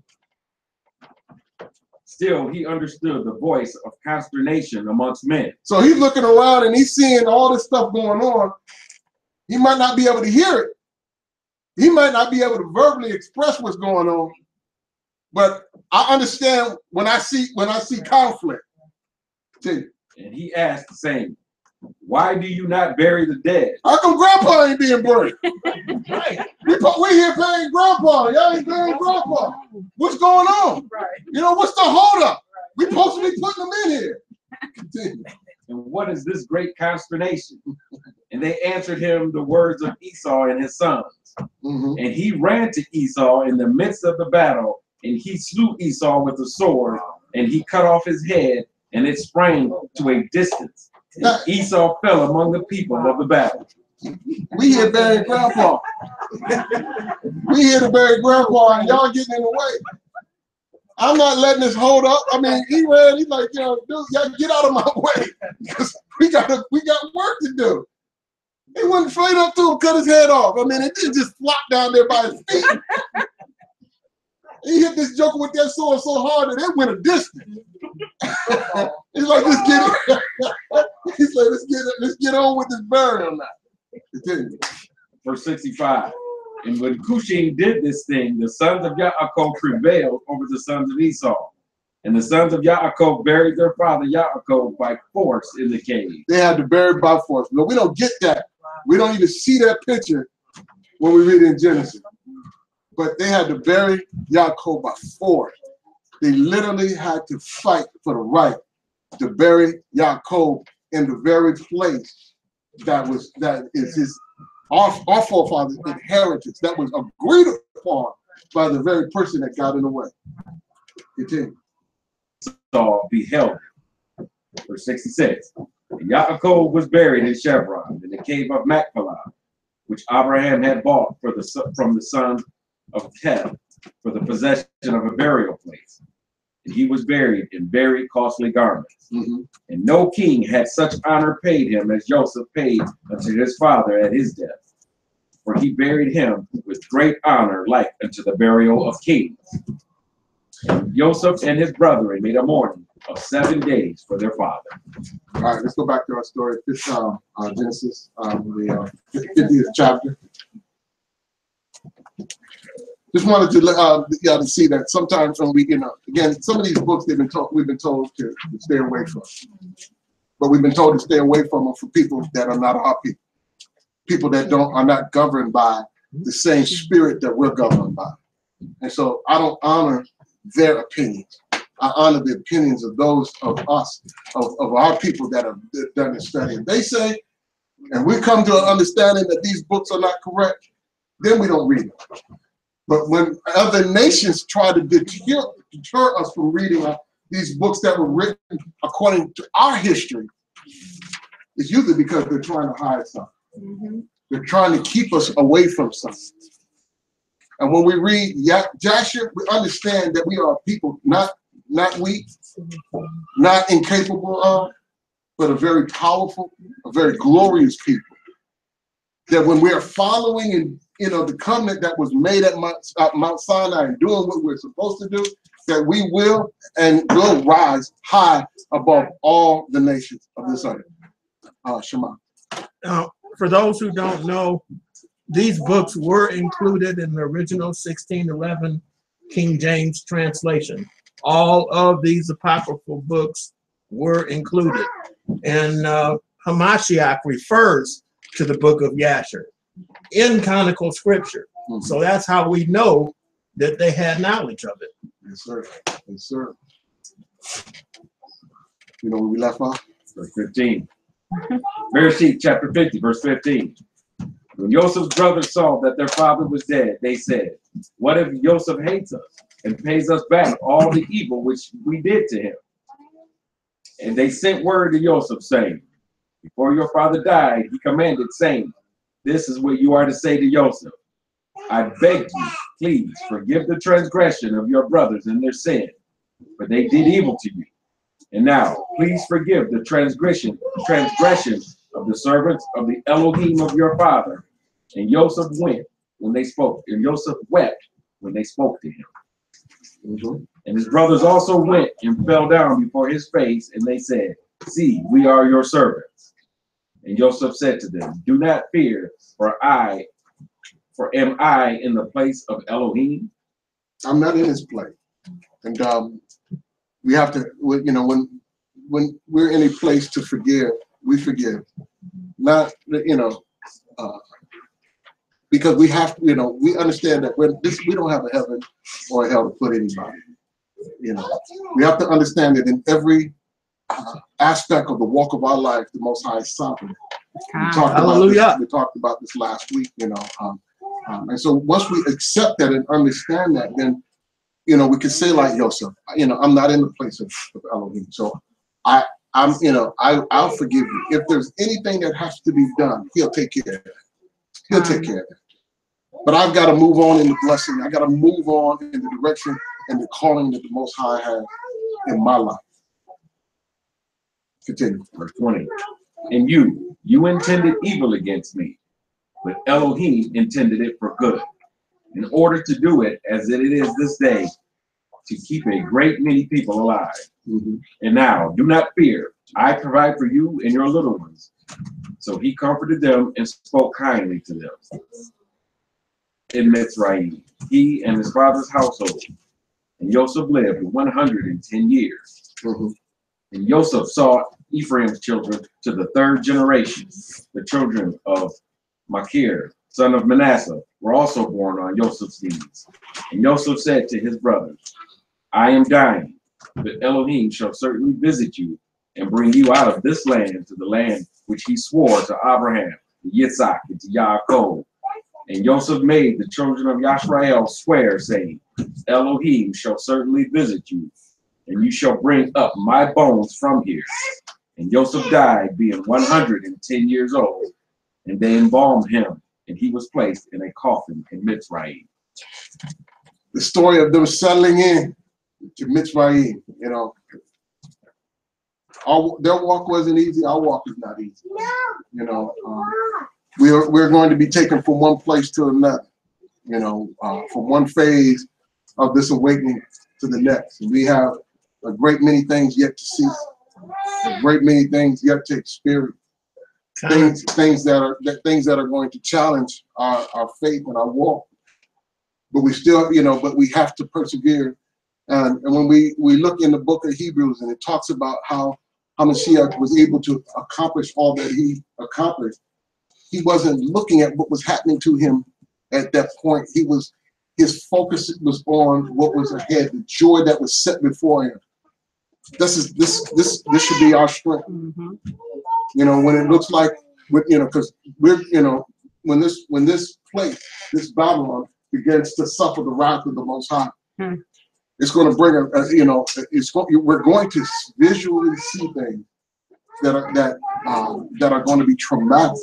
Still, he understood the voice of consternation amongst men. So he's looking around and he's seeing all this stuff going on. He might not be able to hear it. He might not be able to verbally express what's going on. But I understand when I see conflict. And he asked, saying, "Why do you not bury the dead?" How come Grandpa ain't being buried? Right. We here paying Grandpa. Y'all ain't burying Grandpa. What's going on? Right. What's the holdup? We supposed to be putting them in here. Continue. And what is this great consternation? And they answered him the words of Esau and his sons. And he ran to Esau in the midst of the battle, and he slew Esau with a sword, and he cut off his head, and it sprang to a distance. And Esau fell among the people of the battle. We here burying Grandpa. We here to bury Grandpa, and y'all getting in the way. I'm not letting this hold up. I mean, he ran. He's like, dude, y'all get out of my way, because we got work to do. He went straight up to him, cut his head off. I mean, it didn't just flop down there by his feet. He hit this joker with that sword so hard that it went a distance. He's like, let's get it. He's like, let's get on with this burial now. Continue. Verse 65. And when Hushim did this thing, the sons of Yaakov prevailed over the sons of Esau. And the sons of Yaakov buried their father Yaakov by force in the cave. They had to bury by force. No, we don't get that. We don't even see that picture when we read it in Genesis. But they had to bury Yaakov by force. They literally had to fight for the right to bury Yaakov in the very place that is his our forefathers' inheritance, that was agreed upon by the very person that got in the way. Continue. Esau beheld him. Verse 66. And Yaakov was buried in Chevron, in the cave of Machpelah, which Abraham had bought from the sons of Heth for the possession of a burial place. And he was buried in very costly garments. And no king had such honor paid him as Joseph paid unto his father at his death. For he buried him with great honor, like unto the burial of kings. And Joseph and his brethren made a mourning of 7 days for their father. All right, let's go back to our story. This Genesis, the 50th chapter. Just wanted to let y'all to see that sometimes when we, again, some of these books we've been told to stay away from, but we've been told to stay away from them for people that are not our people, people that are not governed by the same spirit that we're governed by. And so I don't honor their opinions. I honor the opinions of those of us, of our people that have done the study. If they say, and we come to an understanding that these books are not correct, then we don't read them. But when other nations try to deter us from reading these books that were written according to our history, it's usually because they're trying to hide something. Mm-hmm. They're trying to keep us away from something. And when we read Yasher, we understand that we are people not weak, not incapable of, but a very powerful, a very glorious people. That when we are following and the covenant that was made at Mount Sinai and doing what we're supposed to do, that we will rise high above all the nations of this earth. Shema. For those who don't know, these books were included in the original 1611 King James translation. All of these apocryphal books were included. And Hamashiach refers to the book of Yasher in canonical scripture. So that's how we know that they had knowledge of it. Yes, sir. Yes, sir. You know where we left off? Verse 15. Bereshith chapter 50, verse 15. When Joseph's brothers saw that their father was dead, they said, "What if Joseph hates us and pays us back all the evil which we did to him?" And they sent word to Joseph, saying, "Before your father died, he commanded, saying, this is what you are to say to Joseph. I beg you, please forgive the transgression of your brothers and their sin, for they did evil to you. And now, please forgive the transgression of the servants of the Elohim of your father." And Joseph went when they spoke, and Joseph wept when they spoke to him. And his brothers also went and fell down before his face, and they said, "See, we are your servants." And Joseph said to them, "Do not fear, for am I in the place of Elohim?" I'm not in his place. And we have to, when we're in a place to forgive, we forgive. Not, because we have to, we understand that we don't have a heaven or a hell to put anybody. We have to understand that in every aspect of the walk of our life, the Most High is sovereign. We talked about this last week, and so once we accept that and understand that, then we can say like Joseph, I'm not in the place of Elohim, so I'll forgive you. If there's anything that has to be done, he'll take care of that. He'll take care of that. But I've got to move on in the blessing. I got to move on in the direction and the calling that the Most High has in my life. Continue. Verse 20. And you intended evil against me, but Elohim intended it for good, in order to do it as it is this day, to keep a great many people alive. And now, do not fear. I provide for you and your little ones. So he comforted them and spoke kindly to them. In Mitzrayim, he and his father's household. And Joseph lived 110 years. And Joseph saw Ephraim's children to the third generation. The children of Machir, son of Manasseh, were also born on Joseph's knees. And Joseph said to his brothers, I am dying, but Elohim shall certainly visit you and bring you out of this land to the land which he swore to Abraham, to Yitzhak, and to Yaakov. And Joseph made the children of Yashrael swear, saying, Elohim shall certainly visit you, and you shall bring up my bones from here. And Joseph died, being 110 years old, and they embalmed him, and he was placed in a coffin in Mitzrayim. The story of them settling in to Mitzrayim, their walk wasn't easy. Our walk is not easy. We're going to be taken from one place to another, from one phase of this awakening to the next. And we have a great many things yet to see, a great many things yet to experience, things that are going to challenge our faith and our walk. But we still, but we have to persevere. And when we look in the book of Hebrews, and it talks about how Mashiach was able to accomplish all that he accomplished, he wasn't looking at what was happening to him at that point. His focus was on what was ahead, the joy that was set before him. This should be our strength. When it looks like, because when this place, this Babylon, begins to suffer the wrath of the Most High, it's going to bring we're going to visually see things that are going to be traumatic.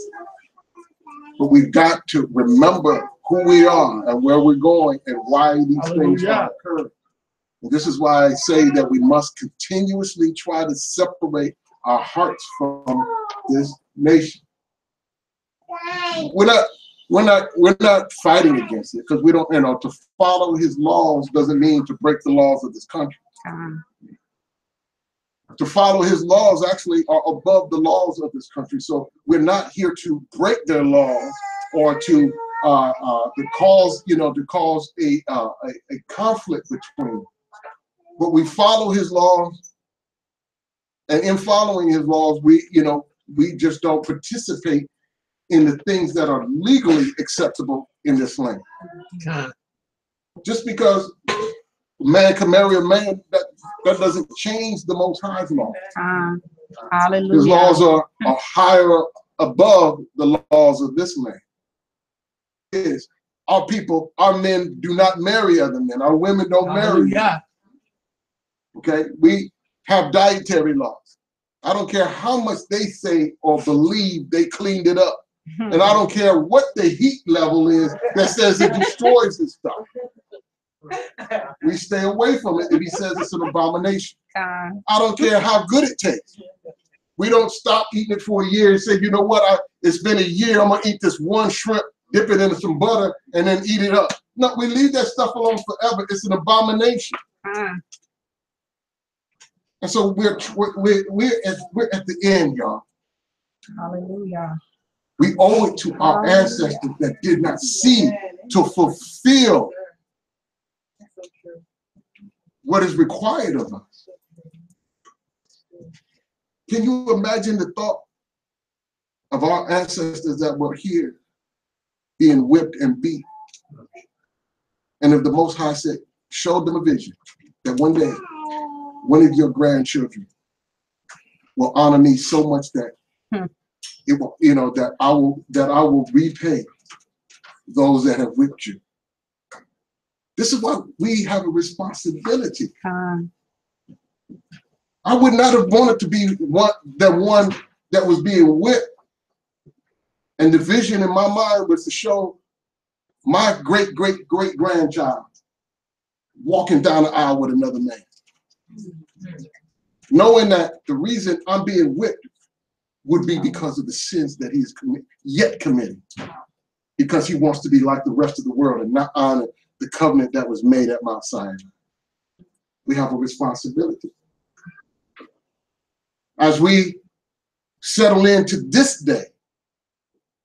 But we've got to remember who we are and where we're going and why these things are occurring. And this is why I say that we must continuously try to separate our hearts from this nation. We're not fighting against it, because we don't, to follow his laws doesn't mean to break the laws of this country. To follow his laws actually are above the laws of this country. So we're not here to break their laws or to cause a conflict between them. But we follow his laws, and in following his laws, we just don't participate in the things that are legally acceptable in this land. Just because a man can marry a man, that doesn't change the Most High's law. Hallelujah. His laws are higher above the laws of this land. Our men do not marry other men. Our women don't marry. Okay, we have dietary laws. I don't care how much they say or believe they cleaned it up. And I don't care what the heat level is that says it destroys this stuff. We stay away from it if he says it's an abomination. I don't care how good it tastes. We don't stop eating it for a year and say, you know what, it's been a year, I'm going to eat this one shrimp, dip it in some butter, and then eat it up. No, we leave that stuff alone forever. It's an abomination. And so we're at the end, y'all. Hallelujah. We owe it to our ancestors that did not see to fulfill what is required of us. Can you imagine the thought of our ancestors that were here being whipped and beat? And if the Most High said, showed them a vision that one day one of your grandchildren will honor me so much that it will, that I will repay those that have whipped you. This is why we have a responsibility. I would not have wanted to be one that was being whipped. And the vision in my mind was to show my great-great-great-grandchild walking down the aisle with another man. Knowing that the reason I'm being whipped would be because of the sins that he is yet committing. Because he wants to be like the rest of the world and not honor the covenant that was made at Mount Sinai. We have a responsibility. As we settle into this day,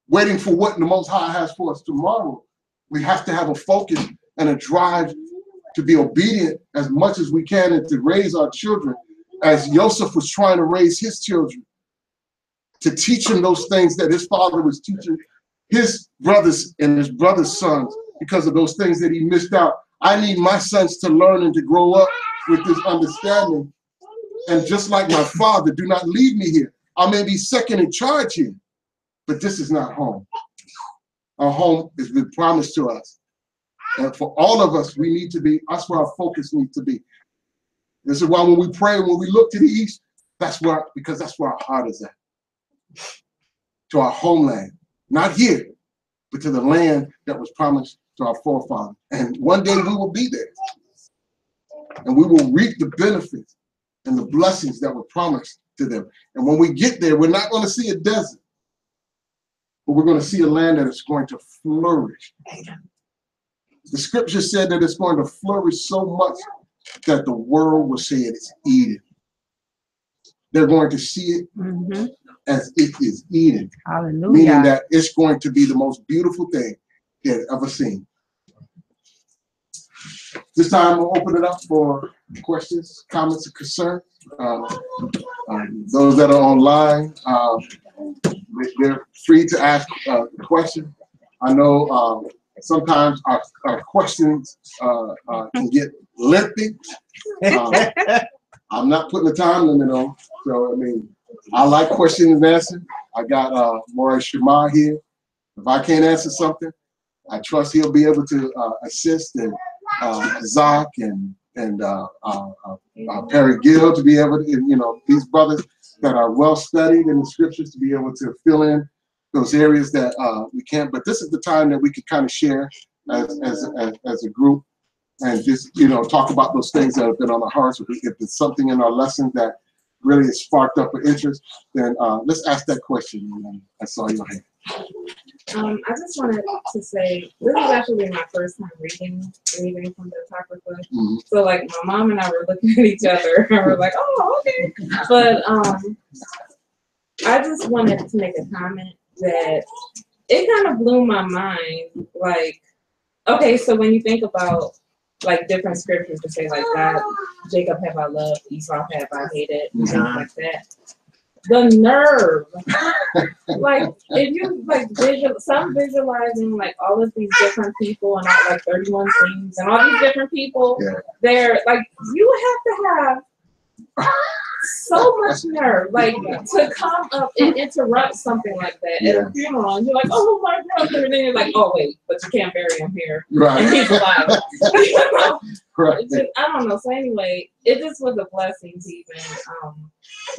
waiting for what the Most High has for us tomorrow, we have to have a focus and a drive to be obedient as much as we can and to raise our children as Joseph was trying to raise his children, to teach them those things that his father was teaching his brothers and his brothers' sons because of those things that he missed out. I need my sons to learn and to grow up with this understanding. And just like my father, do not leave me here. I may be second in charge here, but this is not home. Our home has been promised to us. And for all of us, we need to be, that's where our focus needs to be. This is why when we pray, when we look to the east, because that's where our heart is at. To our homeland, not here, but to the land that was promised to our forefathers. And one day we will be there. And we will reap the benefits and the blessings that were promised to them. And when we get there, we're not going to see a desert, but we're going to see a land that is going to flourish. The scripture said that it's going to flourish so much that the world will say it is Eden. They're going to see it as it is Eden. Hallelujah. Meaning that it's going to be the most beautiful thing they had ever seen. This time we'll open it up for questions, comments, and concerns. Those that are online, they're free to ask questions. I know sometimes our questions can get lengthy. I'm not putting a time limit on, so I mean, I like questions and answers. I got Morris Shema here. If I can't answer something, I trust he'll be able to assist, and Zach and Perry Gill to be able to, these brothers that are well studied in the scriptures to be able to fill in those areas that we can't. But this is the time that we could kind of share as a group and just, talk about those things that have been on our hearts. If there's something in our lesson that really has sparked up an interest, then let's ask that question. I saw your hand. I just wanted to say this is actually my first time reading anything from the Apocrypha. Mm-hmm. So like my mom and I were looking at each other and we're like, oh, okay. But I just wanted to make a comment that it kind of blew my mind. Like, okay, so when you think about like different scriptures to say like God, Jacob have I loved, Esau have I hated, and things like that. The nerve, like if you like visualizing like all of these different people and all like 31 things and all these different people, they're like you have to have so much nerve, like to come up and interrupt something like that at a funeral, and you're like, oh my brother, and then you're like, oh wait, but you can't bury him here, right? And he's alive. Right. I don't know. So anyway, it just was a blessing to even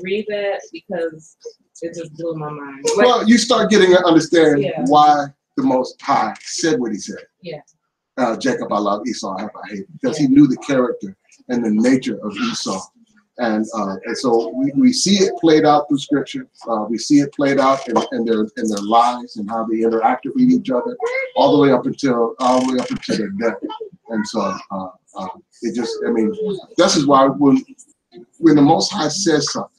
read that because it just blew my mind. Like, Well, you start getting an understanding why the Most High said what he said. Yeah. Jacob I love, Esau have I hate, because he knew the character and the nature of Esau. And so we see it played out through scripture. We see it played out in their lives and how they interacted with each other, all the way up until their death. And so it just, this is why when the Most High says something,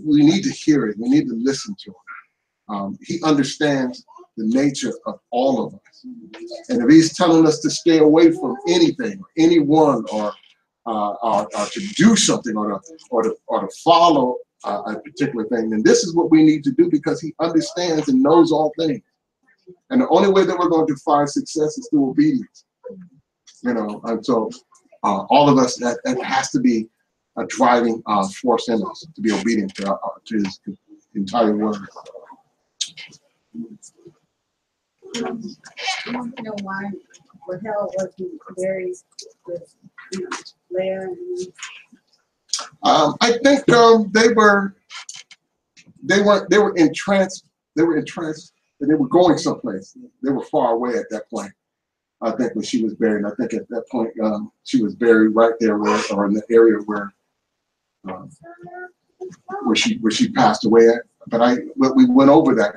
we need to hear it. We need to listen to it. He understands the nature of all of us, and if he's telling us to stay away from anything, or anyone, or to do something, or to follow a particular thing, then this is what we need to do, because he understands and knows all things. And the only way that we're going to find success is through obedience. And so all of us, that has to be a driving force in us, to be obedient to his entire word. I don't know why or hell was he buried with Leah and I think they were entranced, and they were going someplace. They were far away at that point. I think when she was buried, I think at that point she was buried right there or in the area where she passed away at. But we went over that,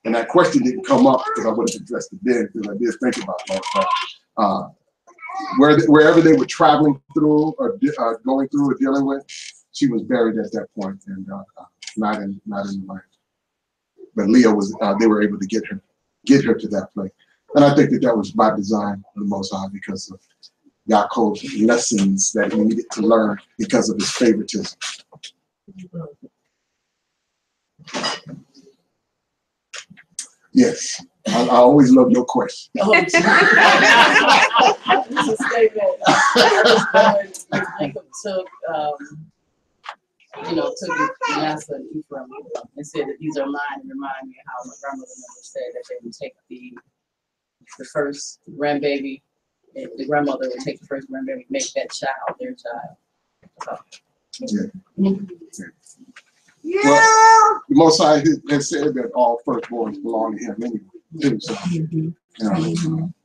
and that question didn't come up because I would have addressed it then, because I did think about that. But wherever they were traveling through or going through or dealing with, she was buried at that point, and not in the land. But Leah was. They were able to get her to that place, and I think that was by design of the Most High, because of Yaakov's lessons that he needed to learn because of his favoritism. Yes, I always love your question. It's a statement. Jacob took Manasseh and Ephraim and said that these are mine, and remind me how my grandmother never said that they would take the first grandbaby, the grandmother would take the first grandbaby, make that child their child. So. Well, the Most High has said that all firstborns belong to him anyway, too. So,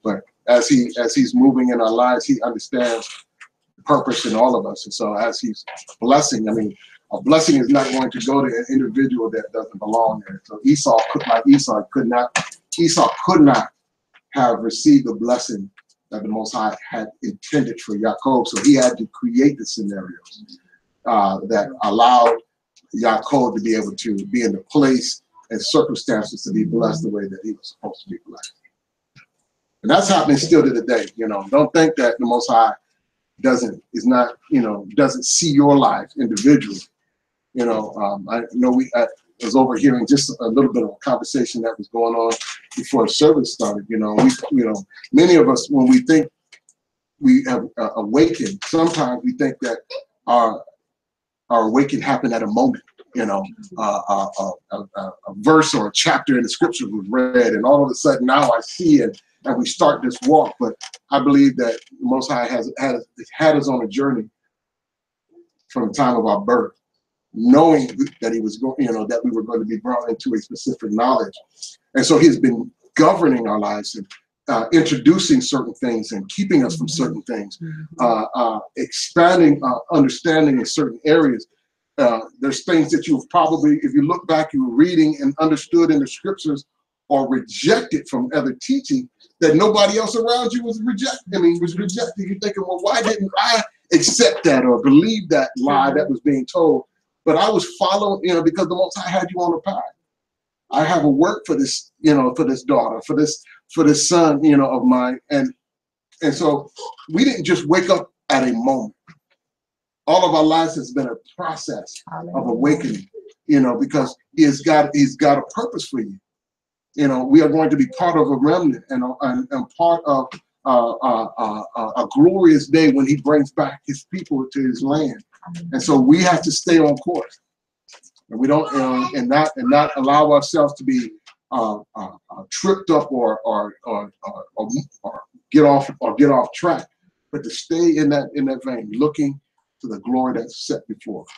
but as he's moving in our lives, he understands the purpose in all of us. And so as he's blessing, a blessing is not going to go to an individual that doesn't belong there. So Esau could not have received the blessing that the Most High had intended for Yaakov. So he had to create the scenarios that allowed Yaakov to be able to be in the place and circumstances to be blessed the way that he was supposed to be blessed. And that's happening still to the day. Don't think that the Most High doesn't see your life individually. I know I was overhearing just a little bit of a conversation that was going on before the service started. Many of us, when we think we have awakened, sometimes we think that our awakening happened at a moment. A verse or a chapter in the scripture was read, and all of a sudden now I see, and we start this walk. But I believe that the Most High has had us on a journey from the time of our birth, knowing that he was going, that we were going to be brought into a specific knowledge. And so he's been governing our lives and introducing certain things and keeping us from certain things, expanding understanding in certain areas. There's things that you've probably, if you look back, you were reading and understood in the scriptures or rejected from other teaching that nobody else around you was rejecting. You're thinking, well, why didn't I accept that or believe that lie that was being told? But I was following, because the Most High had you on the path. I have a work for this, for this daughter, for this son, of mine. And so we didn't just wake up at a moment. All of our lives has been a process of awakening, because he's got a purpose for you. We are going to be part of a remnant and part of a glorious day when he brings back his people to his land. And so we have to stay on course. And we don't, and not allow ourselves to be tripped up or get off track, but to stay in that vein, looking to the glory that's set before us.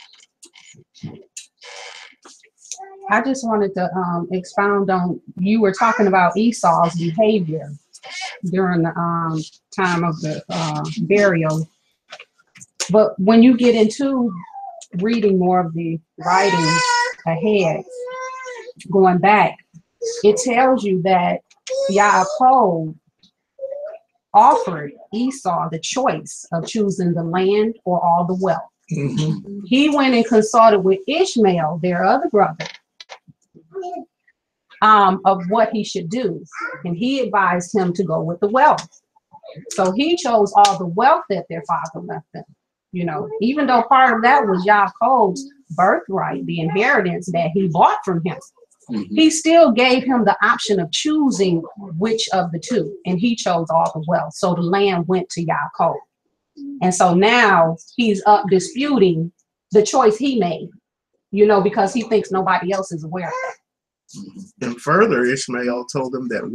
I just wanted to expound on, you were talking about Esau's behavior during the time of the burial. But when you get into reading more of the writings ahead, going back, it tells you that Yaakov offered Esau the choice of choosing the land or all the wealth. Mm-hmm. He went and consulted with Ishmael, their other brother, of what he should do. And he advised him to go with the wealth. So he chose all the wealth that their father left them. Even though part of that was Yaakov's birthright, the inheritance that he bought from him, mm-hmm. He still gave him the option of choosing which of the two, and he chose all the wealth. So the land went to Yaakov. And so now he's up disputing the choice he made, because he thinks nobody else is aware of it. And further, Ishmael told them that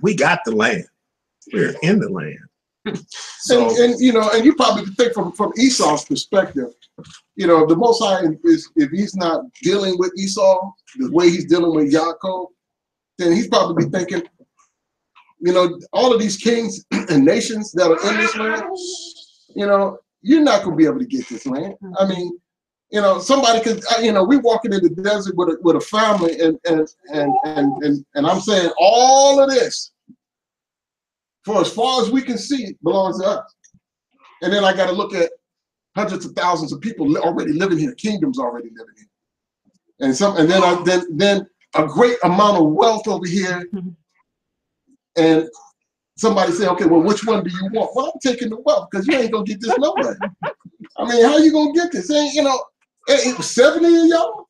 we got the land. We're in the land. So, and you probably think from Esau's perspective, the Most High is, if he's not dealing with Esau the way he's dealing with Yaakov, then he's probably thinking, all of these kings and nations that are in this land, you're not going to be able to get this land. I mean, somebody could, we walking in the desert with a family, and I'm saying all of this, for as far as we can see, belongs to us. And then I got to look at hundreds of thousands of people already living here, kingdoms already living here, and then a great amount of wealth over here. And somebody say, okay, well, which one do you want? Well, I'm taking the wealth because you ain't gonna get this nowhere. I mean, how you gonna get this? Ain't it was 70 of y'all?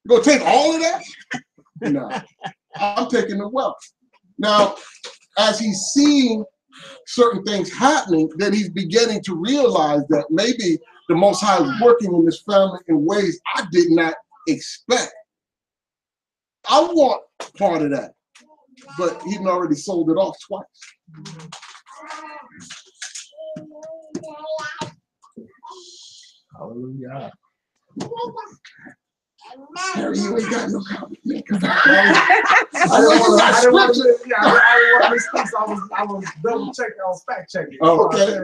You gonna take all of that? No, I'm taking the wealth. Now, as he's seeing certain things happening, then he's beginning to realize that maybe the Most High is working in this family in ways I did not expect. I want part of that, but he'd already sold it off twice. Hallelujah. Harry, you ain't got no comment. I didn't want to mispeak, so I was double checking, I was fact checking. Oh, okay.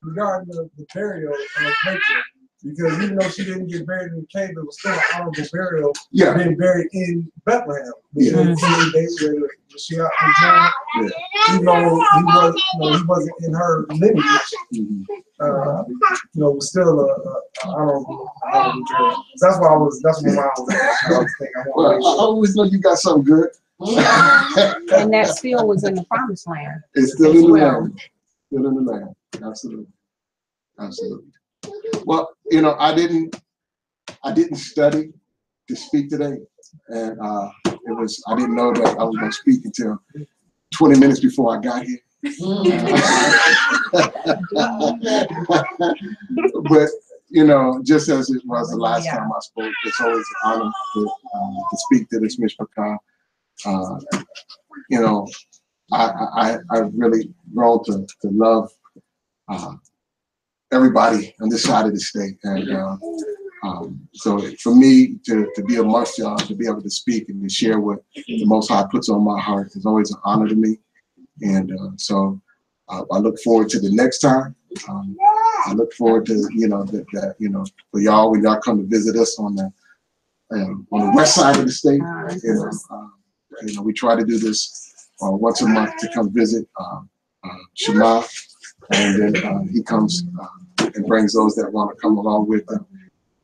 Regarding the burial of nature, because even though she didn't get buried in the cave, it was still an honorable burial. Yeah. Being buried in Bethlehem. Yeah. Even though he wasn't in her lineage, was still a honorable burial. So that's why that's what I was thinking. I always know you got something good. And that still was in the promised land. It's still in the land. Still in the land. Absolutely. Absolutely. Well, I didn't study to speak today, and I didn't know that I was going to speak until 20 minutes before I got here. But just as it was the last time I spoke, it's always an honor to speak to this Mishpachah. I've really grown to love everybody on this side of the state. And so for me to be amongst y'all, to be able to speak and to share what the Most High puts on my heart is always an honor to me. And so I look forward to the next time. I look forward to, for y'all, when y'all come to visit us on the west side of the state. We try to do this once a month to come visit Shema, and then he comes and brings those that want to come along with them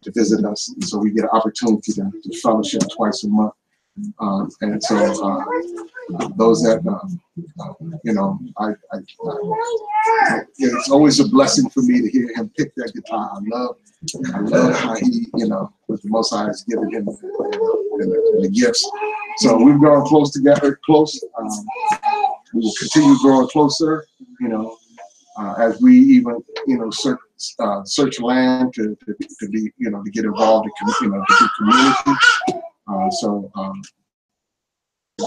to visit us. And so we get an opportunity to fellowship twice a month. And so those that, it's always a blessing for me to hear him pick that guitar. I love how he, with the Most High has given him the gifts. So we've grown close together, close. We will continue growing closer, as we even, search land to be, to get involved in, the community. So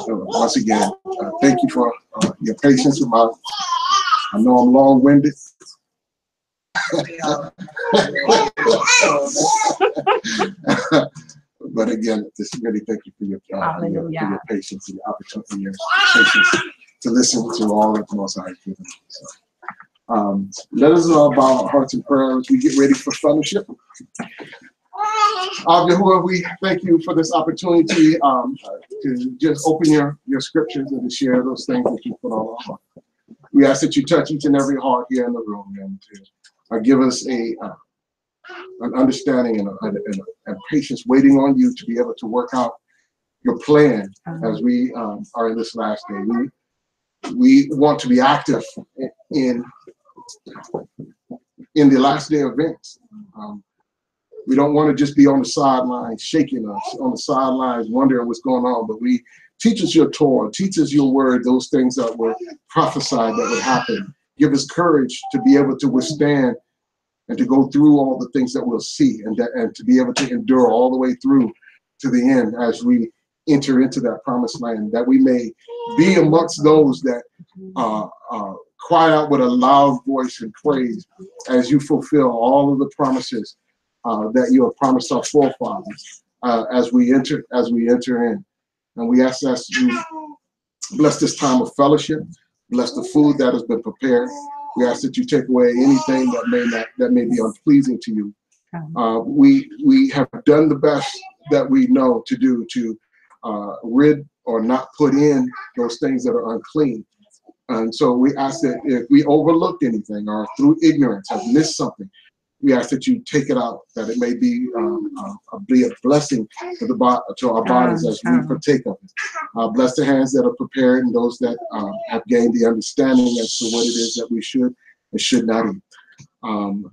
once again, thank you for your patience with my. I know I'm long-winded. But again, just really thank you for your patience and your opportunity, your patience to listen to all that the Most High has given. So, let us bow our hearts in prayer as we get ready for fellowship. Yahuwah, we thank you for this opportunity to just open your scriptures and to share those things that you put on our heart. We ask that you touch each and every heart here in the room and to give us an understanding and patience waiting on you to be able to work out your plan as we are in this last day. We want to be active in the last day events. We don't want to just be on the sidelines shaking us, on the sidelines wondering what's going on, but we teach us your Torah, teach us your word, those things that were prophesied that would happen. Give us courage to be able to withstand and to go through all the things that we'll see, and to be able to endure all the way through to the end as we enter into that promised land, that we may be amongst those that cry out with a loud voice in praise as you fulfill all of the promises that you have promised our forefathers as we enter in. And we ask that you bless this time of fellowship, bless the food that has been prepared. We ask that you take away anything that may be unpleasing to you. We have done the best that we know to do to rid or not put in those things that are unclean. And so we ask that if we overlooked anything or through ignorance have missed something, we ask that you take it out, that it may be a blessing to our bodies as we partake of it. Bless the hands that are prepared and those that have gained the understanding as to what it is that we should and should not eat.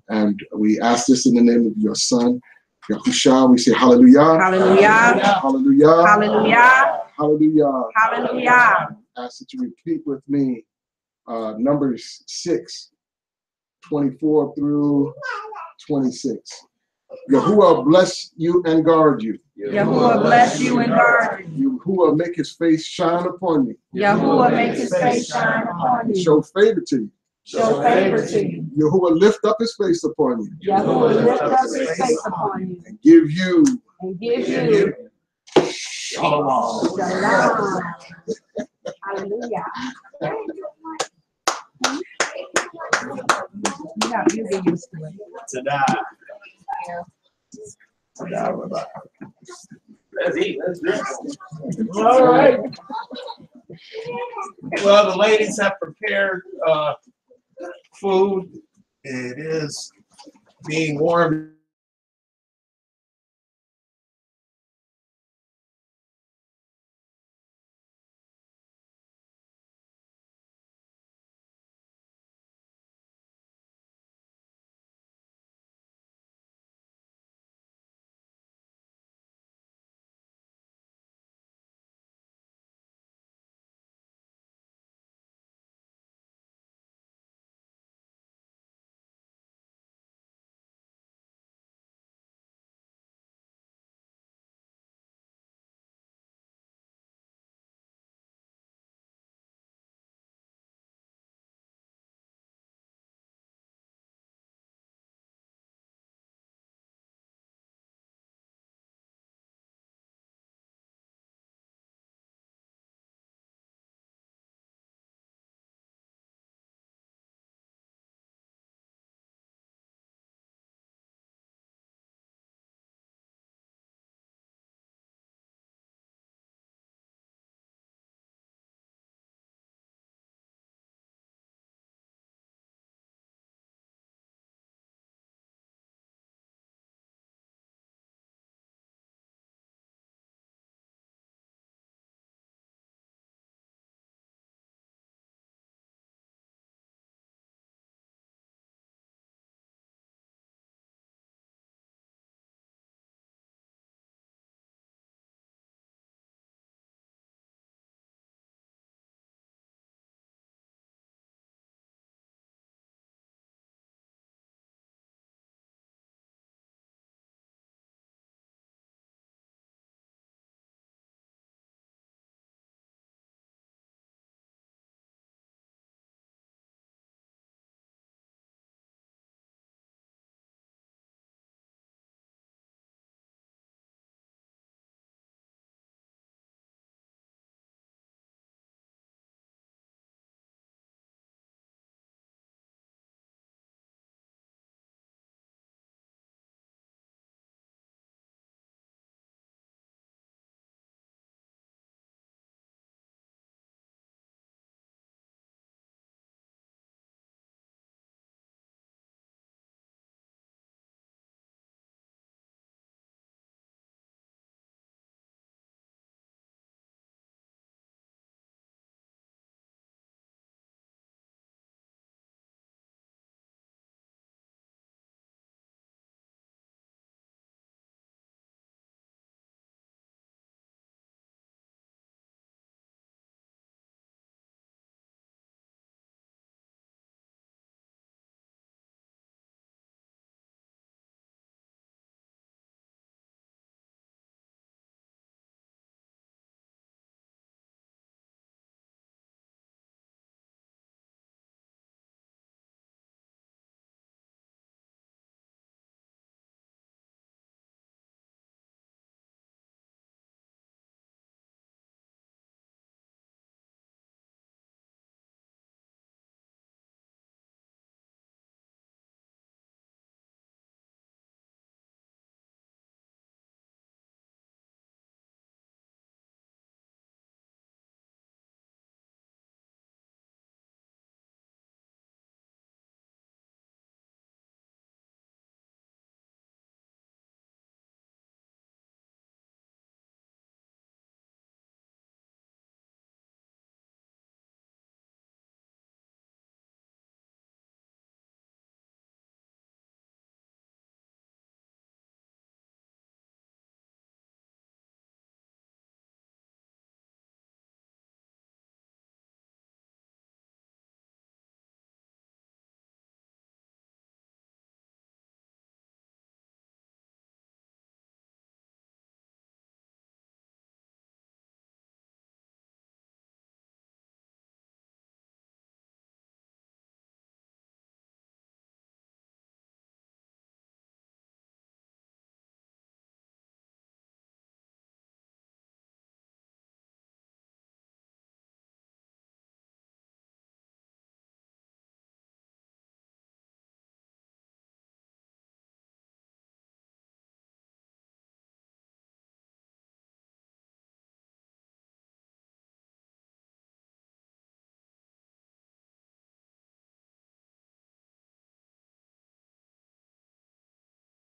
And we ask this in the name of your Son, Yahushua. We say hallelujah. Hallelujah. Hallelujah. Hallelujah. Hallelujah. Hallelujah. Ask that you repeat with me Numbers 6:24 through 26. Yahuwah bless you and guard you. Yahuwah bless you and guard you. Yahuwah make his face shine upon you. Yahuwah make his face shine upon you. Show favor to you. Show favor to you. Yahuwah lift up his face upon you. Yahuwah lift up his face upon you. And give you Shalom. Shalom. Hallelujah. Yeah, you get used to it. Let's eat. Let's drink. All right. Well, the ladies have prepared food. It is being warmed